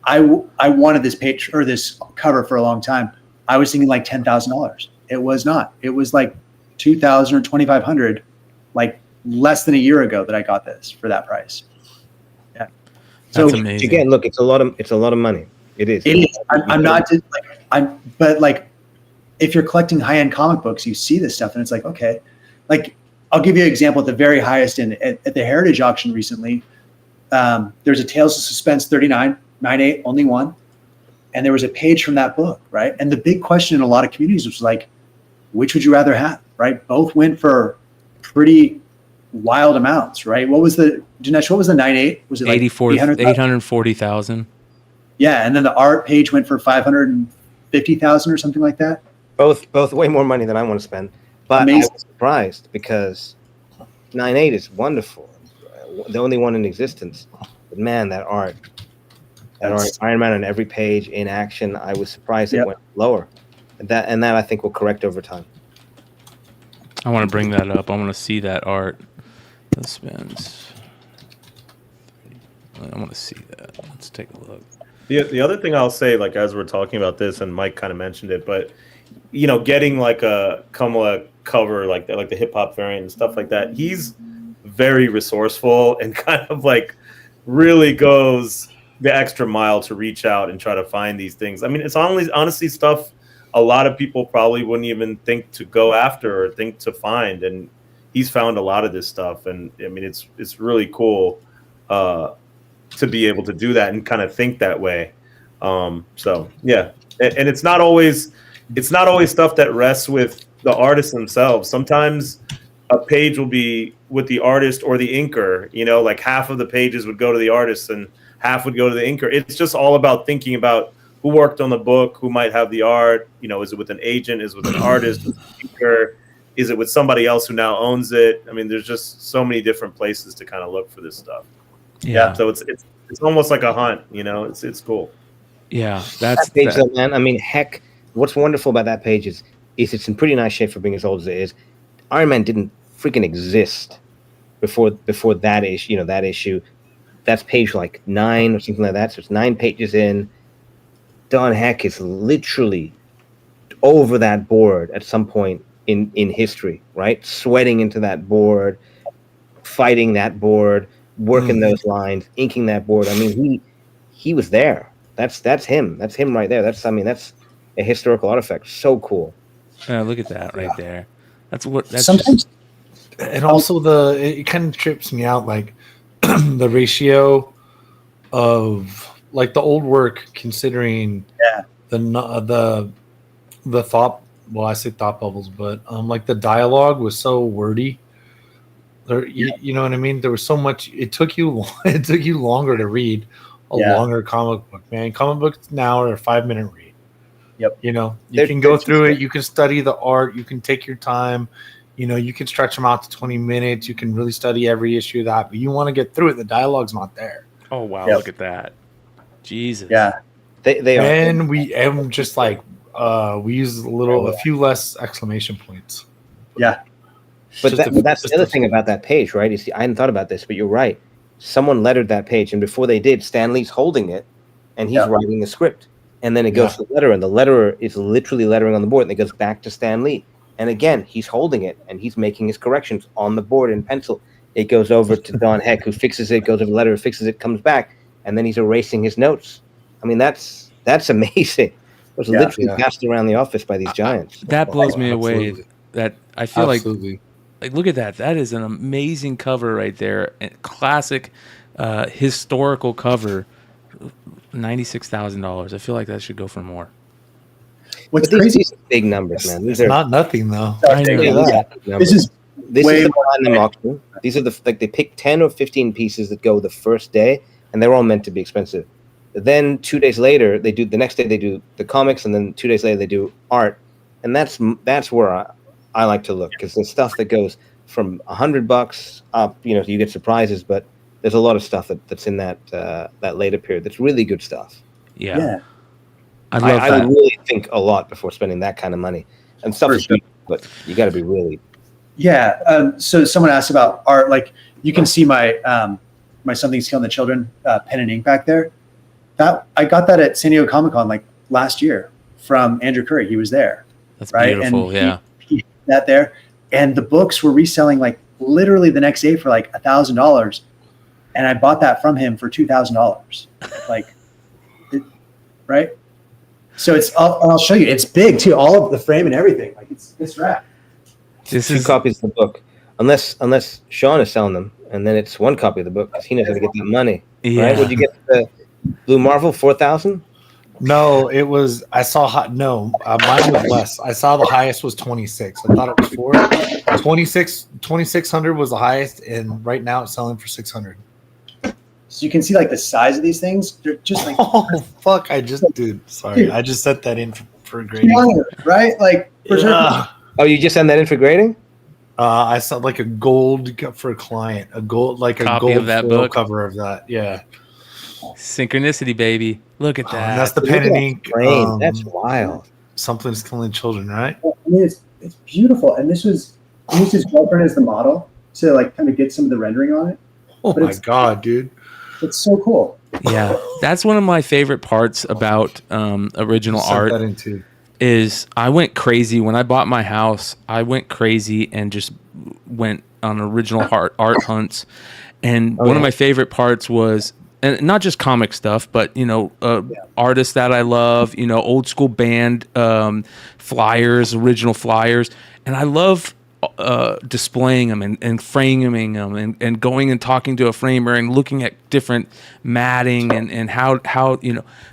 [SPEAKER 7] I wanted this page or this cover for a long time. I was thinking like $10,000. It was not. It was like $2,000 or $2,500, like less than a year ago that I got this for that price. Yeah. So
[SPEAKER 4] that's amazing.
[SPEAKER 1] Again, look, it's a lot of money. It is.
[SPEAKER 7] It is. I'm not just like but like if you're collecting high-end comic books, you see this stuff and it's like, okay, like I'll give you an example at the very highest end at the Heritage auction recently. There's a Tales of Suspense 39, 9/8, only one. And there was a page from that book, right? And the big question in a lot of communities was like, which would you rather have, right? Both went for pretty wild amounts, right? Dinesh, what was the 9/8? Was it like
[SPEAKER 4] 840,000?
[SPEAKER 7] Yeah, and then the art page went for 550,000 or something like that.
[SPEAKER 1] Both way more money than I want to spend. But amazing. I was surprised because 9/8 is wonderful. The only one in existence. But man, that art, Iron Man on every page in action, I was surprised it went lower. And that I think will correct over time.
[SPEAKER 4] I want to bring that up. I want to see that art. The spins. I want to see that. Let's take a look.
[SPEAKER 8] The other thing I'll say, like as we're talking about this, and Mike kind of mentioned it, but getting like a Kamala cover like that, like the hip hop variant and stuff like that, he's very resourceful and kind of like really goes the extra mile to reach out and try to find these things. I mean, it's honestly stuff a lot of people probably wouldn't even think to go after or think to find, and he's found a lot of this stuff. And I mean, it's really cool to be able to do that and kind of think that way. So yeah, and it's not always stuff that rests with the artists themselves. Sometimes a page will be with the artist or the inker, like half of the pages would go to the artist and half would go to the inker. It's just all about thinking about who worked on the book, who might have the art, is it with an agent, is it with an artist, with an inker, is it with somebody else who now owns it? I mean, there's just so many different places to kind of look for this stuff. Yeah. So it's almost like a hunt, it's cool.
[SPEAKER 4] Yeah. That's
[SPEAKER 1] that page though, man. I mean, heck, what's wonderful about that page is it's in pretty nice shape for being as old as it is. Iron Man didn't freaking exist before that issue, that issue. That's page like 9 or something like that. So it's 9 pages in. Don Heck is literally over that board at some point in history, right? Sweating into that board, fighting that board, working those lines, inking that board. I mean, he was there. That's him. That's him right there. That's a historical artifact. So cool.
[SPEAKER 4] Look at that right there. That's
[SPEAKER 6] sometimes. And also it kind of trips me out, like the ratio of like the old work, considering the thought. Well, I say thought bubbles, but like the dialogue was so wordy. There, you know what I mean. There was so much. It took you longer to read a longer comic book. Man, comic books now are a 5-minute read.
[SPEAKER 7] Yep.
[SPEAKER 6] You can go through it. You can study the art. You can take your time. You can stretch them out to 20 minutes. You can really study every issue of that. But you want to get through it. The dialogue's not there.
[SPEAKER 4] Oh wow! Look at that. Jesus.
[SPEAKER 7] Yeah.
[SPEAKER 6] They are. And we just like we use a few less exclamation points.
[SPEAKER 7] Yeah.
[SPEAKER 1] But that's the other thing about that page, right? I hadn't thought about this, but you're right. Someone lettered that page, and before they did, Stan Lee's holding it, and he's writing the script. And then it goes to the letterer, and the letterer is literally lettering on the board, and it goes back to Stan Lee. And again, he's holding it, and he's making his corrections on the board in pencil. It goes over to Don Heck, who fixes it, goes over the letterer, fixes it, comes back, and then he's erasing his notes. I mean, that's amazing. It was literally passed around the office by these giants.
[SPEAKER 4] That blows me away. That I feel like look at that. That is an amazing cover right there. A classic historical cover. $96,000. I feel like that should go for more.
[SPEAKER 7] What's crazy?
[SPEAKER 1] These are big numbers, man. These are
[SPEAKER 6] not nothing though.
[SPEAKER 7] I know. This is
[SPEAKER 1] the platinum auction. These are they pick 10 or 15 pieces that go the first day, and they're all meant to be expensive. Then 2 days later, the next day they do the comics, and then 2 days later they do art, and that's where I like to look, because the stuff that goes from $100 up. You know, you get surprises, but there's a lot of stuff that's in that later period that's really good stuff.
[SPEAKER 4] Yeah.
[SPEAKER 1] I would really think a lot before spending that kind of money. And stuff is good, but you got to be really.
[SPEAKER 7] Yeah. So someone asked about art. Like you can see my my Something's Killing the Children pen and ink back there. That I got that at San Diego Comic-Con like last year from Andrew Curry. He was there.
[SPEAKER 4] That's right? Beautiful.
[SPEAKER 7] And he had that there, and the books were reselling like literally the next day for like $1,000, and I bought that from him for $2,000. Like, right. So I'll show you. It's big too. All of the frame and everything. Like it's rad.
[SPEAKER 1] This is 2 copies of the book, unless Sean is selling them, and then it's 1 copy of the book because he knows how to get that money.
[SPEAKER 4] Yeah.
[SPEAKER 1] Right? Would you get the Blue Marvel 4,000?
[SPEAKER 6] No, it was. I saw mine was less. I saw the highest was 26. I thought it was 4. 2,600 was the highest, and right now it's selling for 600.
[SPEAKER 7] So you can see like the size of these things. They're just like
[SPEAKER 6] fuck! I just I just set that in for grading.
[SPEAKER 7] Right? Like for sure.
[SPEAKER 1] Oh, you just sent that in for grading?
[SPEAKER 6] I saw like a gold for a client, a gold
[SPEAKER 4] copy of that book
[SPEAKER 6] cover of that. Yeah.
[SPEAKER 4] Synchronicity, baby. Look at that.
[SPEAKER 6] That's the pen and ink.
[SPEAKER 1] That's wild.
[SPEAKER 6] Something's Killing Children, right?
[SPEAKER 7] I mean, it's beautiful. And this was used his girlfriend as the model to like kind of get some of the rendering on it.
[SPEAKER 6] Oh my god, dude.
[SPEAKER 7] It's so cool.
[SPEAKER 4] Yeah, that's one of my favorite parts about original art. Is I went crazy when I bought my house. I went crazy and just went on original art hunts. And one of my favorite parts was, and not just comic stuff, but artists that I love. Old school band flyers, original flyers, and I love displaying them and framing them and going and talking to a framer and looking at different matting and how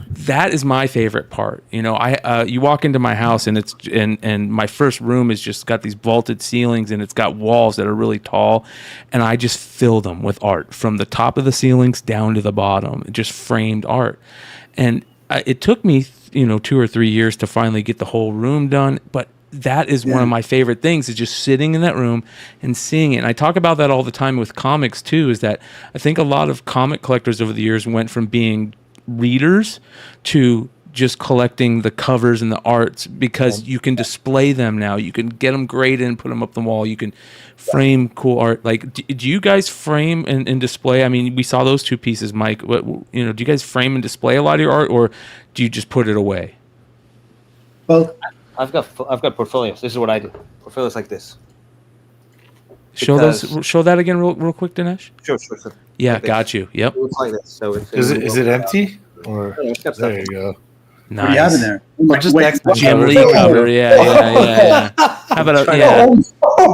[SPEAKER 4] that is my favorite part. You walk into my house and it's and my first room is just got these vaulted ceilings and it's got walls that are really tall, and I just fill them with art from the top of the ceilings down to the bottom, just framed art. And it took me 2 or 3 years to finally get the whole room done, but that is one of my favorite things, is just sitting in that room and seeing it. And I talk about that all the time with comics too, is that I think a lot of comic collectors over the years went from being readers to just collecting the covers and the arts, because you can display them now. You can get them graded and put them up the wall. You can frame cool art. Like, do you guys frame and display? I mean, we saw those 2 pieces, Mike. Do you guys frame and display a lot of your art, or do you just put it away?
[SPEAKER 7] Both.
[SPEAKER 1] I've got portfolios. This is what I do. Portfolios like this.
[SPEAKER 4] Show that again real quick, Dinesh.
[SPEAKER 1] Sure.
[SPEAKER 4] Yeah,
[SPEAKER 1] like
[SPEAKER 4] got you. Yep.
[SPEAKER 1] It looks like this. So
[SPEAKER 6] is it empty? Or there you go.
[SPEAKER 4] Nice.
[SPEAKER 7] What do you have in there?
[SPEAKER 6] Just next
[SPEAKER 4] Jim Lee cover. Yeah. How about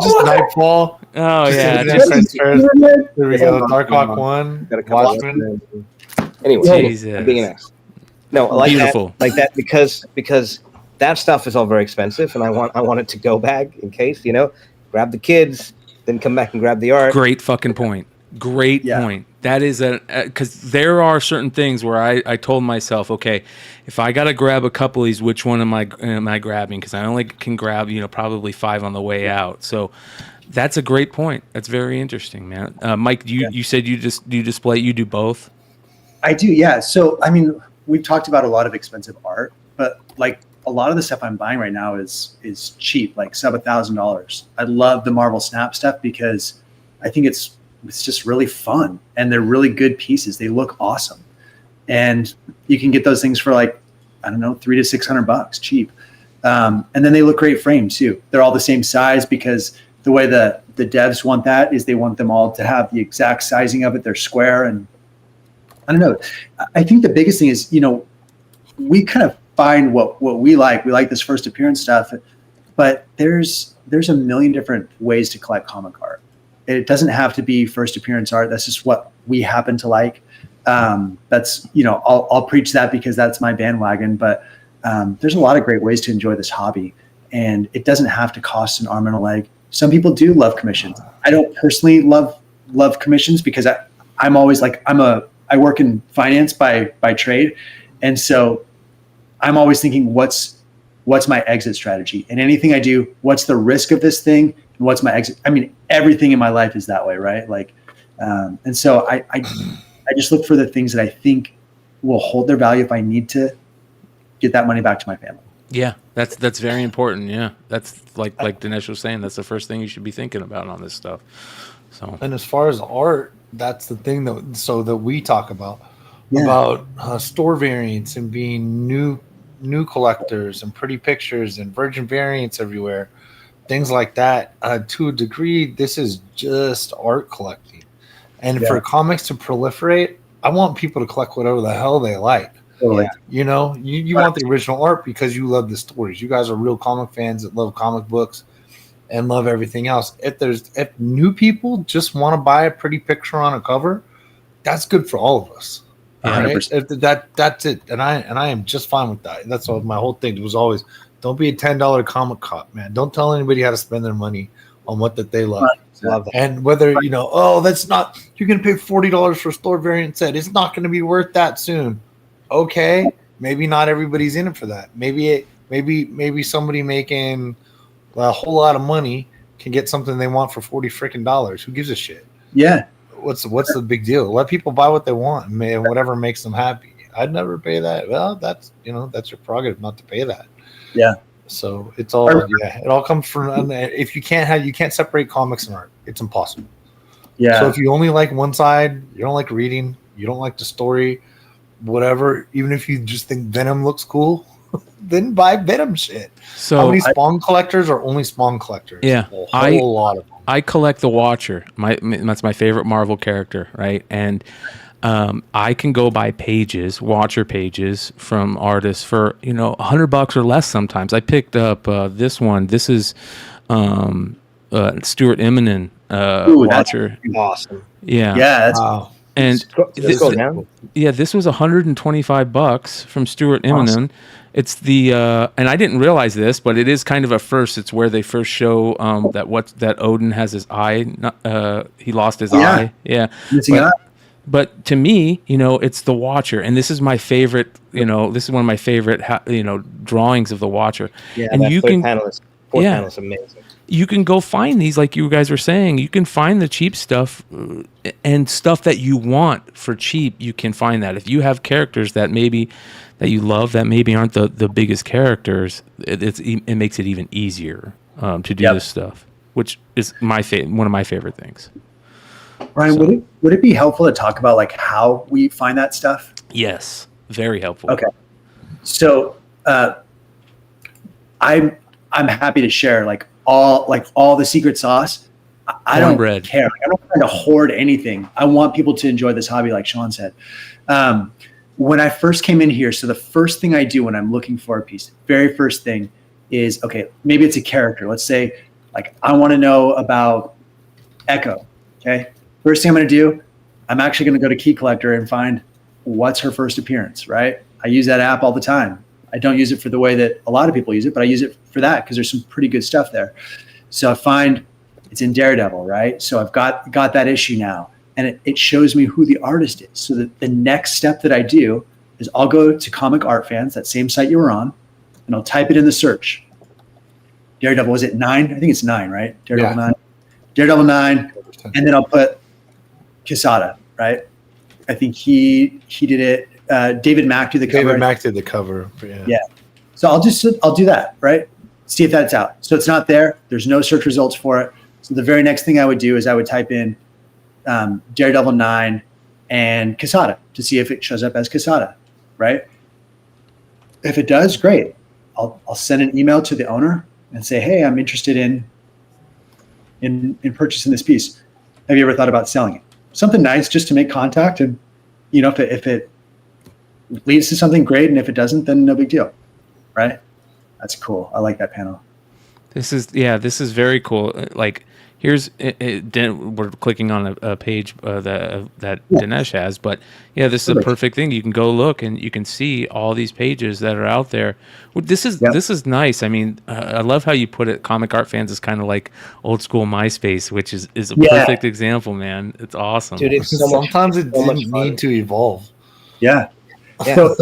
[SPEAKER 6] just Nightfall?
[SPEAKER 4] Oh yeah.
[SPEAKER 6] There we go. Dark Hawk 1.
[SPEAKER 1] Got a couple
[SPEAKER 6] Watchmen.
[SPEAKER 1] Anyway,
[SPEAKER 4] Jesus.
[SPEAKER 1] I'm being an ass. No, I like
[SPEAKER 4] Beautiful.
[SPEAKER 1] that. Like that because that stuff is all very expensive, and I want it to go back in case, grab the kids, then come back and grab the art.
[SPEAKER 4] Great fucking point. Great point. That is because there are certain things where I told myself, okay, if I got to grab a couple of these, which one am I grabbing? Because I only can grab, probably 5 on the way out. So that's a great point. That's very interesting, man. Mike, you said you display, you do both?
[SPEAKER 7] I do, yeah. So, I mean, we've talked about a lot of expensive art, but like, a lot of the stuff I'm buying right now is cheap, like sub $1,000. I love the Marvel Snap stuff because I think it's just really fun, and they're really good pieces. They look awesome, and you can get those things for like, I don't know, $300 to $600 cheap. And then they look great framed too. They're all the same size because the way the devs want that is they want them all to have the exact sizing of it. They're square, and I don't know. I think the biggest thing is, we kind of find what we like. We like this first appearance stuff, but there's a million different ways to collect comic art. It doesn't have to be first appearance art. That's just what we happen to like. That's, I'll preach that because that's my bandwagon, but there's a lot of great ways to enjoy this hobby, and it doesn't have to cost an arm and a leg. Some people do love commissions. I don't personally love commissions because I'm always like, I work in finance by trade. And so I'm always thinking, what's my exit strategy? And anything I do, what's the risk of this thing? And what's my exit? I mean, everything in my life is that way, right? Like, and so I just look for the things that I think will hold their value if I need to get that money back to my family.
[SPEAKER 4] Yeah, that's very important. Yeah, that's like Dinesh was saying. That's the first thing you should be thinking about on this stuff. So,
[SPEAKER 6] and as far as art, that's the thing that we talk about store variants and being new collectors and pretty pictures and virgin variants everywhere, things like that. To a degree, this is just art collecting, and for comics to proliferate, I want people to collect whatever the hell they like.
[SPEAKER 7] Totally.
[SPEAKER 6] You know, you want the original art because you love the stories. You guys are real comic fans that love comic books and love everything else. If new people just want to buy a pretty picture on a cover, that's good for all of us. Right? That's it. And I am just fine with that. That's what my whole thing was always. Don't be a $10 comic cop, man. Don't tell anybody how to spend their money on what that they love. Love that. And whether that's not, you're going to pay $40 for a store variant set. It's not going to be worth that soon. Okay, maybe not everybody's in it for that. Maybe somebody making a whole lot of money can get something they want for $40 freaking dollars. Who gives a shit?
[SPEAKER 7] Yeah.
[SPEAKER 6] What's the big deal? Let people buy what they want and whatever makes them happy. I'd never pay that. Well, that's your prerogative not to pay that.
[SPEAKER 7] Yeah.
[SPEAKER 6] So it's all it all comes from. If you can't separate comics and art. It's impossible.
[SPEAKER 7] Yeah.
[SPEAKER 6] So if you only like one side, you don't like reading, you don't like the story, whatever. Even if you just think Venom looks cool, then buy Venom shit.
[SPEAKER 4] So
[SPEAKER 6] how many Spawn collectors are only Spawn collectors?
[SPEAKER 4] Yeah,
[SPEAKER 6] a whole lot of them.
[SPEAKER 4] I collect the Watcher. That's my favorite Marvel character, right? And I can go buy Watcher pages from artists for $100 or less. Sometimes I picked up this one. This is Stuart Immonen Watcher.
[SPEAKER 1] That's awesome.
[SPEAKER 4] Yeah.
[SPEAKER 7] That's
[SPEAKER 1] wow.
[SPEAKER 4] And
[SPEAKER 1] this
[SPEAKER 4] was $125 from Stuart Immonen. Awesome. It's the and I didn't realize this, but it is kind of a first. It's where they first show that Odin has his eye. He lost his eye. Yeah. But to me, it's the Watcher, and this is my favorite. This is one of my favorite, drawings of the Watcher.
[SPEAKER 1] Yeah,
[SPEAKER 4] and you can
[SPEAKER 1] panel is amazing.
[SPEAKER 4] You can go find these, like you guys were saying. You can find the cheap stuff and stuff that you want for cheap. You can find that if you have characters that you love that maybe aren't the biggest characters. It makes it even easier to do this stuff, which is one of my favorite things.
[SPEAKER 7] Ryan, would it be helpful to talk about like how we find that stuff?
[SPEAKER 4] Yes, very helpful.
[SPEAKER 7] Okay, so I'm happy to share all the secret sauce. I don't care. Like, I don't try to hoard anything. I want people to enjoy this hobby, like Sean said. When I first came in here, so the first thing I do when I'm looking for a piece, very first thing is, okay, maybe it's a character. Let's say, like, I want to know about Echo. Okay, first thing I'm going to do, I'm actually going to go to Key Collector and find what's her first appearance, right? I use that app all the time. I don't use it for the way that a lot of people use it, but I use it for that because there's some pretty good stuff there. So I find it's in Daredevil, right? So I've got that issue now, and it shows me who the artist is. So that the next step that I do is I'll go to Comic Art Fans, that same site you were on, and I'll type it in the search. Daredevil, was it 9? I think it's 9, right? Daredevil 9. Daredevil 9, and then I'll put Quesada, right? I think he did it. David Mack did the cover.
[SPEAKER 6] David Mack did the cover.
[SPEAKER 7] Yeah. So I'll do that, right? See if that's out. So it's not there. There's no search results for it. So the very next thing I would do is I would type in Daredevil 9 and Quesada to see if it shows up as Quesada, right? If it does, great. I'll send an email to the owner and say, hey, I'm interested in purchasing this piece. Have you ever thought about selling it? Something nice just to make contact, and if it leads to something great, and if it doesn't, then no big deal, right? That's cool. I like that panel.
[SPEAKER 4] This is very cool. Like, here's we're clicking on a page that Dinesh has, but yeah, this is a perfect thing. You can go look and you can see all these pages that are out there. This is nice. I mean, I love how you put it. Comic Art Fans is kind of like old school MySpace, which is a perfect example, man. It's awesome.
[SPEAKER 1] Dude,
[SPEAKER 6] sometimes it didn't need to evolve.
[SPEAKER 7] Yeah.
[SPEAKER 1] Yeah. So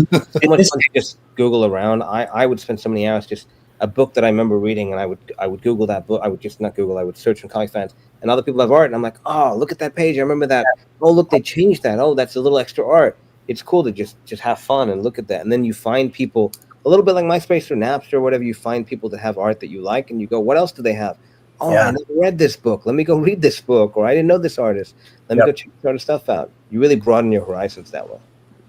[SPEAKER 1] much fun to just Google around. I would spend so many hours just a book that I remember reading, and I would Google that book. I would just not Google. I would search on Comic Fans, and other people have art, and I'm like, oh, look at that page. I remember that. Oh, look, they changed that. Oh, that's a little extra art. It's cool to just have fun and look at that. And then you find people, a little bit like MySpace or Napster or whatever, you find people that have art that you like, and you go, what else do they have? Oh, I never read this book. Let me go read this book. Or I didn't know this artist. Let me go check this artist stuff out. You really broaden your horizons that way.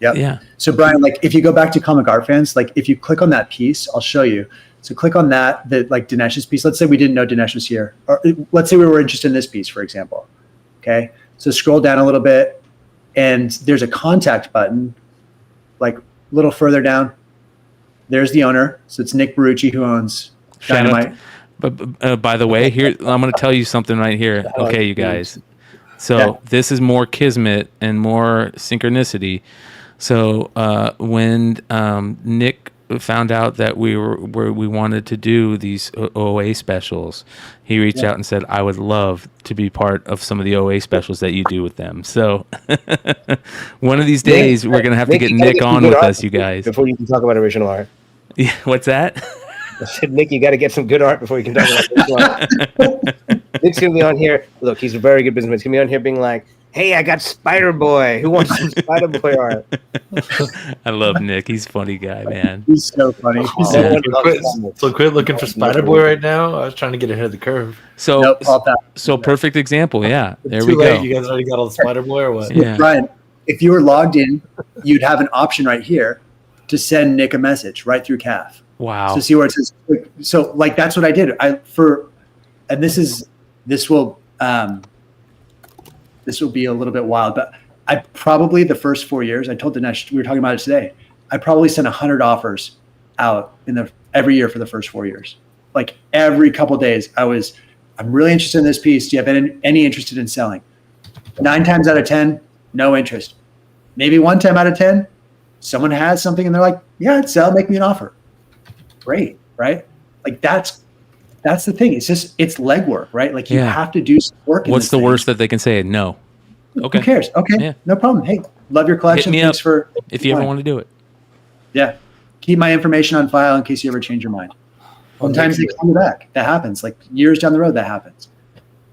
[SPEAKER 7] Yep.
[SPEAKER 4] Yeah.
[SPEAKER 7] So Brian, like if you go back to comic art fans, like if you click on that piece, I'll show you. So click on that like Dinesh's piece. Let's say we didn't know Dinesh was here. Or let's say we were interested in this piece, for example. Okay. So scroll down a little bit and there's a contact button, like a little further down. There's the owner. So it's Nick Barucci who owns Dynamite.
[SPEAKER 4] But by the way, here I'm going to tell you something right here. Okay, you guys. So this is more kismet and more synchronicity. So when Nick found out that we wanted to do these OA specials, he reached out and said, I would love to be part of some of the OA specials that you do with them. So one of these days we're going to have to get Nick on with us, you guys.
[SPEAKER 1] Before you can talk about original art.
[SPEAKER 4] Yeah, what's that?
[SPEAKER 1] I said, Nick, you got to get some good art before you can talk about original art. Nick's going to be on here. Look, he's a very good businessman. He's going to be on here being like, hey, I got Spider-Boy. Who wants some Spider-Boy art?
[SPEAKER 4] I love Nick. He's a funny guy, man.
[SPEAKER 7] He's so funny.
[SPEAKER 6] So quit looking for Spider-Boy right now. I was trying to get ahead of the curve.
[SPEAKER 4] So perfect example. Yeah, there we go.
[SPEAKER 6] You guys already got all the Spider-Boy or what?
[SPEAKER 4] Yeah.
[SPEAKER 7] Brian, if you were logged in, you'd have an option right here to send Nick a message right through CAF.
[SPEAKER 4] Wow.
[SPEAKER 7] So see where it says. So like that's what I did. This will be a little bit wild, but I probably the first 4 years, I told Dinesh, we were talking about it today, I probably sent 100 offers out every year for the first 4 years. Like every couple of days I'm really interested in this piece. Do you have any interested in selling? 9 times out of 10, no interest. Maybe 1 time out of 10, someone has something and they're like, yeah, I'd sell, make me an offer. Great, right? Like that's the thing. It's legwork, right? Like you have to do some work.
[SPEAKER 4] What's the worst that they can say? No. Okay.
[SPEAKER 7] Who cares? Okay, no problem. Hey, love your collection.
[SPEAKER 4] Hit me
[SPEAKER 7] Thanks
[SPEAKER 4] up if you ever want to do it.
[SPEAKER 7] Yeah, keep my information on file in case you ever change your mind. Sometimes they call you back. That happens. Like years down the road, that happens.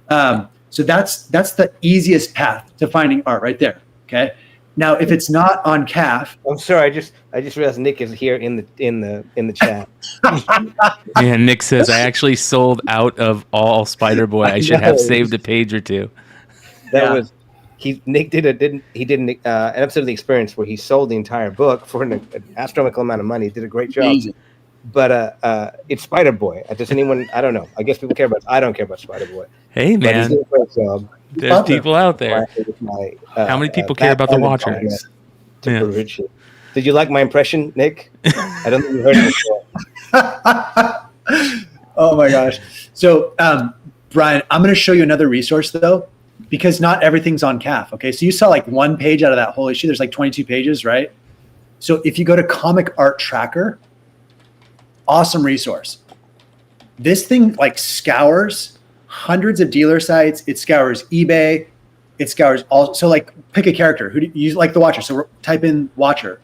[SPEAKER 7] So that's the easiest path to finding art right there. Okay. Now, if it's not on CAF,
[SPEAKER 1] I'm sorry. I just realized Nick is here in the chat.
[SPEAKER 4] Yeah, Nick says I actually sold out of all Spider-Boy. I should have saved a page or two.
[SPEAKER 1] That was Nick did an episode of The Experience where he sold the entire book for an astronomical amount of money. He did a great job.
[SPEAKER 7] Amazing.
[SPEAKER 1] But it's Spider-Boy. Does anyone? I don't know. I guess people care about. I don't care about Spider-Boy.
[SPEAKER 4] Hey man,
[SPEAKER 1] he's doing a great job.
[SPEAKER 4] There's people out there. How many people care about The Watcher?
[SPEAKER 1] Did you like my impression, Nick? I don't think you heard it before.
[SPEAKER 7] Oh my gosh. So, Brian, I'm going to show you another resource though, because not everything's on CAF. Okay. So you saw like 1 page out of that whole issue. There's like 22 pages, right? So if you go to Comic Art Tracker, awesome resource. This thing like scours hundreds of dealer sites. It scours eBay. It scours all. So like pick a character. Who do you like? The Watcher. So type in Watcher.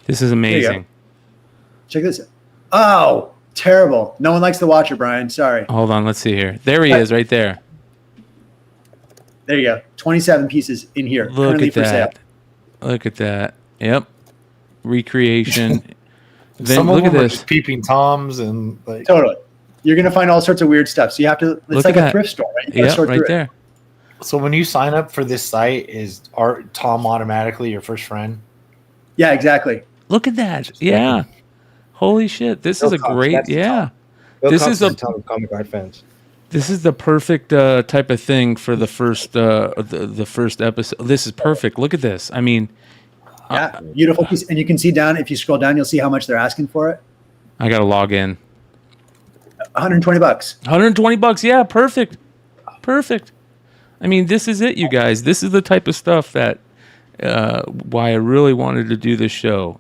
[SPEAKER 4] This is amazing.
[SPEAKER 7] Check this out. Oh, terrible. No one likes the Watcher, Brian. Sorry.
[SPEAKER 4] Hold on. Let's see here. There he is right there.
[SPEAKER 7] There you go. 27 pieces in here.
[SPEAKER 4] Look at that. Look at that. Yep. Recreation.
[SPEAKER 6] Then look at this. Peeping Toms and like.
[SPEAKER 7] Totally. You're going to find all sorts of weird stuff. So you have to, it's look like a thrift store, right?
[SPEAKER 4] Yeah, right there.
[SPEAKER 6] So when you sign up for this site, is Tom automatically your first friend?
[SPEAKER 7] Yeah, exactly.
[SPEAKER 4] Look at that. Yeah. Holy shit. This is a great,
[SPEAKER 1] This is a comic art fans.
[SPEAKER 4] This is the perfect type of thing for the first the first episode. This is perfect. Look at this. I mean,
[SPEAKER 7] yeah, beautiful piece. And you can see down, if you scroll down, you'll see how much they're asking for it.
[SPEAKER 4] I got to log in.
[SPEAKER 7] $120.
[SPEAKER 4] $120. Yeah, perfect. Perfect. I mean, this is it, you guys. This is the type of stuff that why I really wanted to do this show.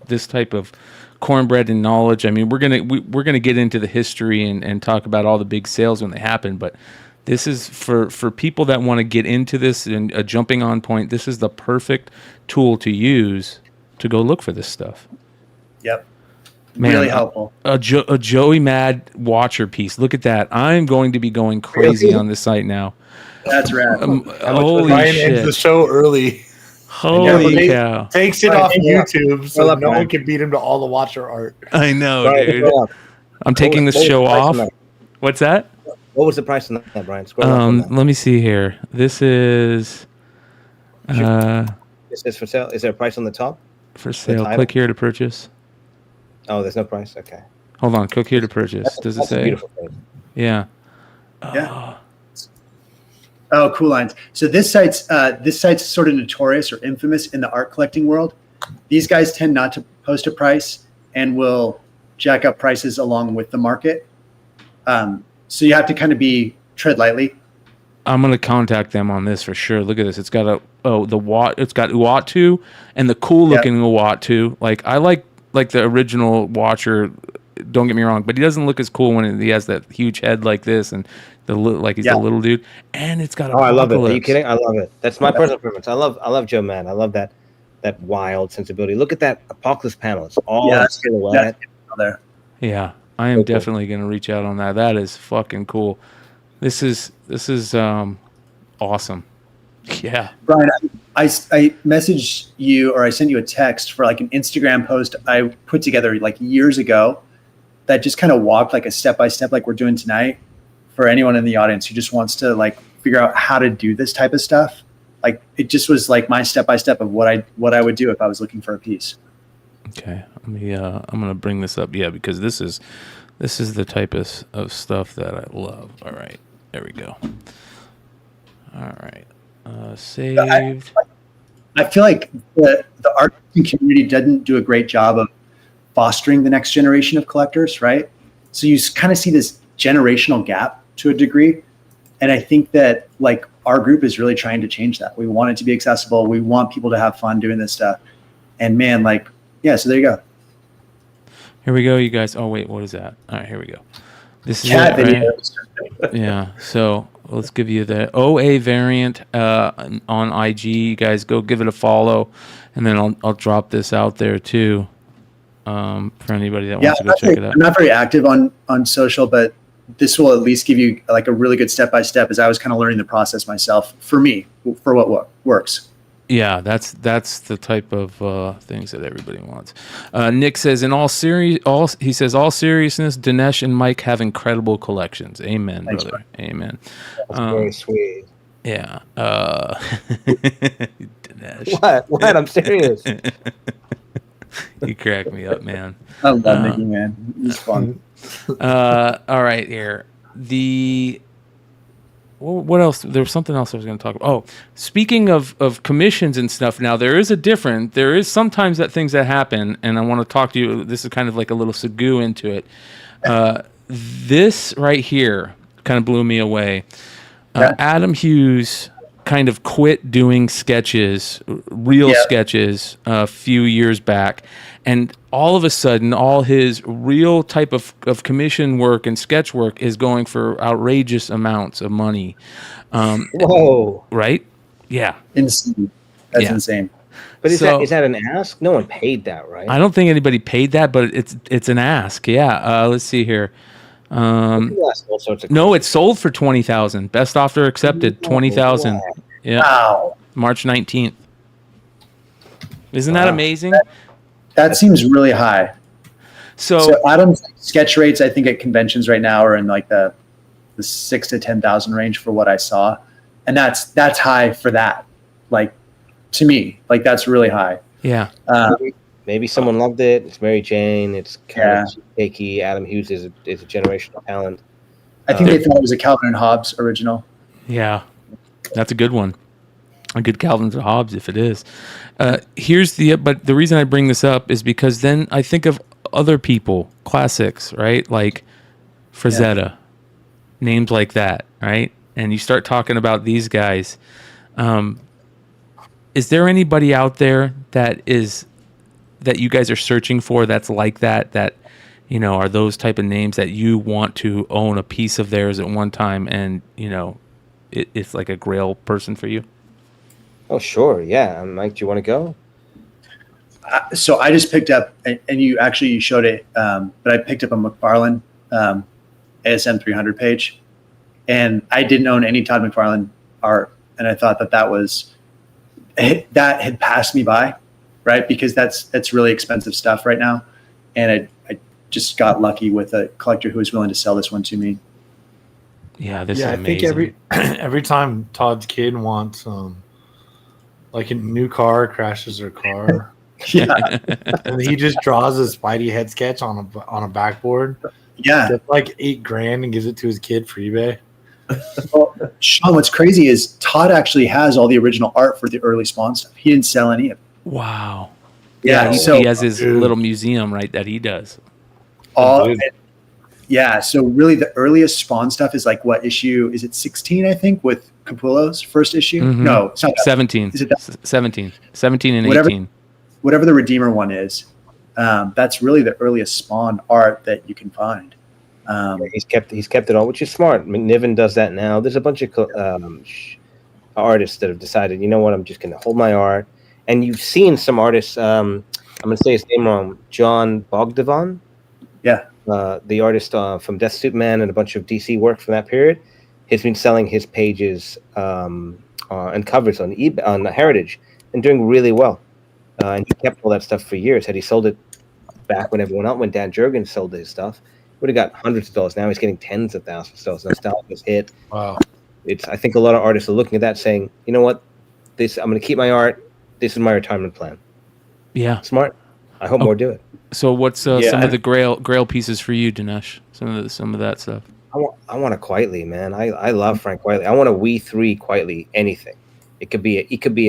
[SPEAKER 4] This type of cornbread and knowledge. I mean, we're gonna get into the history and talk about all the big sales when they happen, but this is for people that want to get into this and a jumping on point. This is the perfect tool to use to go look for this stuff.
[SPEAKER 7] Yep.
[SPEAKER 4] Man,
[SPEAKER 7] really helpful.
[SPEAKER 4] A Joey Mad watcher piece. Look at that. I'm going to be going crazy on this site now.
[SPEAKER 7] That's rad.
[SPEAKER 4] Holy
[SPEAKER 6] Ryan
[SPEAKER 4] shit.
[SPEAKER 6] ends the show early.
[SPEAKER 4] Holy cow.
[SPEAKER 6] Takes it off YouTube so
[SPEAKER 1] Well,
[SPEAKER 6] no one can beat him to all the watcher art.
[SPEAKER 4] I know,
[SPEAKER 1] Brian,
[SPEAKER 4] dude.
[SPEAKER 1] scroll up.
[SPEAKER 4] I'm taking this show off. What's that?
[SPEAKER 1] What was the price on that, Brian? Scroll up on that.
[SPEAKER 4] Let me see here. This is
[SPEAKER 1] This is for sale. Is there a price on the top?
[SPEAKER 4] for sale. Click here to purchase.
[SPEAKER 1] Oh, there's no price. Okay.
[SPEAKER 4] Hold on. Click here to purchase. Does it
[SPEAKER 1] That's a
[SPEAKER 4] say?
[SPEAKER 1] beautiful thing.
[SPEAKER 4] Yeah.
[SPEAKER 7] Yeah. Oh, cool lines. So this site's sort of notorious or infamous in the art collecting world. These guys tend not to post a price and will jack up prices along with the market. So you have to kind of tread lightly.
[SPEAKER 4] I'm gonna contact them on this for sure. Look at this. It's got it's got Uatu and the cool looking Uatu. Like I like the original Watcher. Don't get me wrong, but he doesn't look as cool when he has that huge head like this and the little dude. And it's got
[SPEAKER 1] I love it. Are you kidding? I love it. That's my personal preference. I love Joe Man. I love that wild sensibility. Look at that Apocalypse panel. It's all silhouette.
[SPEAKER 7] There.
[SPEAKER 4] Yeah, I am definitely gonna reach out on that. That is fucking cool. This is awesome. Yeah,
[SPEAKER 7] Brian, I messaged you or I sent you a text for like an Instagram post I put together like years ago that just kind of walked like a step by step like we're doing tonight for anyone in the audience who just wants to like figure out how to do this type of stuff. Like it just was like my step by step of what I would do if I was looking for a piece.
[SPEAKER 4] Okay, let me. I'm gonna bring this up. Yeah, because this is the type of stuff that I love. All right, there we go. All right, saved.
[SPEAKER 7] I feel like the art community doesn't do a great job of fostering the next generation of collectors, right? So you kind of see this generational gap to a degree, and I think that like our group is really trying to change that. We want it to be accessible. We want people to have fun doing this stuff, and man, like. Yeah, so there you go.
[SPEAKER 4] Here we go, you guys. Oh wait, what is that? All right, here we go. This is
[SPEAKER 7] cat
[SPEAKER 4] it,
[SPEAKER 7] video.
[SPEAKER 4] right? Yeah. So let's give you the OA variant on IG. You guys go give it a follow, and then I'll drop this out there too for anybody that wants to go check it out.
[SPEAKER 7] I'm not very active on social, but this will at least give you like a really good step by step as I was kind of learning the process myself. For me, for what works.
[SPEAKER 4] Yeah, that's the type of things that everybody wants. Nick says, he says, all seriousness, Dinesh and Mike have incredible collections. Amen,
[SPEAKER 7] Thanks,
[SPEAKER 4] brother. Amen.
[SPEAKER 1] That's very sweet.
[SPEAKER 4] Yeah. Dinesh.
[SPEAKER 1] What? I'm serious.
[SPEAKER 4] You crack me up, man.
[SPEAKER 7] I love Nicky, man. He's fun.
[SPEAKER 4] All right, here. What else? There was something else I was going to talk about. Oh, speaking of commissions and stuff, now there is sometimes things that happen, and I want to talk to you. This is kind of like a little segue into it. This right here kind of blew me away. Adam Hughes kind of quit doing sketches, real sketches, a few years back. And all of a sudden, all his real type of commission work and sketch work is going for outrageous amounts of money.
[SPEAKER 1] Whoa.
[SPEAKER 4] Right? Yeah.
[SPEAKER 7] Insane. That's insane.
[SPEAKER 1] But is that an ask? No one paid that, right?
[SPEAKER 4] I don't think anybody paid that, but it's an ask. Yeah. Let's see here.
[SPEAKER 1] All sorts of
[SPEAKER 4] No, it's sold for $20,000. Best offer accepted, $20,000. Yeah.
[SPEAKER 7] Wow.
[SPEAKER 4] March 19th. Isn't that amazing?
[SPEAKER 7] That seems really high.
[SPEAKER 4] So
[SPEAKER 7] Adam's sketch rates, I think at conventions right now are in like the 6,000 to 10,000 range for what I saw, and that's high for that. Like to me, like that's really high.
[SPEAKER 4] Yeah.
[SPEAKER 1] Maybe someone loved it. It's Mary Jane. It's kind of shaky. Adam Hughes is a generational talent.
[SPEAKER 7] I think they thought it was a Calvin and Hobbes original.
[SPEAKER 4] Yeah, that's a good one. A good Calvin and Hobbes, if it is. But the reason I bring this up is because then I think of other people, classics, right? Like Frazetta, names like that, right? And you start talking about these guys. Is there anybody out there that you guys are searching for that's like that, you know, are those type of names that you want to own a piece of theirs at one time and, you know, it's like a grail person for you?
[SPEAKER 1] Oh, sure. Yeah. Mike, do you want to go?
[SPEAKER 7] So I just picked up, and you showed it, but I picked up a McFarlane ASM 300 page, and I didn't own any Todd McFarlane art, and I thought that had passed me by, right? Because that's really expensive stuff right now, and I just got lucky with a collector who was willing to sell this one to me.
[SPEAKER 4] Yeah, this is amazing.
[SPEAKER 6] I think every time Todd's kid wants like a new car, crashes their car.
[SPEAKER 7] Yeah,
[SPEAKER 6] and he just draws a Spidey head sketch on a backboard.
[SPEAKER 7] Yeah,
[SPEAKER 6] gets like $8,000 and gives it to his kid for eBay.
[SPEAKER 7] Well, Sean, what's crazy is Todd actually has all the original art for the early Spawn stuff. He didn't sell any of it.
[SPEAKER 4] Wow.
[SPEAKER 7] Yeah,
[SPEAKER 4] he has his little museum, right, that he does.
[SPEAKER 7] Yeah, so really the earliest Spawn stuff is like what issue? Is it 16, I think, with Capullo's first issue?
[SPEAKER 4] Mm-hmm.
[SPEAKER 7] No, it's not
[SPEAKER 4] 17.
[SPEAKER 7] Is it that?
[SPEAKER 4] 17 and
[SPEAKER 7] Whatever,
[SPEAKER 4] 18.
[SPEAKER 7] Whatever the Redeemer one is, that's really the earliest Spawn art that you can find.
[SPEAKER 1] He's kept it all, which is smart. McNiven does that now. There's a bunch of artists that have decided, you know what, I'm just going to hold my art. And you've seen some artists. I'm going to say his name wrong. John Bogdavan.
[SPEAKER 7] Yeah.
[SPEAKER 1] The artist from Death Suit Man and a bunch of DC work from that period. He's been selling his pages and covers on eBay, on Heritage, and doing really well. And he kept all that stuff for years. Had he sold it back when everyone else, when Dan Jurgens sold his stuff, would have got hundreds of dollars. Now he's getting tens of thousands of dollars. Nostalgia's hit.
[SPEAKER 6] Wow.
[SPEAKER 1] I think a lot of artists are looking at that saying, you know what, I'm going to keep my art. This is my retirement plan.
[SPEAKER 4] Yeah.
[SPEAKER 1] Smart. I hope more do it.
[SPEAKER 4] So what's some of the grail pieces for you, Dinesh? Some of that stuff.
[SPEAKER 1] I want a Quitely, man. I love Frank Quitely. I want a We 3 Quitely, anything. It could be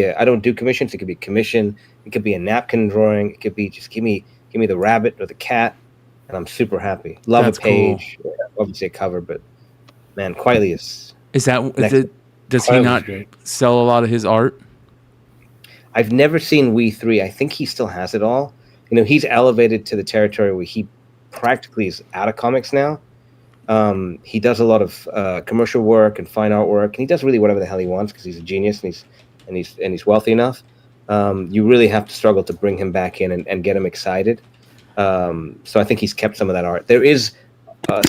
[SPEAKER 1] a I don't do commissions. It could be a commission. It could be a napkin drawing. It could be just give me the rabbit or the cat, and I'm super happy. Love
[SPEAKER 4] That's
[SPEAKER 1] a page.
[SPEAKER 4] cool.
[SPEAKER 1] Obviously a cover, but man, Quitely is
[SPEAKER 4] that does he not sell a lot of his art?
[SPEAKER 1] I've never seen We 3. I think he still has it all. You know, he's elevated to the territory where he practically is out of comics now. He does a lot of commercial work and fine art work, and he does really whatever the hell he wants because he's a genius and he's wealthy enough. You really have to struggle to bring him back in and get him excited. So I think he's kept some of that art. There is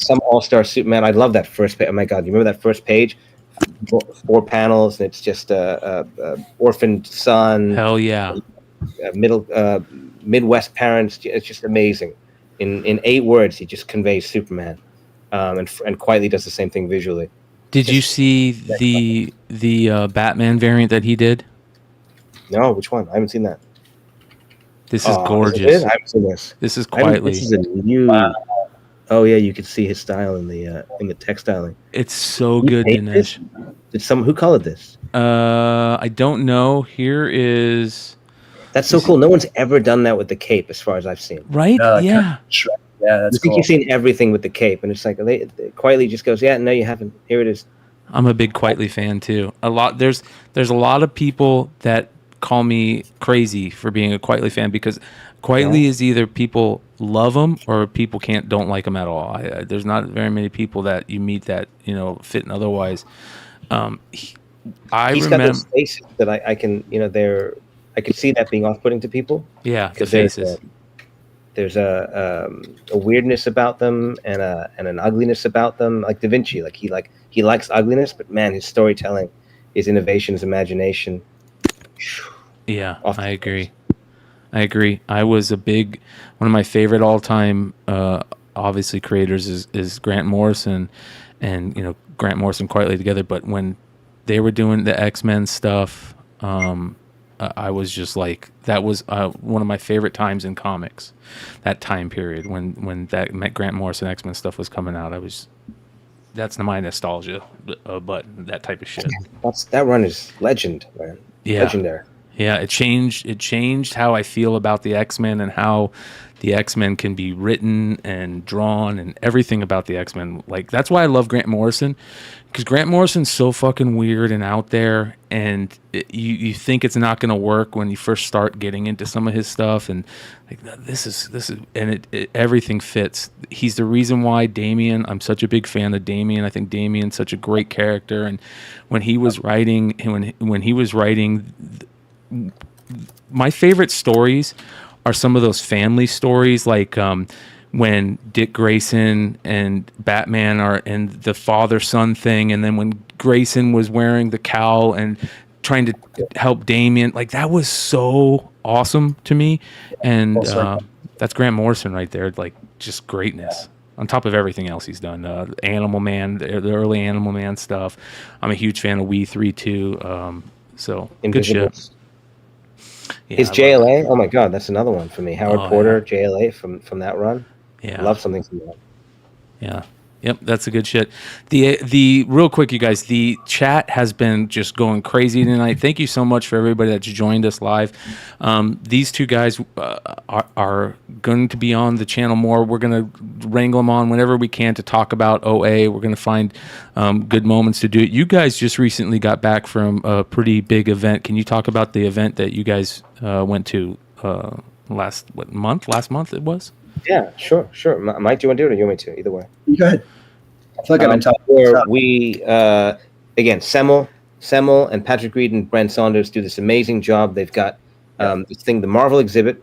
[SPEAKER 1] some All-Star Superman. I love that first page. Oh my God, you remember that first page? 4 panels, and it's just a orphaned son.
[SPEAKER 4] Hell yeah.
[SPEAKER 1] Midwest parents. It's just amazing. In 8 words, he just conveys Superman. And quietly does the same thing visually.
[SPEAKER 4] Did you see the Batman variant that he did?
[SPEAKER 1] No, which one? I haven't seen that.
[SPEAKER 4] This is gorgeous.
[SPEAKER 1] I haven't seen this.
[SPEAKER 4] This is Quitely.
[SPEAKER 1] This is a new. Oh yeah, you could see his style in the textiling.
[SPEAKER 4] It's so good, Dinesh.
[SPEAKER 1] Who colored this?
[SPEAKER 4] I don't know. Here is.
[SPEAKER 1] That's so cool. No one's ever done that with the cape, as far as I've seen.
[SPEAKER 4] Right? Yeah.
[SPEAKER 7] Yeah, that's cool.
[SPEAKER 1] You've seen everything with the cape, and it's like they quietly just goes, "Yeah, no, you haven't. Here it is."
[SPEAKER 4] I'm a big Quitely fan too. There's a lot of people that call me crazy for being a Quitely fan because Quitely is either people love him or people don't like him at all. There's not very many people that you meet that fit and otherwise. He's
[SPEAKER 1] got those faces that I can I can see that being off-putting to people.
[SPEAKER 4] Yeah, the faces.
[SPEAKER 1] There's a weirdness about them and an ugliness about them, like Da Vinci. He likes ugliness, but man, his storytelling, his innovation, his imagination.
[SPEAKER 4] Yeah, I agree. I was one of my favorite all-time, obviously creators is Grant Morrison, and Grant Morrison Quitely together. But when they were doing the X-Men stuff, I was just like, that was one of my favorite times in comics. That time period when that Grant Morrison X-Men stuff was coming out, that's my nostalgia, but that type of shit.
[SPEAKER 1] That run is legend, man.
[SPEAKER 4] Yeah.
[SPEAKER 1] Legendary.
[SPEAKER 4] Yeah, it changed how I feel about the X-Men and how the X-Men can be written and drawn and everything about the X-Men. Like, that's why I love Grant Morrison, because Grant Morrison's so fucking weird and out there, and you think it's not going to work when you first start getting into some of his stuff, and like this is and everything fits. He's the reason why I'm such a big fan of Damian. I think Damian's such a great character, and when he was writing my favorite stories are some of those family stories, like when Dick Grayson and Batman are in the father-son thing, and then when Grayson was wearing the cowl and trying to help Damian. Like, that was so awesome to me. And that's Grant Morrison right there. Like, just greatness on top of everything else he's done. Animal Man, the early Animal Man stuff. I'm a huge fan of We 3 too. So good shit. Yeah,
[SPEAKER 1] His JLA, oh my God, that's another one for me. Howard Porter, JLA from that run.
[SPEAKER 4] Yeah,
[SPEAKER 1] love something from that.
[SPEAKER 4] Yeah, yep, that's a good shit. The real quick, you guys, the chat has been just going crazy tonight. Thank you so much for everybody that's joined us live. These two guys are going to be on the channel more. We're going to wrangle them on whenever we can to talk about OA. We're going to find good moments to do it. You guys just recently got back from a pretty big event. Can you talk about the event that you guys went to last month it was?
[SPEAKER 1] Yeah, sure. Mike, do you want to do it or you want me to? Either way.
[SPEAKER 7] Go ahead. I feel like I've been talking.
[SPEAKER 1] Where we, again, Semmel and Patrick Reed and Brent Saunders do this amazing job. They've got this thing, the Marvel exhibit,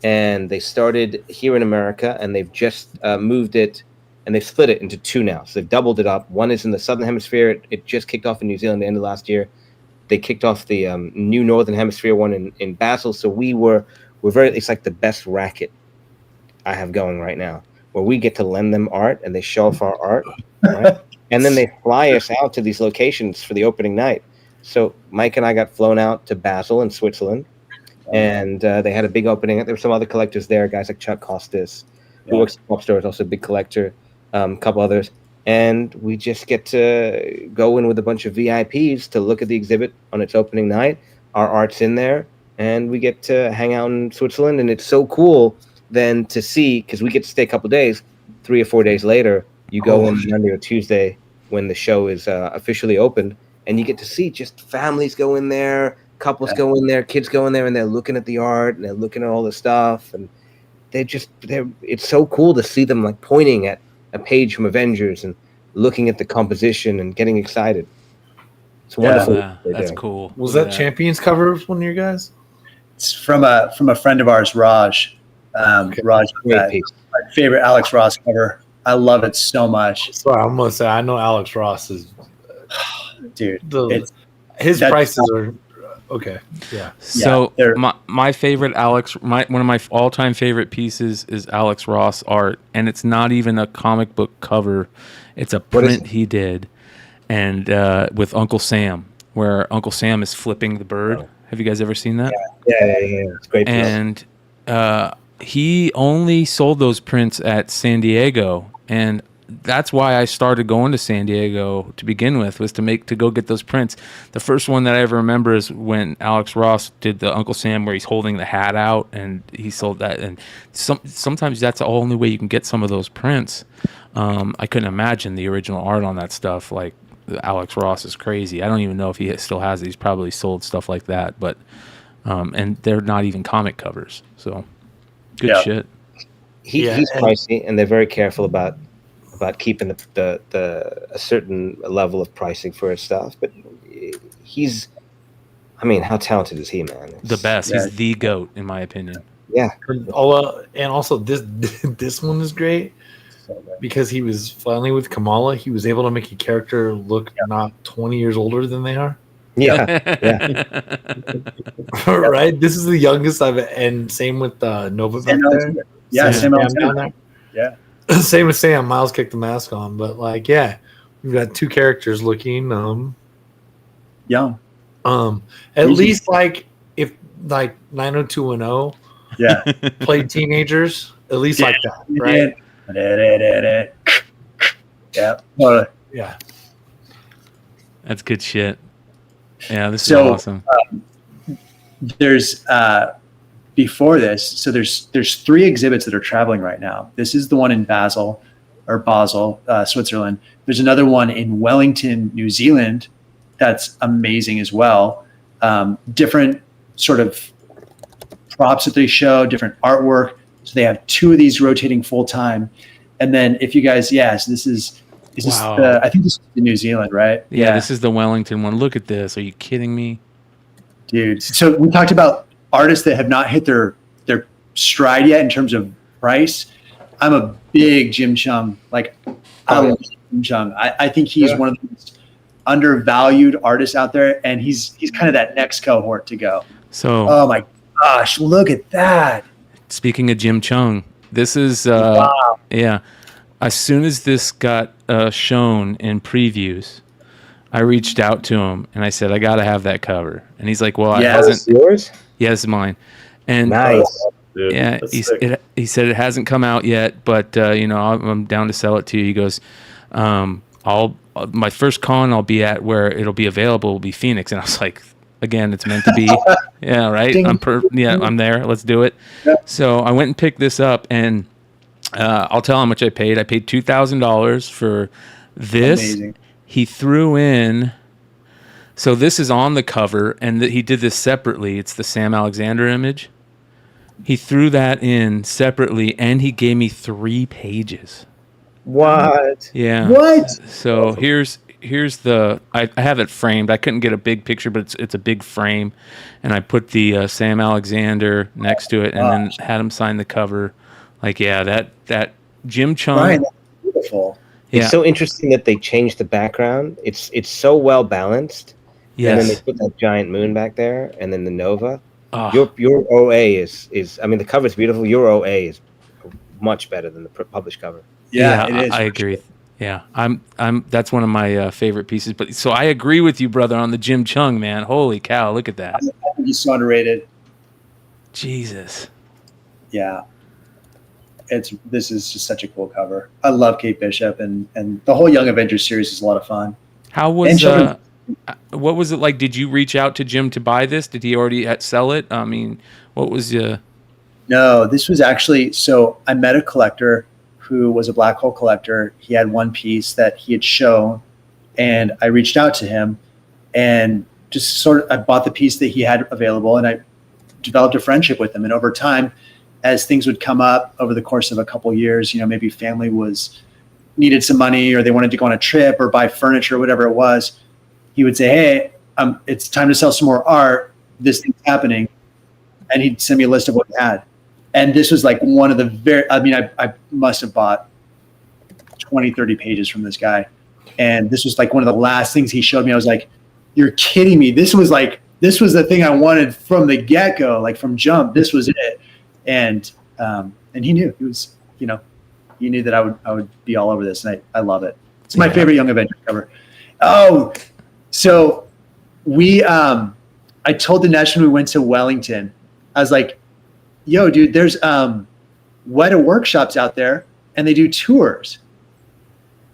[SPEAKER 1] and they started here in America, and they've just moved it, and they've split it into two now. So they've doubled it up. One is in the Southern Hemisphere. It just kicked off in New Zealand at the end of last year. They kicked off the new Northern Hemisphere one in Basel. So we're it's like the best racket I have going right now, where we get to lend them art and they show off our art, right? And then they fly us out to these locations for the opening night. So Mike and I got flown out to Basel in Switzerland, and they had a big opening. There were some other collectors there, guys like Chuck Costas, who works at Pop Store, is also a big collector, a couple others. And we just get to go in with a bunch of VIPs to look at the exhibit on its opening night. Our art's in there, and we get to hang out in Switzerland, and it's so cool then to see, because we get to stay a couple days, 3 or 4 days later, you go in Monday or Tuesday when the show is officially opened, and you get to see just families go in there, couples go in there, kids go in there, and they're looking at the art and they're looking at all the stuff, and it's so cool to see them like pointing at a page from Avengers and looking at the composition and getting excited. It's wonderful.
[SPEAKER 4] Yeah, that's cool.
[SPEAKER 6] Was that Champions cover of one of your guys?
[SPEAKER 7] It's from a friend of ours, Raj. Raj, my favorite Alex Ross cover. I love it so much.
[SPEAKER 6] Sorry, I'm gonna say I know Alex Ross is,
[SPEAKER 7] dude.
[SPEAKER 6] His prices are okay. Yeah.
[SPEAKER 4] So my favorite one of my all-time favorite pieces is Alex Ross art, and it's not even a comic book cover. It's a print he did, and with Uncle Sam, where Uncle Sam is flipping the bird. Have you guys ever seen that?
[SPEAKER 1] Yeah. It's great.
[SPEAKER 4] And he only sold those prints at San Diego, and that's why I started going to San Diego to begin with, was to go get those prints. The first one that I ever remember is when Alex Ross did the Uncle Sam where he's holding the hat out, and he sold that. And sometimes that's the only way you can get some of those prints. I couldn't imagine the original art on that stuff. Like, Alex Ross is crazy. I don't even know if he still has it. He's probably sold stuff like that, but and they're not even comic covers. So good shit.
[SPEAKER 1] He's pricey, and they're very careful about keeping a certain level of pricing for his stuff. But how talented is he, man?
[SPEAKER 4] The best. He's the GOAT, in my opinion.
[SPEAKER 1] Yeah.
[SPEAKER 6] And also this one is great because he was finally with Kamala. He was able to make a character look not 20 years older than they are.
[SPEAKER 1] Yeah.
[SPEAKER 6] Right. This is the youngest and same with Nova back there.
[SPEAKER 7] Yeah,
[SPEAKER 6] same down there.
[SPEAKER 7] Yeah.
[SPEAKER 6] Same with Sam. Miles kicked the mask on, but we've got two characters looking
[SPEAKER 7] young.
[SPEAKER 6] At least if 90210 played teenagers, at least like that, right? Yeah.
[SPEAKER 4] That's good shit. Yeah, this is awesome.
[SPEAKER 7] There's before this, so there's 3 exhibits that are traveling right now. This is the one in Basel, Switzerland. There's another one in Wellington, New Zealand. That's amazing as well. Different sort of props that they show, different artwork. So they have 2 of these rotating full time. And then if you guys, so this is I think this is in New Zealand, right?
[SPEAKER 4] Yeah, this is the Wellington one. Look at this. Are you kidding me?
[SPEAKER 7] Dude. So we talked about artists that have not hit their stride yet in terms of price. I'm a big Jim Chung. Like, I love Jim Chung. I think he's one of the most undervalued artists out there, and he's kind of that next cohort to go.
[SPEAKER 4] So,
[SPEAKER 7] oh my gosh, look at that.
[SPEAKER 4] Speaking of Jim Chung, this is
[SPEAKER 7] wow.
[SPEAKER 4] Yeah. As soon as this got shown in previews, I reached out to him and I said, I got to have that cover. And he's like, well, it hasn't.
[SPEAKER 1] Yours?
[SPEAKER 4] Yeah, it's mine. And
[SPEAKER 1] nice.
[SPEAKER 8] Dude,
[SPEAKER 4] yeah, he said it hasn't come out yet, but I'm down to sell it to you. He goes, my first con I'll be at where it'll be available will be Phoenix. And I was like, again, it's meant to be. Yeah, right. I'm there. Let's do it.
[SPEAKER 7] Yeah.
[SPEAKER 4] So I went and picked this up, and I'll tell how much I paid. I paid $2,000 for this.
[SPEAKER 7] Amazing.
[SPEAKER 4] He threw in. So this is on the cover, and he did this separately. It's the Sam Alexander image. He threw that in separately, and he gave me 3 pages.
[SPEAKER 1] What?
[SPEAKER 4] Yeah.
[SPEAKER 7] What?
[SPEAKER 4] So here's the. I have it framed. I couldn't get a big picture, but it's a big frame, and I put the Sam Alexander next to it, and then had him sign the cover. Like, yeah, that Jim Chung.
[SPEAKER 7] Ryan, that's beautiful.
[SPEAKER 1] It's so interesting that they changed the background. It's so well balanced.
[SPEAKER 4] Yes.
[SPEAKER 1] And then they put that giant moon back there, and then the Nova.
[SPEAKER 4] Oh.
[SPEAKER 1] Your OA is. I mean, the cover's beautiful. Your OA is much better than the published cover.
[SPEAKER 7] Yeah, it is.
[SPEAKER 4] I agree. Yeah, I'm. That's one of my favorite pieces. But so I agree with you, brother, on the Jim Chung, man. Holy cow! Look at that.
[SPEAKER 7] I think he's so underrated.
[SPEAKER 4] Jesus.
[SPEAKER 7] Yeah. This is just such a cool cover. I love Kate Bishop, and the whole Young Avengers series is a lot of fun.
[SPEAKER 4] How was what was it like? Did you reach out to Jim to buy this? Did he already sell it? I mean, what was
[SPEAKER 7] No, this was actually, so I met a collector who was a black hole collector. He had one piece that he had shown, and I reached out to him and just I bought the piece that he had available, and I developed a friendship with him. And over time, as things would come up over the course of a couple of years, maybe family needed some money, or they wanted to go on a trip or buy furniture, whatever it was, he would say, hey, it's time to sell some more art. This thing's happening. And he'd send me a list of what he had. And this was like one of the I must have bought 20, 30 pages from this guy. And this was like one of the last things he showed me. I was like, you're kidding me. This was the thing I wanted from the get-go, like from jump. This was it. And he knew. He was, he knew that I would be all over this, and I love it. It's my favorite Young Avengers cover. Oh, so I told Dinesh when we went to Wellington, I was like, yo, dude, there's Weta workshops out there, and they do tours.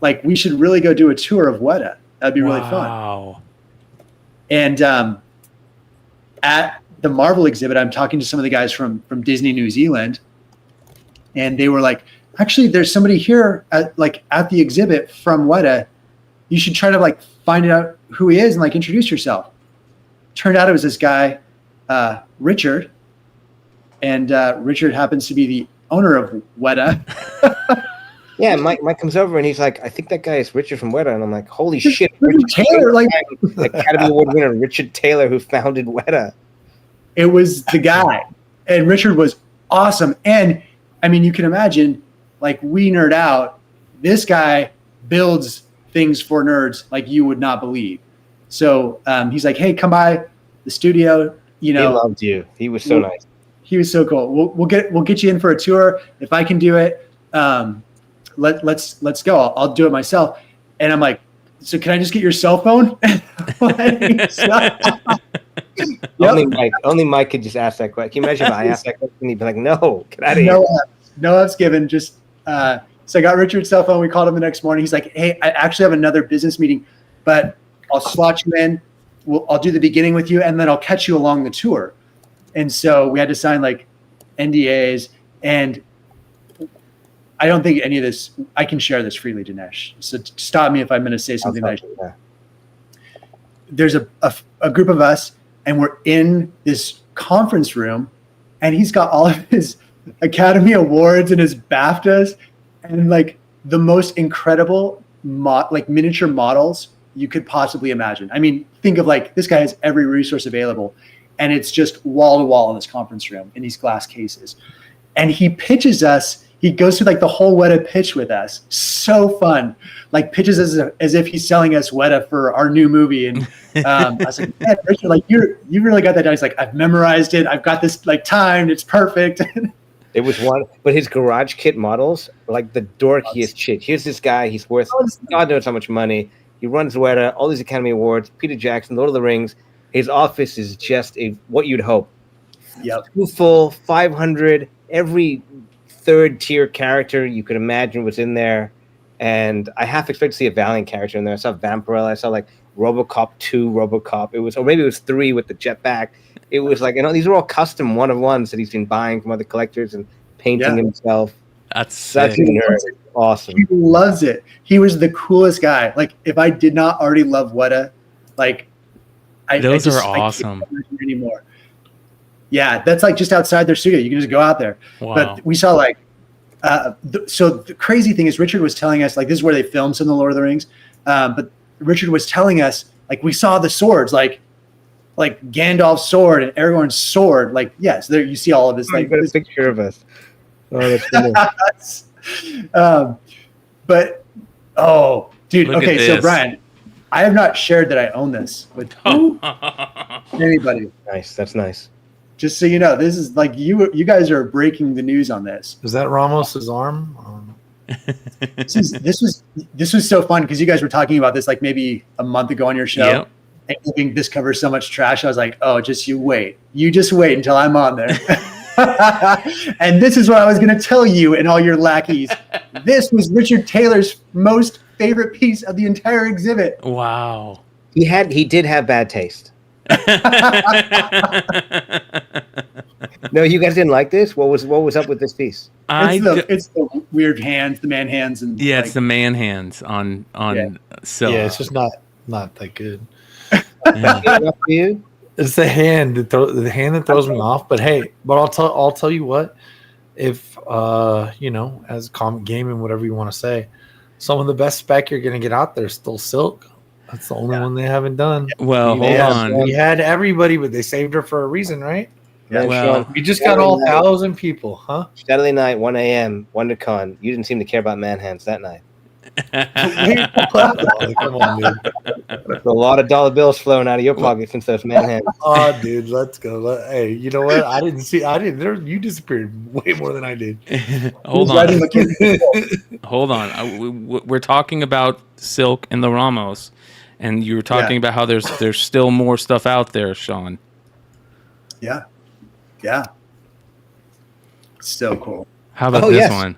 [SPEAKER 7] Like, we should really go do a tour of Weta. That'd be really fun.
[SPEAKER 4] Wow.
[SPEAKER 7] And at the Marvel exhibit, I'm talking to some of the guys from Disney New Zealand, and they were like, actually, there's somebody here at the exhibit from Weta. You should try to find out who he is and introduce yourself. Turned out it was this guy, Richard, and Richard happens to be the owner of Weta.
[SPEAKER 1] Yeah, Mike comes over and he's like, I think that guy is Richard from Weta. And I'm like, holy shit.
[SPEAKER 7] Richard Taylor,
[SPEAKER 1] Academy Award winner Richard Taylor, who founded Weta.
[SPEAKER 7] It was the guy. And Richard was awesome. And I mean, you can imagine, we nerd out. This guy builds things for nerds like you would not believe. So he's like, hey, come by the studio. He
[SPEAKER 1] loved you. He was so nice.
[SPEAKER 7] He was so cool. We'll get you in for a tour. If I can do it, let's go. I'll do it myself. And I'm like, so can I just get your cell phone?
[SPEAKER 1] Only Mike could just ask that question. Can you imagine if I asked that question? He'd be like, no, get out of here.
[SPEAKER 7] No app's given. Just so I got Richard's cell phone. We called him the next morning. He's like, hey, I actually have another business meeting, but I'll slot you in. I'll do the beginning with you, and then I'll catch you along the tour. And so we had to sign NDAs, and I don't think any of this, I can share this freely, Dinesh. So stop me if I'm going to say something There's a group of us, and we're in this conference room, and he's got all of his Academy Awards and his BAFTAs, and the most incredible miniature models you could possibly imagine. I mean, think of this guy has every resource available, and it's just wall to wall in this conference room in these glass cases. and he pitches us. He goes through like the whole Weta pitch with us. So fun. Like pitches us as if he's selling us Weta for our new movie. And I was like, man, Richard, like you really got that down. He's like, I've memorized it. I've got this like timed. It's perfect.
[SPEAKER 1] It was one, but his garage kit models are like the dorkiest shit. Here's this guy. He's worth God knows how much money. He runs Weta, all these Academy Awards, Peter Jackson, Lord of the Rings. His office is just what you'd hope.
[SPEAKER 7] Yep.
[SPEAKER 1] Full 500. Every third tier character you could imagine was in there, and I half expect to see a Valiant character in there. I saw Vampirella. I saw like RoboCop 2, RoboCop. It was, or maybe it was 3 with the jetpack. It was like, these are all custom one-of-ones that he's been buying from other collectors and painting himself.
[SPEAKER 4] That's
[SPEAKER 1] such a nerd. Awesome.
[SPEAKER 7] He loves it. He was the coolest guy. Like if I did not already love Weta, like
[SPEAKER 4] those are awesome.
[SPEAKER 7] I can't imagine anymore. Yeah, that's like just outside their studio. You can just go out there.
[SPEAKER 4] Wow.
[SPEAKER 7] But we saw like, so the crazy thing is Richard was telling us, like, this is where they filmed some of the Lord of the Rings. But Richard was telling us, like, we saw the swords, like Gandalf's sword and Aragorn's sword. Like, yes, there you see all of this. Like,
[SPEAKER 1] got a picture of us. Oh, that's cool.
[SPEAKER 7] But, oh, dude.
[SPEAKER 4] Look
[SPEAKER 7] okay, so Brian, I have not shared that I own this with anybody.
[SPEAKER 1] Nice. That's nice.
[SPEAKER 7] Just so you know, this is like you guys are breaking the news on this.
[SPEAKER 6] Is that Ramos's arm?
[SPEAKER 7] This was so fun because you guys were talking about this like maybe a month ago on your show.
[SPEAKER 4] Yep.
[SPEAKER 7] And thinking this covers so much trash. I was like, oh, just you wait. You just wait until I'm on there. And this is what I was going to tell you and all your lackeys. This was Richard Taylor's most favorite piece of the entire exhibit.
[SPEAKER 4] Wow.
[SPEAKER 1] He did have bad taste. No, you guys didn't like this? What was up with this piece?
[SPEAKER 7] It's the weird hands, the man hands, and
[SPEAKER 4] it's the man hands on Silk.
[SPEAKER 6] Yeah, it's just not that good.
[SPEAKER 1] Yeah. You?
[SPEAKER 6] It's the hand that throws me off. But hey, I'll tell you what. If as comic gaming, whatever you want to say, some of the best spec you're gonna get out there is still Silk. That's the only one they haven't done.
[SPEAKER 4] Well, hold on.
[SPEAKER 6] We had everybody, but they saved her for a reason, right?
[SPEAKER 1] Yeah, well,
[SPEAKER 6] we just got all 1,000 people, huh?
[SPEAKER 1] Saturday night, 1 a.m., WonderCon. You didn't seem to care about man hands that night.
[SPEAKER 6] Come on, dude.
[SPEAKER 1] There's a lot of dollar bills flowing out of your pocket since those man hands.
[SPEAKER 6] Oh, dude, let's go. Hey, you know what? I didn't. You disappeared way more than I did.
[SPEAKER 4] Hold on. Hold on. We're talking about Silk and the Ramos, and you were talking about how there's still more stuff out there, Sean.
[SPEAKER 7] Yeah. So cool.
[SPEAKER 4] How about this one?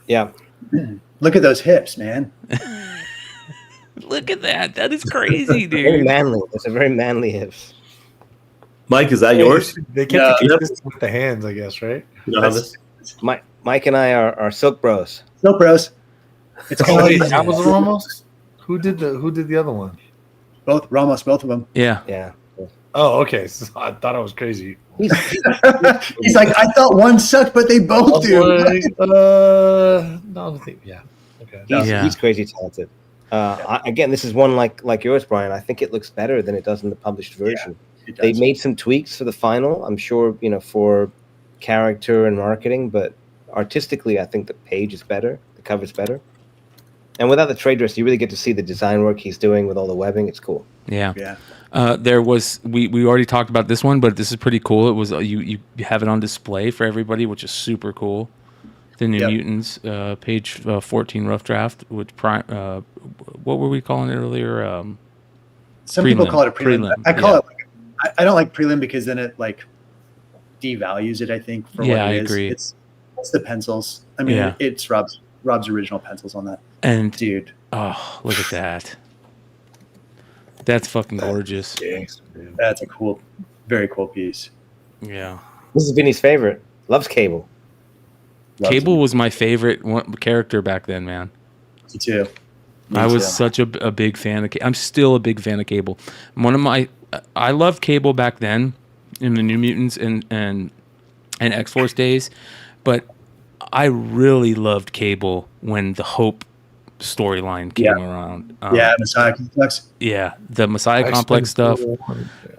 [SPEAKER 1] Yeah.
[SPEAKER 7] Look at those hips, man.
[SPEAKER 4] Look at that. That is crazy, dude.
[SPEAKER 1] Very manly. It's a very manly hips.
[SPEAKER 8] Mike, is that yours?
[SPEAKER 6] They kept with the hands, I guess, right?
[SPEAKER 8] You don't have this?
[SPEAKER 1] Mike and I are Silk Bros.
[SPEAKER 7] Silk Bros. It's called
[SPEAKER 6] that was Ramos. Who did the other one?
[SPEAKER 7] Both Ramos, both of them.
[SPEAKER 1] Yeah.
[SPEAKER 6] Oh, okay. So I thought I was crazy.
[SPEAKER 7] He's like, I thought one sucked, but they both do.
[SPEAKER 6] No, yeah.
[SPEAKER 1] Okay. He's crazy talented. Again, this is one like yours, Brian. I think it looks better than it does in the published version.
[SPEAKER 7] Yeah,
[SPEAKER 1] they made some tweaks for the final. I'm sure for character and marketing, but artistically, I think the page is better. The cover's better. And without the trade dress, you really get to see the design work he's doing with all the webbing. It's cool.
[SPEAKER 4] Yeah. There was we already talked about this one, but this is pretty cool. It was you have it on display for everybody, which is super cool. The New Mutants, page 14 rough draft. Which what were we calling it earlier?
[SPEAKER 7] Some people call it a prelim. I call it. I don't like prelim because then it like devalues it. I think for what it is.
[SPEAKER 4] I agree.
[SPEAKER 7] It's the pencils. I mean, it's Rob's original pencils on that.
[SPEAKER 4] And
[SPEAKER 7] dude,
[SPEAKER 4] oh, look at that. That's fucking gorgeous.
[SPEAKER 7] That's a cool, very cool piece.
[SPEAKER 4] Yeah.
[SPEAKER 1] This is Vinny's favorite. Loves Cable.
[SPEAKER 4] Cable was my favorite character back then, man.
[SPEAKER 7] Me too.
[SPEAKER 4] I was such a big fan of Cable. I'm still a big fan of Cable. I loved Cable back then in the New Mutants and X-Force days, but I really loved Cable when the Hope storyline came around.
[SPEAKER 7] Messiah Complex.
[SPEAKER 4] Yeah, the Messiah Complex stuff.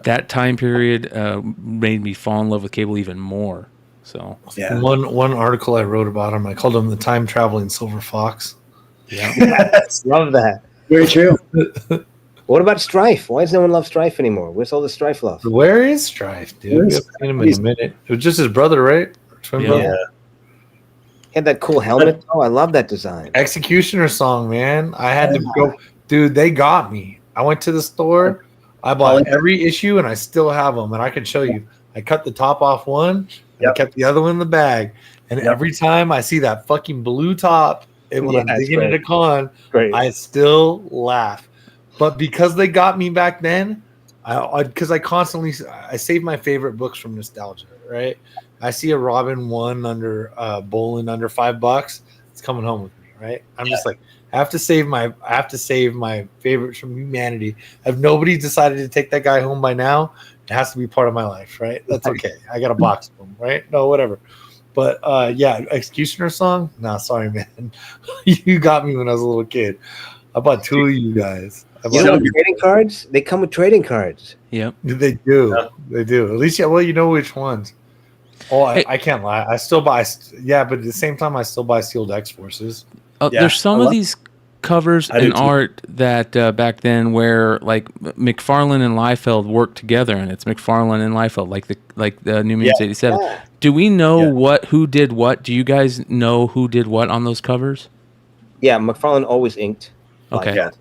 [SPEAKER 4] That time period made me fall in love with Cable even more. So
[SPEAKER 7] Yeah.
[SPEAKER 6] One article I wrote about him, I called him the time traveling silver fox.
[SPEAKER 4] yeah.
[SPEAKER 1] Love that.
[SPEAKER 7] Very true.
[SPEAKER 1] What about Strife? Why does no one love Strife anymore? Where's all the Strife love?
[SPEAKER 6] Where is Strife, dude?
[SPEAKER 7] Where
[SPEAKER 6] We
[SPEAKER 7] is
[SPEAKER 6] haven't seen him in a minute. It was just his brother, right? Twin
[SPEAKER 4] Yeah.
[SPEAKER 6] brother.
[SPEAKER 1] He had that cool helmet. Oh, I love that design.
[SPEAKER 6] Executioner song, man. I had to go, dude. They got me. I went to the store. I bought every issue, and I still have them. And I can show you. I cut the top off one, and I kept the other one in the bag. And every time I see that fucking blue top, and when I'm digging at a con, I still laugh. But because they got me back then, because I constantly save my favorite books from nostalgia, right? I see a Robin one under Bolin under $5. It's coming home with me, right? I'm just like, I have to save my favorites from humanity. If nobody's decided to take that guy home by now, it has to be part of my life, right? That's okay. I got a box of them, right? No, whatever. But Executioner song? Nah, sorry, man. You got me when I was a little kid. I bought two of you guys.
[SPEAKER 1] You know, trading cards? They come with trading cards.
[SPEAKER 4] Yep.
[SPEAKER 6] They do. Yeah. They do. At least, well, you know which ones. Oh, I can't lie. I still buy. Yeah, but at the same time, I still buy sealed X Forces.
[SPEAKER 4] There's some of these covers and art that back then where like McFarlane and Liefeld worked together, and it's McFarlane and Liefeld, like the New Mutants 87. Yeah. Do we know who did what? Do you guys know who did what on those covers?
[SPEAKER 1] Yeah, McFarlane always inked.
[SPEAKER 4] Okay.
[SPEAKER 1] Liefeld.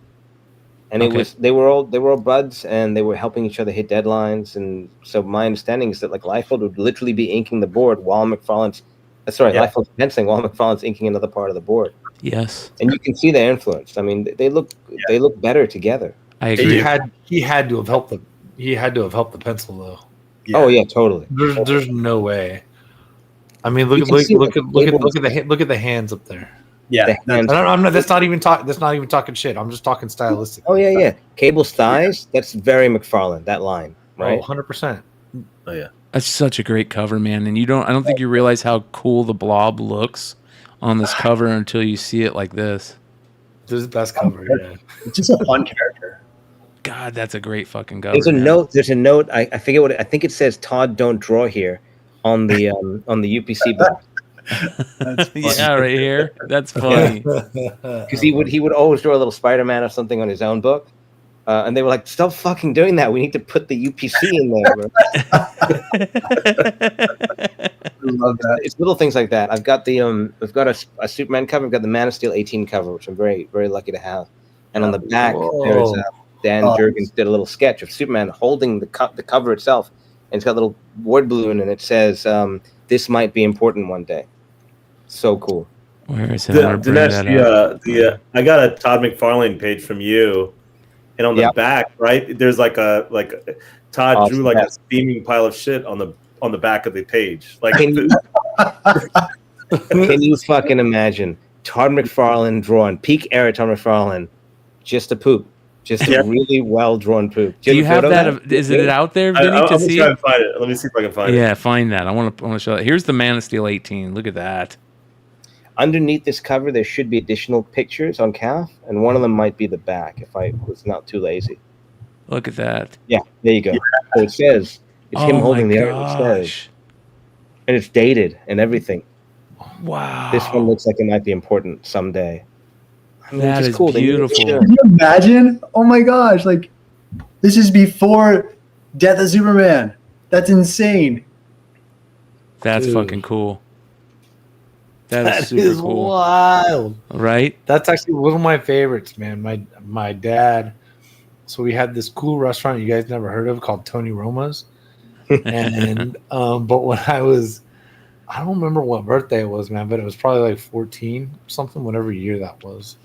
[SPEAKER 1] And it was they were all buds, and they were helping each other hit deadlines. And so my understanding is that like Liefeld would literally be inking the board while McFarlane's Liefeld's penciling while McFarlane's inking another part of the board.
[SPEAKER 4] Yes.
[SPEAKER 1] And you can see their influence. I mean, they look better together.
[SPEAKER 4] I agree.
[SPEAKER 6] He had to have helped the pencil though.
[SPEAKER 1] Yeah. Oh yeah, totally.
[SPEAKER 6] There's no way. I mean, look at the hands up there.
[SPEAKER 7] Yeah,
[SPEAKER 6] I'm not. That's not even talking shit. I'm just talking stylistic.
[SPEAKER 1] Oh yeah. Cable's thighs. That's very McFarlane. That line, right?
[SPEAKER 6] 100%.
[SPEAKER 8] Oh yeah.
[SPEAKER 4] That's such a great cover, man. And I don't think you realize how cool the Blob looks on this cover until you see it like this.
[SPEAKER 6] This is the best cover. Yeah.
[SPEAKER 7] It's just a fun character.
[SPEAKER 4] God, that's a great fucking cover.
[SPEAKER 1] There's a note. I forget what I think it says. Todd, don't draw here, on the UPC box.
[SPEAKER 4] Yeah, right here. That's funny.
[SPEAKER 1] Because he would always draw a little Spider-Man or something on his own book, and they were like, "Stop fucking doing that. We need to put the UPC in there." I love that. It's little things like that. I've got we've got a Superman cover. I've got the Man of Steel 18 cover, which I'm very, very lucky to have. And on the back, there's Dan Jurgens did a little sketch of Superman holding the cover itself, and it's got a little word balloon, and it says, "This might be important one day." So cool.
[SPEAKER 4] Where is it?
[SPEAKER 8] Dinesh, I got a Todd McFarlane page from you, and on the back, right, there's Todd drew like a steaming pile of shit on the back of the page. Like,
[SPEAKER 1] can you fucking imagine Todd McFarlane drawing peak era Todd McFarlane, just a poop, just a really well drawn poop.
[SPEAKER 4] Do you have that? Is it out there, Vinny, to see?
[SPEAKER 8] Try and find it. Let me see if I can find it.
[SPEAKER 4] Yeah, find that. I want to show that. Here's the Man of Steel 18. Look at that.
[SPEAKER 1] Underneath this cover, there should be additional pictures on calf, and one of them might be the back if I was not too lazy.
[SPEAKER 4] Look at that.
[SPEAKER 1] Yeah, there you go. So it says, it's him holding the art. It says, and it's dated and everything.
[SPEAKER 4] Wow.
[SPEAKER 1] This one looks like it might be important someday. I mean,
[SPEAKER 4] that is
[SPEAKER 1] cool.
[SPEAKER 4] beautiful.
[SPEAKER 7] Can you imagine? Oh my gosh. Like, this is before Death of Superman. That's insane.
[SPEAKER 4] That's fucking cool. That is super cool.
[SPEAKER 6] Wild.
[SPEAKER 4] Right?
[SPEAKER 6] That's actually one of my favorites, man. My dad. So we had this cool restaurant you guys never heard of called Tony Roma's. And but when I don't remember what birthday it was, man, but it was probably like 14 something, whatever year that was.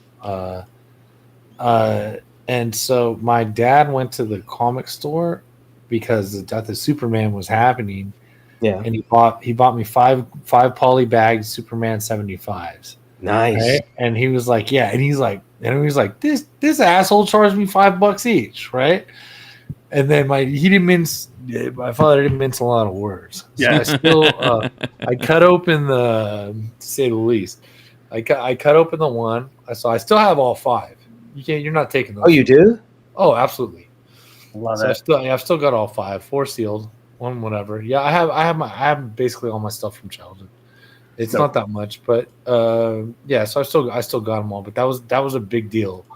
[SPEAKER 6] And so my dad went to the comic store because the Death of Superman was happening.
[SPEAKER 1] Yeah,
[SPEAKER 6] and he bought me five poly bagged Superman 75s.
[SPEAKER 1] Nice.
[SPEAKER 6] Right? And he was like, this asshole charged me $5 each, right? And then my father didn't mince a lot of words. So yeah, I still I cut open to say the least. I cut open the one, so I still have all 5. You're not taking those.
[SPEAKER 1] Oh, you do?
[SPEAKER 6] Oh, absolutely.
[SPEAKER 7] Love
[SPEAKER 6] so
[SPEAKER 7] it.
[SPEAKER 6] I've still got all 5, 4 sealed. one whatever. Yeah, I have basically all my stuff from childhood. It's not that much, but yeah. So I still got them all. But that was a big deal.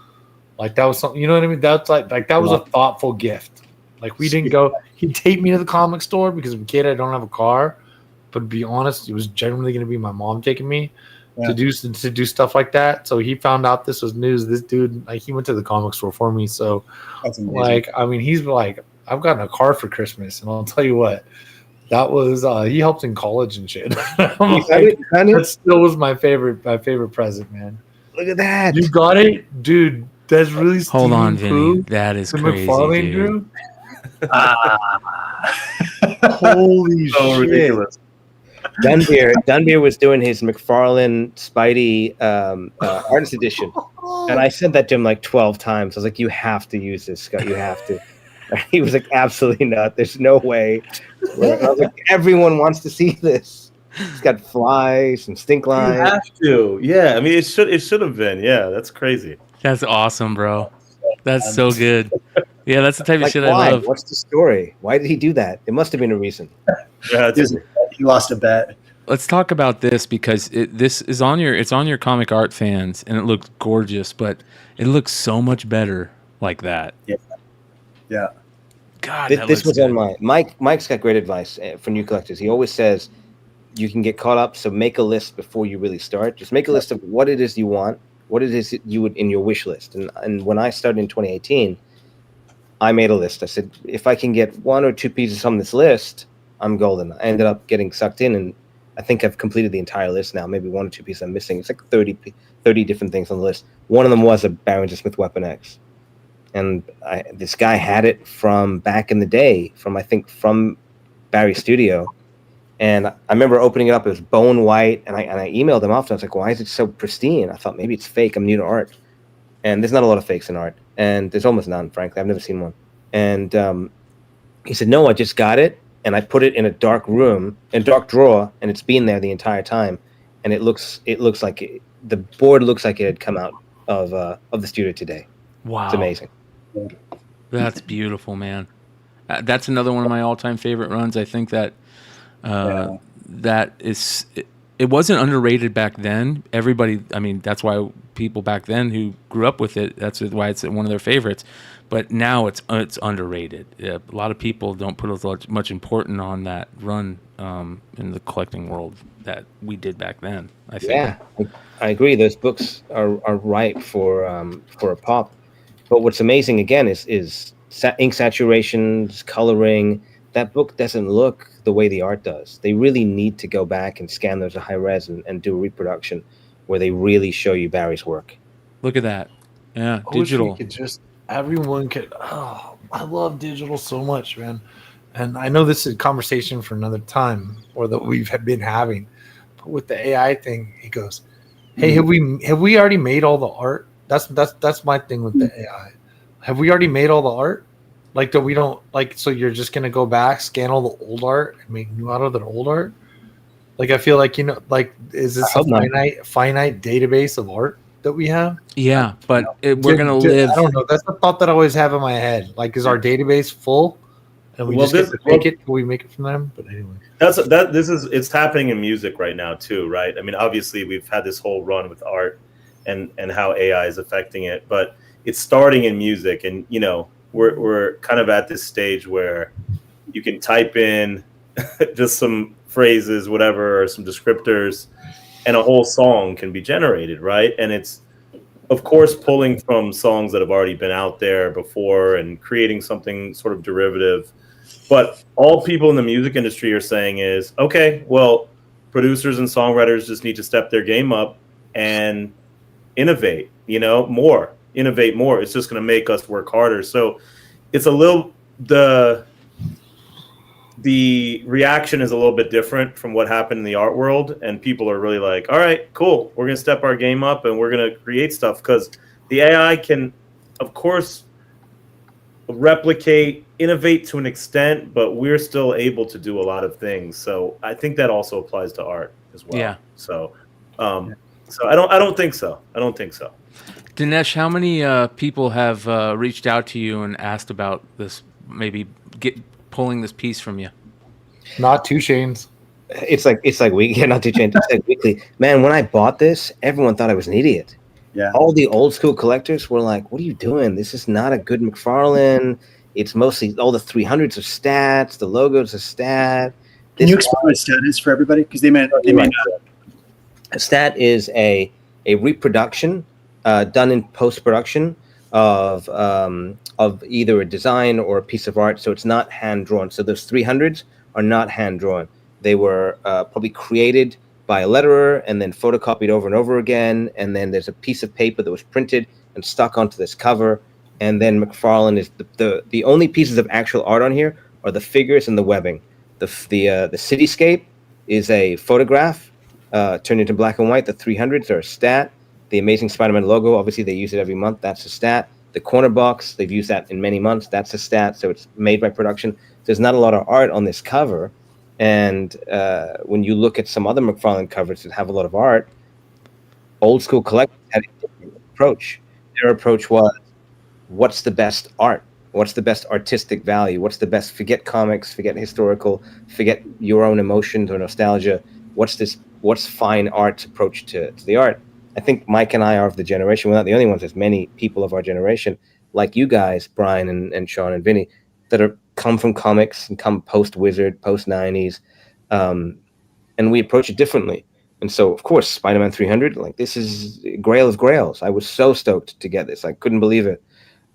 [SPEAKER 6] Like that was something, you know what I mean? That's like that was a thoughtful gift. Like we didn't go. He'd take me to the comic store because as a kid I don't have a car. But to be honest, it was generally going to be my mom taking me to do stuff like that. So he found out this was news. This dude, like, he went to the comic store for me. So, like, I mean, he's like, I've gotten a car for Christmas, and I'll tell you what, that was he helped in college and shit. That still was my favorite present, man.
[SPEAKER 1] Look at that!
[SPEAKER 6] You got it, dude. That's really
[SPEAKER 4] hold on, Vinny. That is crazy, McFarlane
[SPEAKER 6] dude. Holy shit!
[SPEAKER 7] Ridiculous.
[SPEAKER 1] Dunbeer was doing his McFarlane Spidey artist edition, and I said that to him like 12 times. I was like, "You have to use this, Scott. You have to." He was like, "Absolutely not. There's no way." I was like, "Everyone wants to see this. It's got flies and stink lines."
[SPEAKER 8] You have to, yeah. I mean, it should have been, yeah. That's crazy.
[SPEAKER 4] That's awesome, bro. That's so good. Yeah, that's the type of shit
[SPEAKER 1] why?
[SPEAKER 4] I love.
[SPEAKER 1] What's the story? Why did he do that? There must have been a reason.
[SPEAKER 8] Yeah,
[SPEAKER 7] he lost a bet.
[SPEAKER 4] Let's talk about this because this is on your Comic Art Fans, and it looks gorgeous, but it looks so much better like that.
[SPEAKER 7] Yeah.
[SPEAKER 4] God,
[SPEAKER 1] this was on mine. Mike's got great advice for new collectors. He always says you can get caught up, so make a list before you really start. Just make a list of what it is you want, what it is you would in your wish list. And when I started in 2018, I made a list. I said, if I can get one or two pieces on this list, I'm golden. I ended up getting sucked in, and I think I've completed the entire list now. Maybe one or two pieces I'm missing. It's like 30 different things on the list. One of them was a Barrington Smith Weapon X. And this guy had it from back in the day, from Barry's studio. And I remember opening it up. It was bone white, and I emailed him after. I was like, "Why is it so pristine?" I thought maybe it's fake. I'm new to art, and there's not a lot of fakes in art, and there's almost none. Frankly, I've never seen one. And he said, "No, I just got it, and I put it in a dark room, in a dark drawer, and it's been there the entire time. And it looks like the board looks like it had come out of the studio today.
[SPEAKER 4] Wow,
[SPEAKER 1] it's amazing."
[SPEAKER 4] That's beautiful, man. That's another one of my all-time favorite runs. I think that that is it wasn't underrated back then. Everybody, I mean, that's why people back then who grew up with it, that's why it's one of their favorites. But now it's underrated. A lot of people don't put as much importance on that run in the collecting world that we did back then, I think.
[SPEAKER 1] Yeah, I agree. Those books are ripe for a pop. But what's amazing again is ink saturations, coloring. That book doesn't look the way the art does. They really need to go back and scan those at high res and do a reproduction where they really show you Barry's work.
[SPEAKER 4] Look at that. Yeah, digital.
[SPEAKER 6] Everyone could. Oh, I love digital so much, man. And I know this is a conversation for another time, or that we've been having. But with the AI thing, he goes, "Hey, have we already made all the art?" That's my thing with the AI. Have we already made all the art? Like that we don't like. So you're just gonna go back, scan all the old art, and make new out of the old art. Like I feel like is this a finite database of art that we have?
[SPEAKER 4] Yeah, but we're gonna live.
[SPEAKER 6] I don't know. That's the thought that I always have in my head. Like, is our database full, and we just get to make it? Can we make it from them? But anyway,
[SPEAKER 8] it's happening in music right now too, right? I mean, obviously we've had this whole run with art and how AI is affecting it, but it's starting in music, and we're kind of at this stage where you can type in just some phrases, whatever, or some descriptors, and a whole song can be generated, right? And it's, of course, pulling from songs that have already been out there before and creating something sort of derivative. But all people in the music industry are saying is, okay, well, producers and songwriters just need to step their game up and innovate, more. Innovate more. It's just going to make us work harder. So it's a little, the reaction is a little bit different from what happened in the art world, and people are really like, all right, cool, we're going to step our game up and we're going to create stuff, because the AI can, of course, replicate, innovate to an extent, but we're still able to do a lot of things. So I think that also applies to art as well.
[SPEAKER 4] Yeah.
[SPEAKER 8] So so I don't think so.
[SPEAKER 4] Dinesh, how many people have reached out to you and asked about this, maybe pulling this piece from you?
[SPEAKER 6] Not 2 Chainz.
[SPEAKER 1] It's like weekly. Yeah, not 2 Chainz. It's like weekly. Man, when I bought this, everyone thought I was an idiot.
[SPEAKER 7] Yeah.
[SPEAKER 1] All the old school collectors were like, "What are you doing? This is not a good McFarlane. It's mostly all the 300s are stats. The logos are stat."
[SPEAKER 7] Can you explain what stat is for everybody? Because they may not.
[SPEAKER 1] A stat is a reproduction done in post production of either a design or a piece of art. So it's not hand drawn. So those 300s are not hand drawn. They were probably created by a letterer and then photocopied over and over again. And then there's a piece of paper that was printed and stuck onto this cover. And then McFarlane is the only pieces of actual art on here are the figures and the webbing. The cityscape is a photograph turned into black and white. The 300s are a stat. The Amazing Spider-Man logo, obviously they use it every month. That's a stat. The corner box, they've used that in many months. That's a stat. So it's made by production. There's not a lot of art on this cover. And when you look at some other McFarlane covers that have a lot of art, old school collectors had a different approach. Their approach was, what's the best art? What's the best artistic value? What's the best, forget comics, forget historical, forget your own emotions or nostalgia. What's fine art's approach to the art? I think Mike and I are of the generation, we're not the only ones, there's many people of our generation, like you guys, Brian and Sean and Vinny, that come from comics and come post-Wizard, post-90s, and we approach it differently. And so, of course, Spider-Man 300, like this is Grail of Grails. I was so stoked to get this. I couldn't believe it.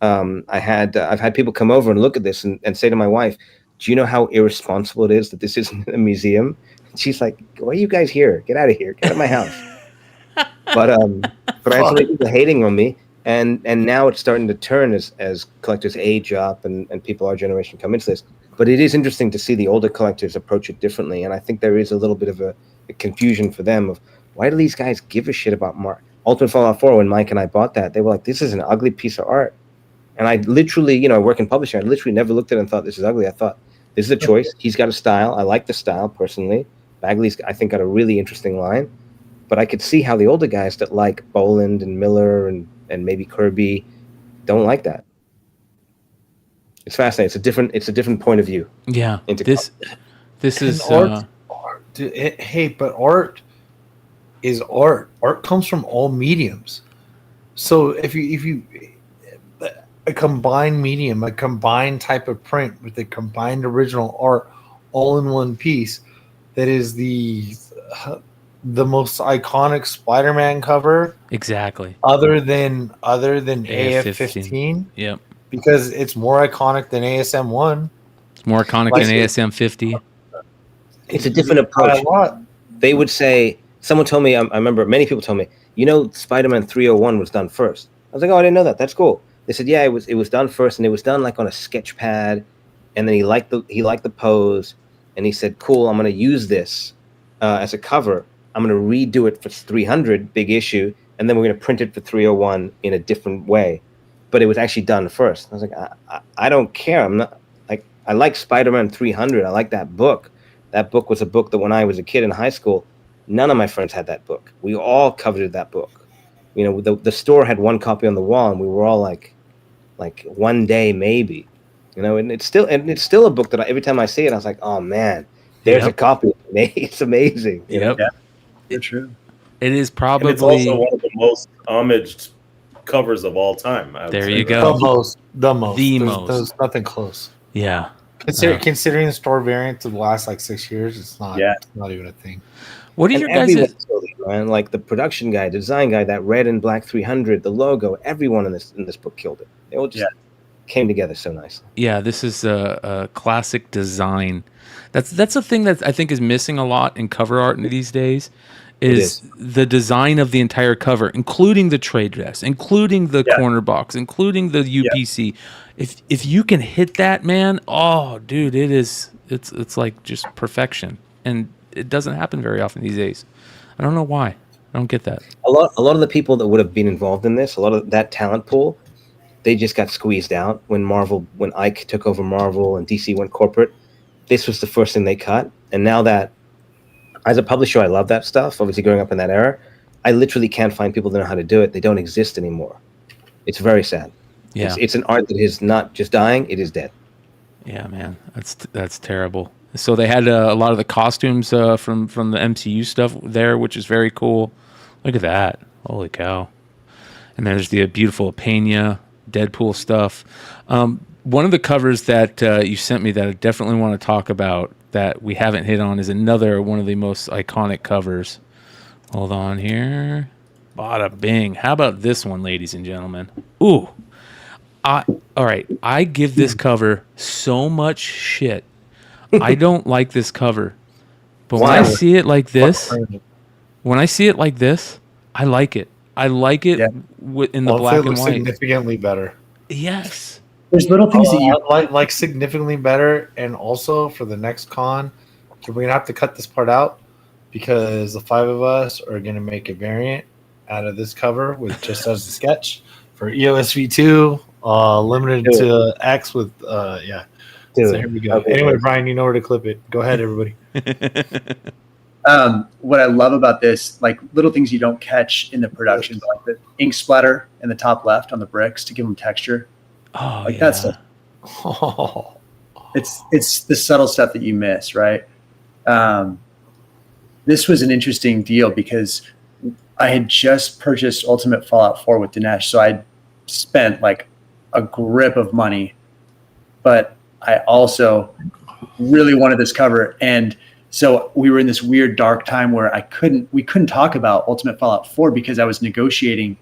[SPEAKER 1] I've had people come over and look at this and say to my wife, do you know how irresponsible it is that this isn't a museum? And she's like, why are you guys here? Get out of here. Get out of my house. But I had so many people hating on me, and now it's starting to turn as collectors age up and people our generation come into this. But it is interesting to see the older collectors approach it differently, and I think there is a little bit of a confusion for them of why do these guys give a shit about Ultimate Fallout 4? When Mike and I bought that, they were like, this is an ugly piece of art. And I literally, I work in publishing, I literally never looked at it and thought this is ugly. I thought this is a choice. He's got a style. I like the style personally. Bagley's, I think, got a really interesting line. But I could see how the older guys that like Boland and Miller and maybe Kirby don't like that. It's fascinating. It's a different point of view.
[SPEAKER 4] Yeah. This is
[SPEAKER 6] art. But art is art. Art comes from all mediums. So if you a combined medium, a combined type of print with a combined original art, all in one piece, that is the most iconic Spider-Man cover,
[SPEAKER 4] exactly.
[SPEAKER 6] Other than AF-15.
[SPEAKER 4] Yep.
[SPEAKER 6] Because it's more iconic than ASM-1.
[SPEAKER 4] It's more iconic than ASM-50.
[SPEAKER 1] It's a different approach. They would say, someone told me, I remember many people told me, Spider-Man 301 was done first. I was like, oh, I didn't know that. That's cool. They said, yeah, it was done first, and it was done like on a sketch pad, and then he liked the pose, and he said, cool, I'm going to use this as a cover. I'm going to redo it for 300, big issue, and then we're going to print it for 301 in a different way. But it was actually done first. I was like, I don't care. I'm not like, I like Spider-Man 300. I like that book. That book was a book that when I was a kid in high school, none of my friends had that book. We all coveted that book. The store had one copy on the wall, and we were all like one day maybe, and it's still a book that every time I see it, I was like, oh man, there's a copy. It's amazing.
[SPEAKER 4] Yep.
[SPEAKER 7] Yeah, it's true.
[SPEAKER 4] It is probably.
[SPEAKER 8] And it's also one of the most homaged covers of all time.
[SPEAKER 4] There you go.
[SPEAKER 6] The most. There's nothing close.
[SPEAKER 4] Yeah.
[SPEAKER 6] Considering the store variants of the last 6 years, it's not even a thing.
[SPEAKER 4] What are your guys'
[SPEAKER 1] man? Like the production guy, the design guy, that red and black 300, the logo, everyone in this book killed it. They all just came together so nicely.
[SPEAKER 4] Yeah, this is a classic design. That's a thing that I think is missing a lot in cover art these days. Is the design of the entire cover, including the trade dress, including the corner box, including the UPC. If you can hit that, man, oh dude, it's like just perfection. And it doesn't happen very often these days. I don't know why. I don't get that.
[SPEAKER 1] A lot of the people that would have been involved in this, a lot of that talent pool, they just got squeezed out when Ike took over Marvel and DC went corporate. This was the first thing they cut. And now that, as a publisher, I love that stuff. Obviously, growing up in that era, I literally can't find people that know how to do it. They don't exist anymore. It's very sad. Yeah. It's an art that is not just dying; it is dead.
[SPEAKER 4] Yeah, man, that's terrible. So they had a lot of the costumes from the MCU stuff there, which is very cool. Look at that. Holy cow. And there's the beautiful Pena, Deadpool stuff. One of the covers that you sent me that I definitely want to talk about that we haven't hit on is another one of the most iconic covers. Hold on here. Bada bing. How about this one, ladies and gentlemen? Ooh. All right. I give this cover so much shit. I don't like this cover. But when I see it like this, I like it. I like it in the black and white.
[SPEAKER 6] Significantly better.
[SPEAKER 4] Yes.
[SPEAKER 7] There's little things that you
[SPEAKER 6] like significantly better, and also for the next con, we're gonna have to cut this part out because the 5 of us are gonna make a variant out of this cover with just as a sketch for EOS V2, limited to X with yeah. So here we go. Anyway, Brian, you know where to clip it. Go ahead, everybody.
[SPEAKER 7] What I love about this, like little things you don't catch in the production, like the ink splatter in the top left on the bricks to give them texture.
[SPEAKER 4] Oh,
[SPEAKER 7] like that stuff.
[SPEAKER 6] Oh.
[SPEAKER 7] It's the subtle stuff that you miss, right? This was an interesting deal because I had just purchased Ultimate Fallout 4 with Dinesh, so I spent like a grip of money, but I also really wanted this cover, and so we were in this weird dark time where we couldn't talk about Ultimate Fallout 4 because I was negotiating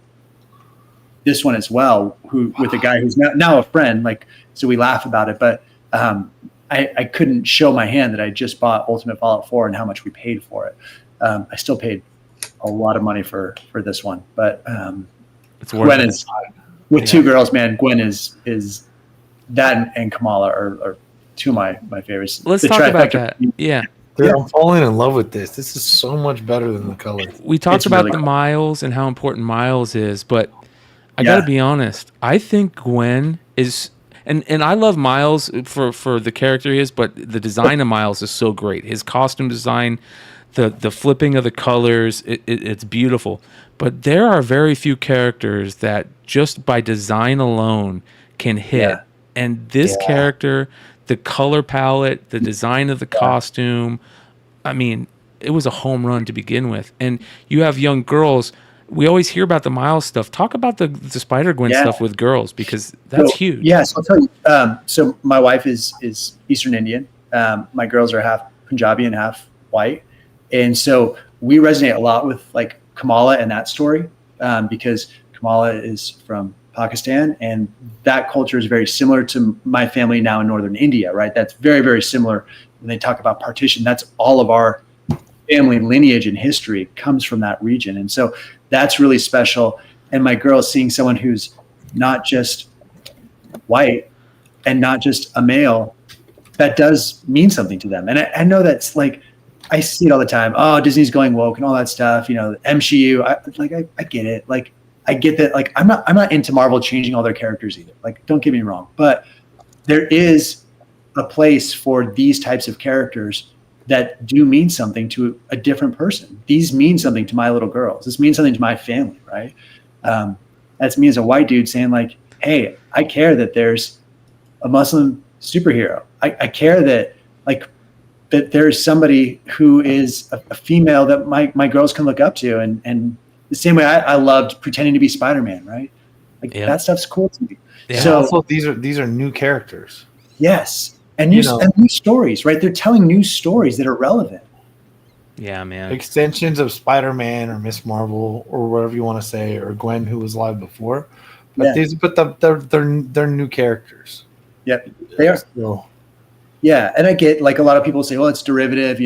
[SPEAKER 7] this one as well, with a guy who's now a friend. Like, so we laugh about it, but I couldn't show my hand that I just bought Ultimate Fallout 4 and how much we paid for it. I still paid a lot of money for this one, but Gwen is with 2 girls, man. Gwen is that and Kamala are 2 of my favorites.
[SPEAKER 4] Let's talk about that. Yeah.
[SPEAKER 6] Dude, I'm falling in love with this. This is so much better than the color.
[SPEAKER 4] We talked about the Miles and how important Miles is, but I got to be honest. I think Gwen is, and I love Miles for the character he is, but the design of Miles is so great. His costume design, the flipping of the colors, it's beautiful. But there are very few characters that just by design alone can hit. Yeah. And this character, the color palette, the design of the costume, I mean, it was a home run to begin with. And you have young girls. We always hear about the Miles stuff. Talk about the Spider-Gwen stuff with girls, because that's huge.
[SPEAKER 7] Yes, I'll tell you. So my wife is Eastern Indian. My girls are half Punjabi and half white. And so we resonate a lot with like Kamala and that story, because Kamala is from Pakistan, and that culture is very similar to my family now in northern India, right? That's very, very similar. When they talk about partition, that's all of our family lineage and history comes from that region. And so that's really special. And my girl seeing someone who's not just white and not just a male, that does mean something to them. And I know that's like, I see it all the time. Oh, Disney's going woke and all that stuff, MCU. I get it. Like, I get that. Like, I'm not into Marvel changing all their characters either. Like, don't get me wrong, but there is a place for these types of characters that do mean something to a different person. These mean something to my little girls. This means something to my family, right? That's me as a white dude saying like, hey, I care that there's a Muslim superhero. I care that that there's somebody who is a female that my girls can look up to. And the same way I loved pretending to be Spider-Man, right? Like that stuff's cool to me.
[SPEAKER 6] Yeah. So also, these are new characters.
[SPEAKER 7] Yes. And new stories, right? They're telling new stories that are relevant.
[SPEAKER 4] Yeah, man.
[SPEAKER 6] Extensions of Spider-Man or Miss Marvel or whatever you want to say, or Gwen, who was live before. But they're new characters.
[SPEAKER 7] Yep, they are.
[SPEAKER 6] So,
[SPEAKER 7] yeah, and I get like a lot of people say, well, it's derivative.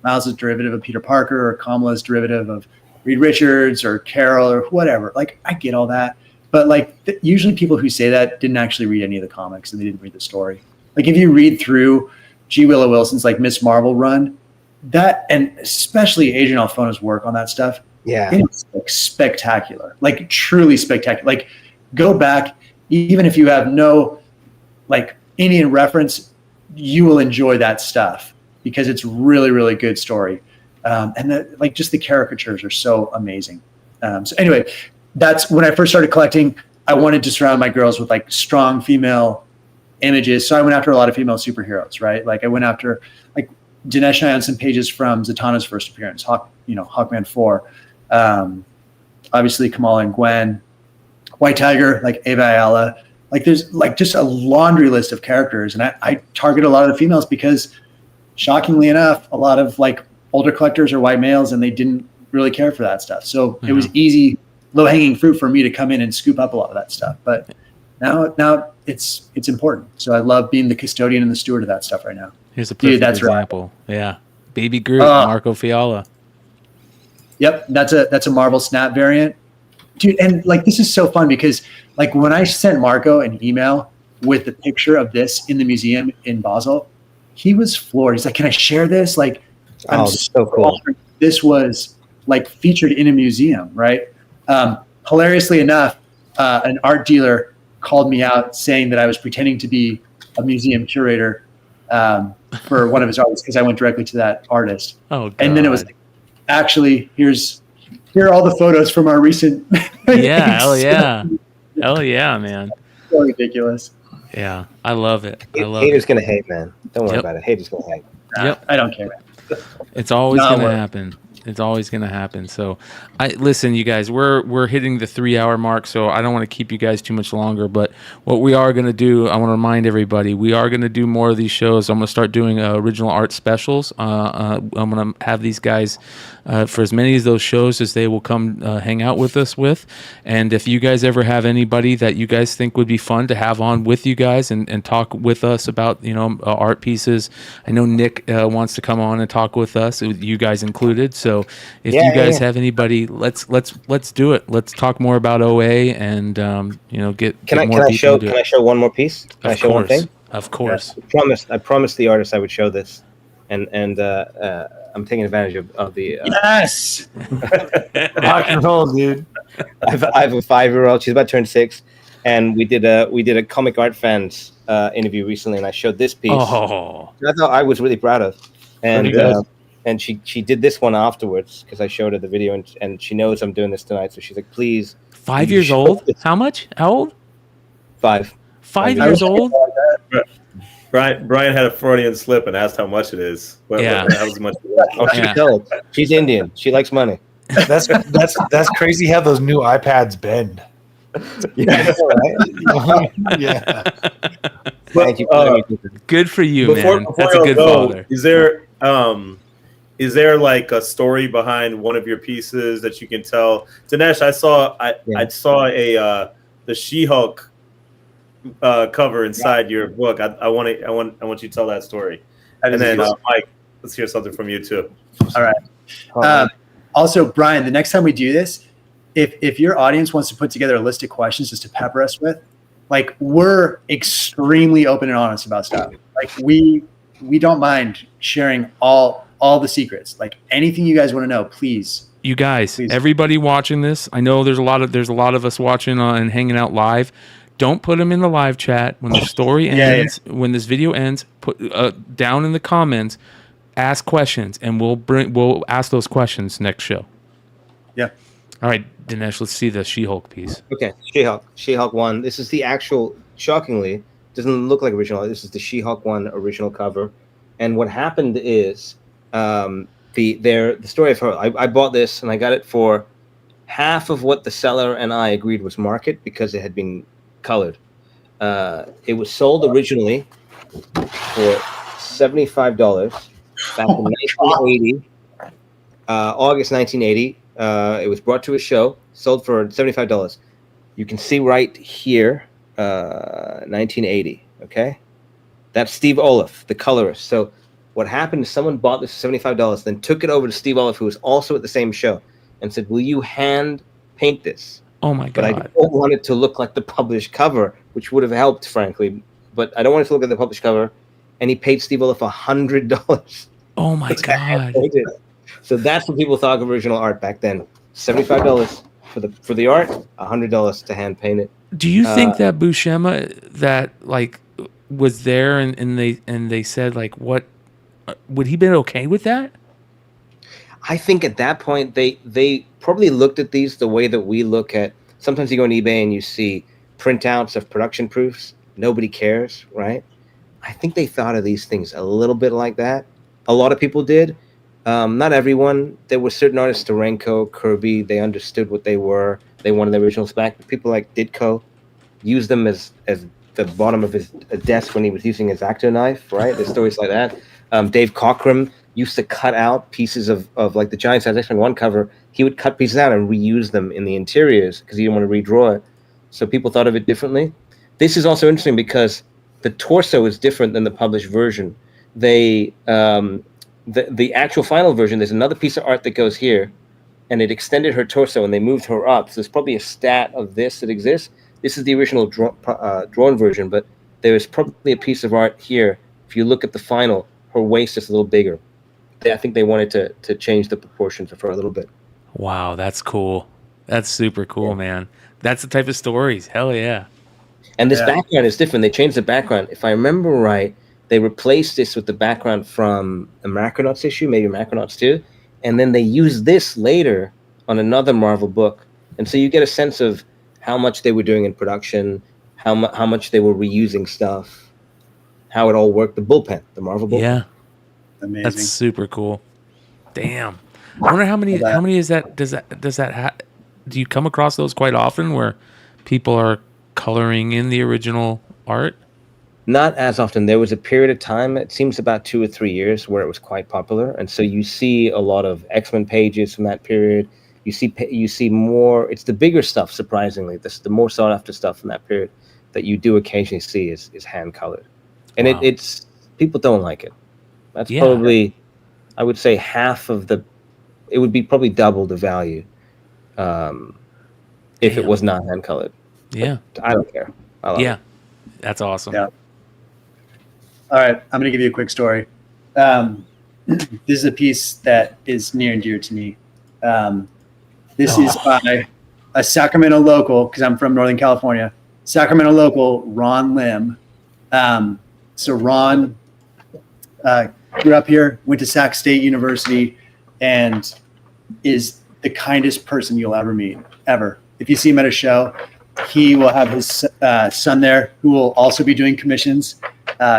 [SPEAKER 7] Miles is derivative of Peter Parker, or Kamala is derivative of Reed Richards or Carol or whatever. Like, I get all that. But like usually people who say that didn't actually read any of the comics and they didn't read the story. Like if you read through G. Willow Wilson's like Miss Marvel run, that, and especially Adrian Alfona's work on that stuff, it's like spectacular, like truly spectacular. Like go back, even if you have no like Indian reference, you will enjoy that stuff because it's really, really good story. And like just the caricatures are so amazing. So anyway, that's when I first started collecting. I wanted to surround my girls with like strong female images. So I went after a lot of female superheroes, right? Like I went after like Dinesh and I on some pages from Zatanna's first appearance, Hawkman 4. Obviously Kamala and Gwen, White Tiger, like Ava Ayala. Like there's like just a laundry list of characters. And I target a lot of the females because shockingly enough, a lot of like older collectors are white males and they didn't really care for that stuff. So it was easy, low hanging fruit for me to come in and scoop up a lot of that stuff. But now it's important. So I love being the custodian and the steward of that stuff right now.
[SPEAKER 4] Here's a perfect example. Right. Yeah. Baby Groot, Marco Fiala.
[SPEAKER 7] Yep. That's a Marvel Snap variant. Dude, and like this is so fun because like when I sent Marco an email with the picture of this in the museum in Basel, he was floored. He's like, "Can I share this?" Like, I'm
[SPEAKER 1] so cool.
[SPEAKER 7] This was like featured in a museum, right? Hilariously enough, an art dealer called me out saying that I was pretending to be a museum curator for one of his artists because I went directly to that artist.
[SPEAKER 4] Oh, God.
[SPEAKER 7] And then it was like, actually, here are all the photos from our recent.
[SPEAKER 4] Yeah, hell yeah, hell yeah, man.
[SPEAKER 7] So ridiculous.
[SPEAKER 4] Yeah, I love it.
[SPEAKER 1] Haters gonna hate, man. Don't worry about it. Haters gonna hate.
[SPEAKER 4] Yep,
[SPEAKER 7] I don't care.
[SPEAKER 4] It's always gonna happen. It's always going to happen. So, listen, you guys, we're hitting the 3-hour mark, so I don't want to keep you guys too much longer. But what we are going to do, I want to remind everybody, we are going to do more of these shows. I'm going to start doing original art specials. I'm going to have these guys for as many of those shows as they will come hang out with us with. And if you guys ever have anybody that you guys think would be fun to have on with you guys and talk with us about, art pieces, I know Nick wants to come on and talk with us, you guys included. So if you guys have anybody, let's do it. Let's talk more about OA and get
[SPEAKER 1] Can
[SPEAKER 4] more
[SPEAKER 1] I
[SPEAKER 4] people
[SPEAKER 1] show? Can I show one more piece? Can I show one thing?
[SPEAKER 4] Of course.
[SPEAKER 1] I promised the artist I would show this, and I'm taking advantage of the.
[SPEAKER 7] Yes.
[SPEAKER 6] Rock and roll, dude.
[SPEAKER 1] I have a 5-year-old. She's about to turn 6, and we did a comic art fans interview recently, and I showed this piece.
[SPEAKER 4] Oh,
[SPEAKER 1] I thought I was really proud of, and she did this one afterwards because I showed her the video, and she knows I'm doing this tonight, so she's like, please.
[SPEAKER 4] 5 years old? How much? How old?
[SPEAKER 1] 5.
[SPEAKER 4] 5 years old?
[SPEAKER 8] Brian had a Freudian slip and asked how much it is.
[SPEAKER 4] Yeah.
[SPEAKER 8] How much
[SPEAKER 1] She's old. She's Indian. She likes money.
[SPEAKER 6] That's crazy how those new iPads bend.
[SPEAKER 1] Yeah. Right?
[SPEAKER 6] Yeah.
[SPEAKER 1] Thank you.
[SPEAKER 4] Good for you, man. That's a good father.
[SPEAKER 8] Is there like a story behind one of your pieces that you can tell? Dinesh, I saw the She-Hulk cover inside your book. I want you to tell that story. And then Mike, let's hear something from you too.
[SPEAKER 7] All right. Also, Brian, the next time we do this, if your audience wants to put together a list of questions just to pepper us with, like we're extremely open and honest about stuff. Like we don't mind sharing all the secrets. Like anything you guys want to know, please.
[SPEAKER 4] You guys, everybody watching this, I know there's a lot of us watching and hanging out live. Don't put them in the live chat when the story ends. When this video ends, put down in the comments. Ask questions, and we'll ask those questions next show.
[SPEAKER 7] Yeah.
[SPEAKER 4] All right, Dinesh, let's see the She-Hulk piece.
[SPEAKER 1] Okay, She-Hulk 1. This is the actual. Shockingly, doesn't look like original. This is the She-Hulk 1 original cover. And what happened is the story of her. I bought this and I got it for half of what the seller and I agreed was market because it had been colored. It was sold originally for $75 back in 1980, August 1980. It was brought to a show, sold for $75. You can see right here, 1980. Okay, that's Steve Olaf, the colorist. So what happened is someone bought this for $75, then took it over to Steve Olaf, who was also at the same show, and said, "Will you hand paint this?"
[SPEAKER 4] Oh my God!
[SPEAKER 1] But I don't want it to look like the published cover, which would have helped, frankly. But I don't want it to look like the published cover. And he paid Steve Olaf $100.
[SPEAKER 4] Oh my God!
[SPEAKER 1] So that's what people thought of original art back then. $75 for the art, $100 to hand paint it.
[SPEAKER 4] Do you think that Buscema that like was there and they said like what would he been okay with that?
[SPEAKER 1] I think at that point they probably looked at these the way that we look at. Sometimes you go on eBay and you see printouts of production proofs, nobody cares, right? I think they thought of these things a little bit like that. A lot of people did. Not everyone. There were certain artists, Steranko, Kirby, they understood what they were. They wanted the originals back. But people like Ditko used them as the bottom of his desk when he was using his actor knife, right? There's stories like that. Dave Cockrum used to cut out pieces of like the Giant Size X-Men 1 cover. He would cut pieces out and reuse them in the interiors because he didn't want to redraw it. So people thought of it differently. This is also interesting because the torso is different than the published version. They the actual final version, there's another piece of art that goes here, and it extended her torso and they moved her up. So there's probably a stat of this that exists. This is the original drawn version, but there's probably a piece of art here. If you look at the final, her waist is a little bigger. I think they wanted to change the proportions of her a little bit.
[SPEAKER 4] Wow, that's cool. That's super cool, man. That's the type of stories. Hell yeah.
[SPEAKER 1] And this background is different. They changed the background. If I remember right, they replaced this with the background from a Macronauts issue, maybe Macronauts 2, and then they used this later on another Marvel book. And so you get a sense of how much they were doing in production, how much they were reusing stuff, how it all worked. The bullpen, the Marvel bullpen.
[SPEAKER 4] Yeah.
[SPEAKER 7] Amazing.
[SPEAKER 4] That's super cool. Damn. I wonder how many is that do you come across those quite often where people are coloring in the original art?
[SPEAKER 1] Not as often. There was a period of time, it seems about 2 or 3 years, where it was quite popular. And so you see a lot of X-Men pages from that period. You see more, it's the bigger stuff, surprisingly. The more sought after stuff from that period that you do occasionally see is hand colored. And
[SPEAKER 4] Wow.
[SPEAKER 1] it's people don't like it. That's probably, I would say, half of it would be probably double the value if it was not hand colored.
[SPEAKER 4] Yeah.
[SPEAKER 1] But I don't care. I love it.
[SPEAKER 4] That's awesome.
[SPEAKER 7] Yeah. All right, I'm going to give you a quick story. This is a piece that is near and dear to me. This is by a Sacramento local, because I'm from Northern California. Sacramento local, Ron Lim. So Ron grew up here, went to Sac State University, and is the kindest person you'll ever meet, ever. If you see him at a show, he will have his son there who will also be doing commissions,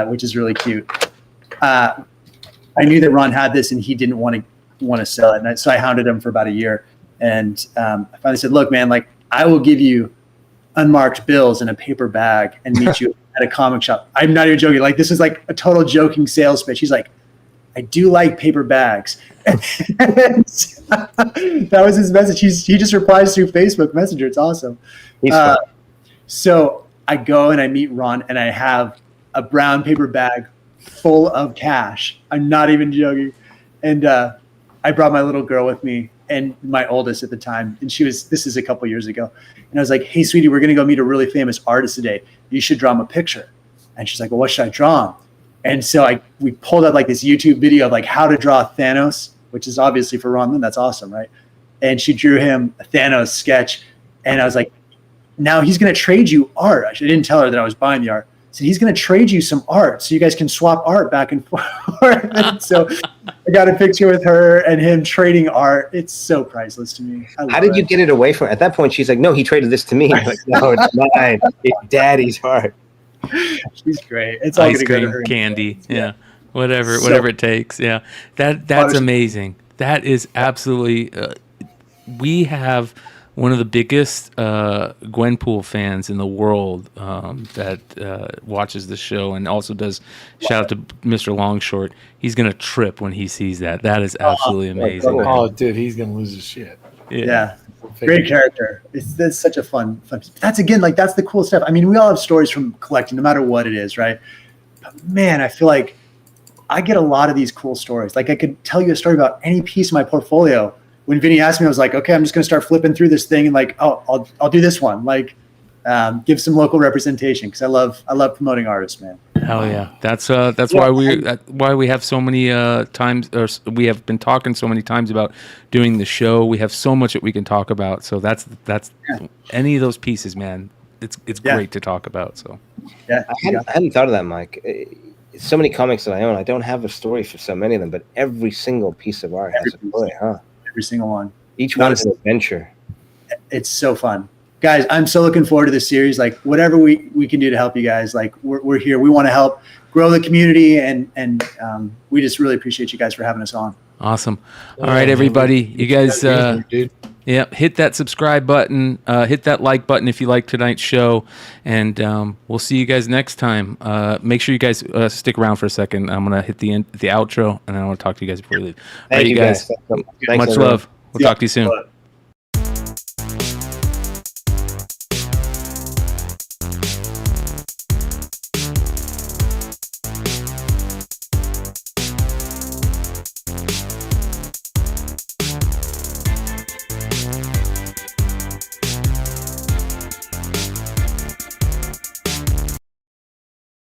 [SPEAKER 7] which is really cute. I knew that Ron had this and he didn't want to sell it. And so I hounded him for about a year. And I finally said, look, man, like I will give you unmarked bills in a paper bag and meet you at a comic shop. I'm not even joking. Like this is like a total joking sales pitch. He's like, I do like paper bags. And that was his message. He just replies through Facebook Messenger. It's awesome. So I go and I meet Ron and I have a brown paper bag full of cash. I'm not even joking. And I brought my little girl with me and my oldest at the time. And this is a couple years ago. And I was like, hey, sweetie, we're going to go meet a really famous artist today. You should draw him a picture. And she's like, well, what should I draw him? And so we pulled up like this YouTube video of like how to draw Thanos, which is obviously for Ron Lin. That's awesome, right? And she drew him a Thanos sketch. And I was like, now he's going to trade you art. I didn't tell her that I was buying the art. So he's going to trade you some art so you guys can swap art back and forth. And so I got a picture with her and him trading art. It's so priceless to me.
[SPEAKER 1] How did you get it away from her? At that point, she's like, no, he traded this to me. I'm like, no, it's mine. It's daddy's art.
[SPEAKER 7] She's great. It's all
[SPEAKER 4] ice
[SPEAKER 7] going to go to
[SPEAKER 4] cream,
[SPEAKER 7] her.
[SPEAKER 4] candy. Yeah. Whatever it takes. Yeah. That's amazing. That is absolutely, we have one of the biggest Gwenpool fans in the world that watches the show and also does shout out to Mr. Longshort. He's going to trip when he sees that. That is absolutely amazing.
[SPEAKER 6] Oh, dude, he's going to lose his shit.
[SPEAKER 7] Yeah. Great character. It's such a fun. That's again, like that's the cool stuff. I mean, we all have stories from collecting, no matter what it is, right? But man, I feel like I get a lot of these cool stories. Like I could tell you a story about any piece of my portfolio. When Vinny asked me, I was like, okay, I'm just going to start flipping through this thing and like, oh, I'll do this one. Like, give some local representation because I love promoting artists, man.
[SPEAKER 4] Hell yeah, that's why we have so many times, or we have been talking so many times about doing the show. We have so much that we can talk about. So that's any of those pieces, man. It's great to talk about. So
[SPEAKER 1] I hadn't thought of that, Mike. So many comics that I own, I don't have a story for so many of them, but every single piece of art has a story, huh?
[SPEAKER 7] Every single one.
[SPEAKER 1] Each one is an adventure.
[SPEAKER 7] It's so fun guys, I'm so looking forward to this series. Like whatever we can do to help you guys, like we're here. We want to help grow the community, and we just really appreciate you guys for having us on.
[SPEAKER 4] Awesome. All right, everybody, you guys, hit that subscribe button, hit that like button if you like tonight's show, and we'll see you guys next time. Make sure you guys stick around for a second. I'm gonna hit the outro, and then I want to talk to you guys before we leave. All right, you guys.
[SPEAKER 1] Thanks,
[SPEAKER 4] Much
[SPEAKER 1] everyone.
[SPEAKER 4] love. We'll talk to you soon.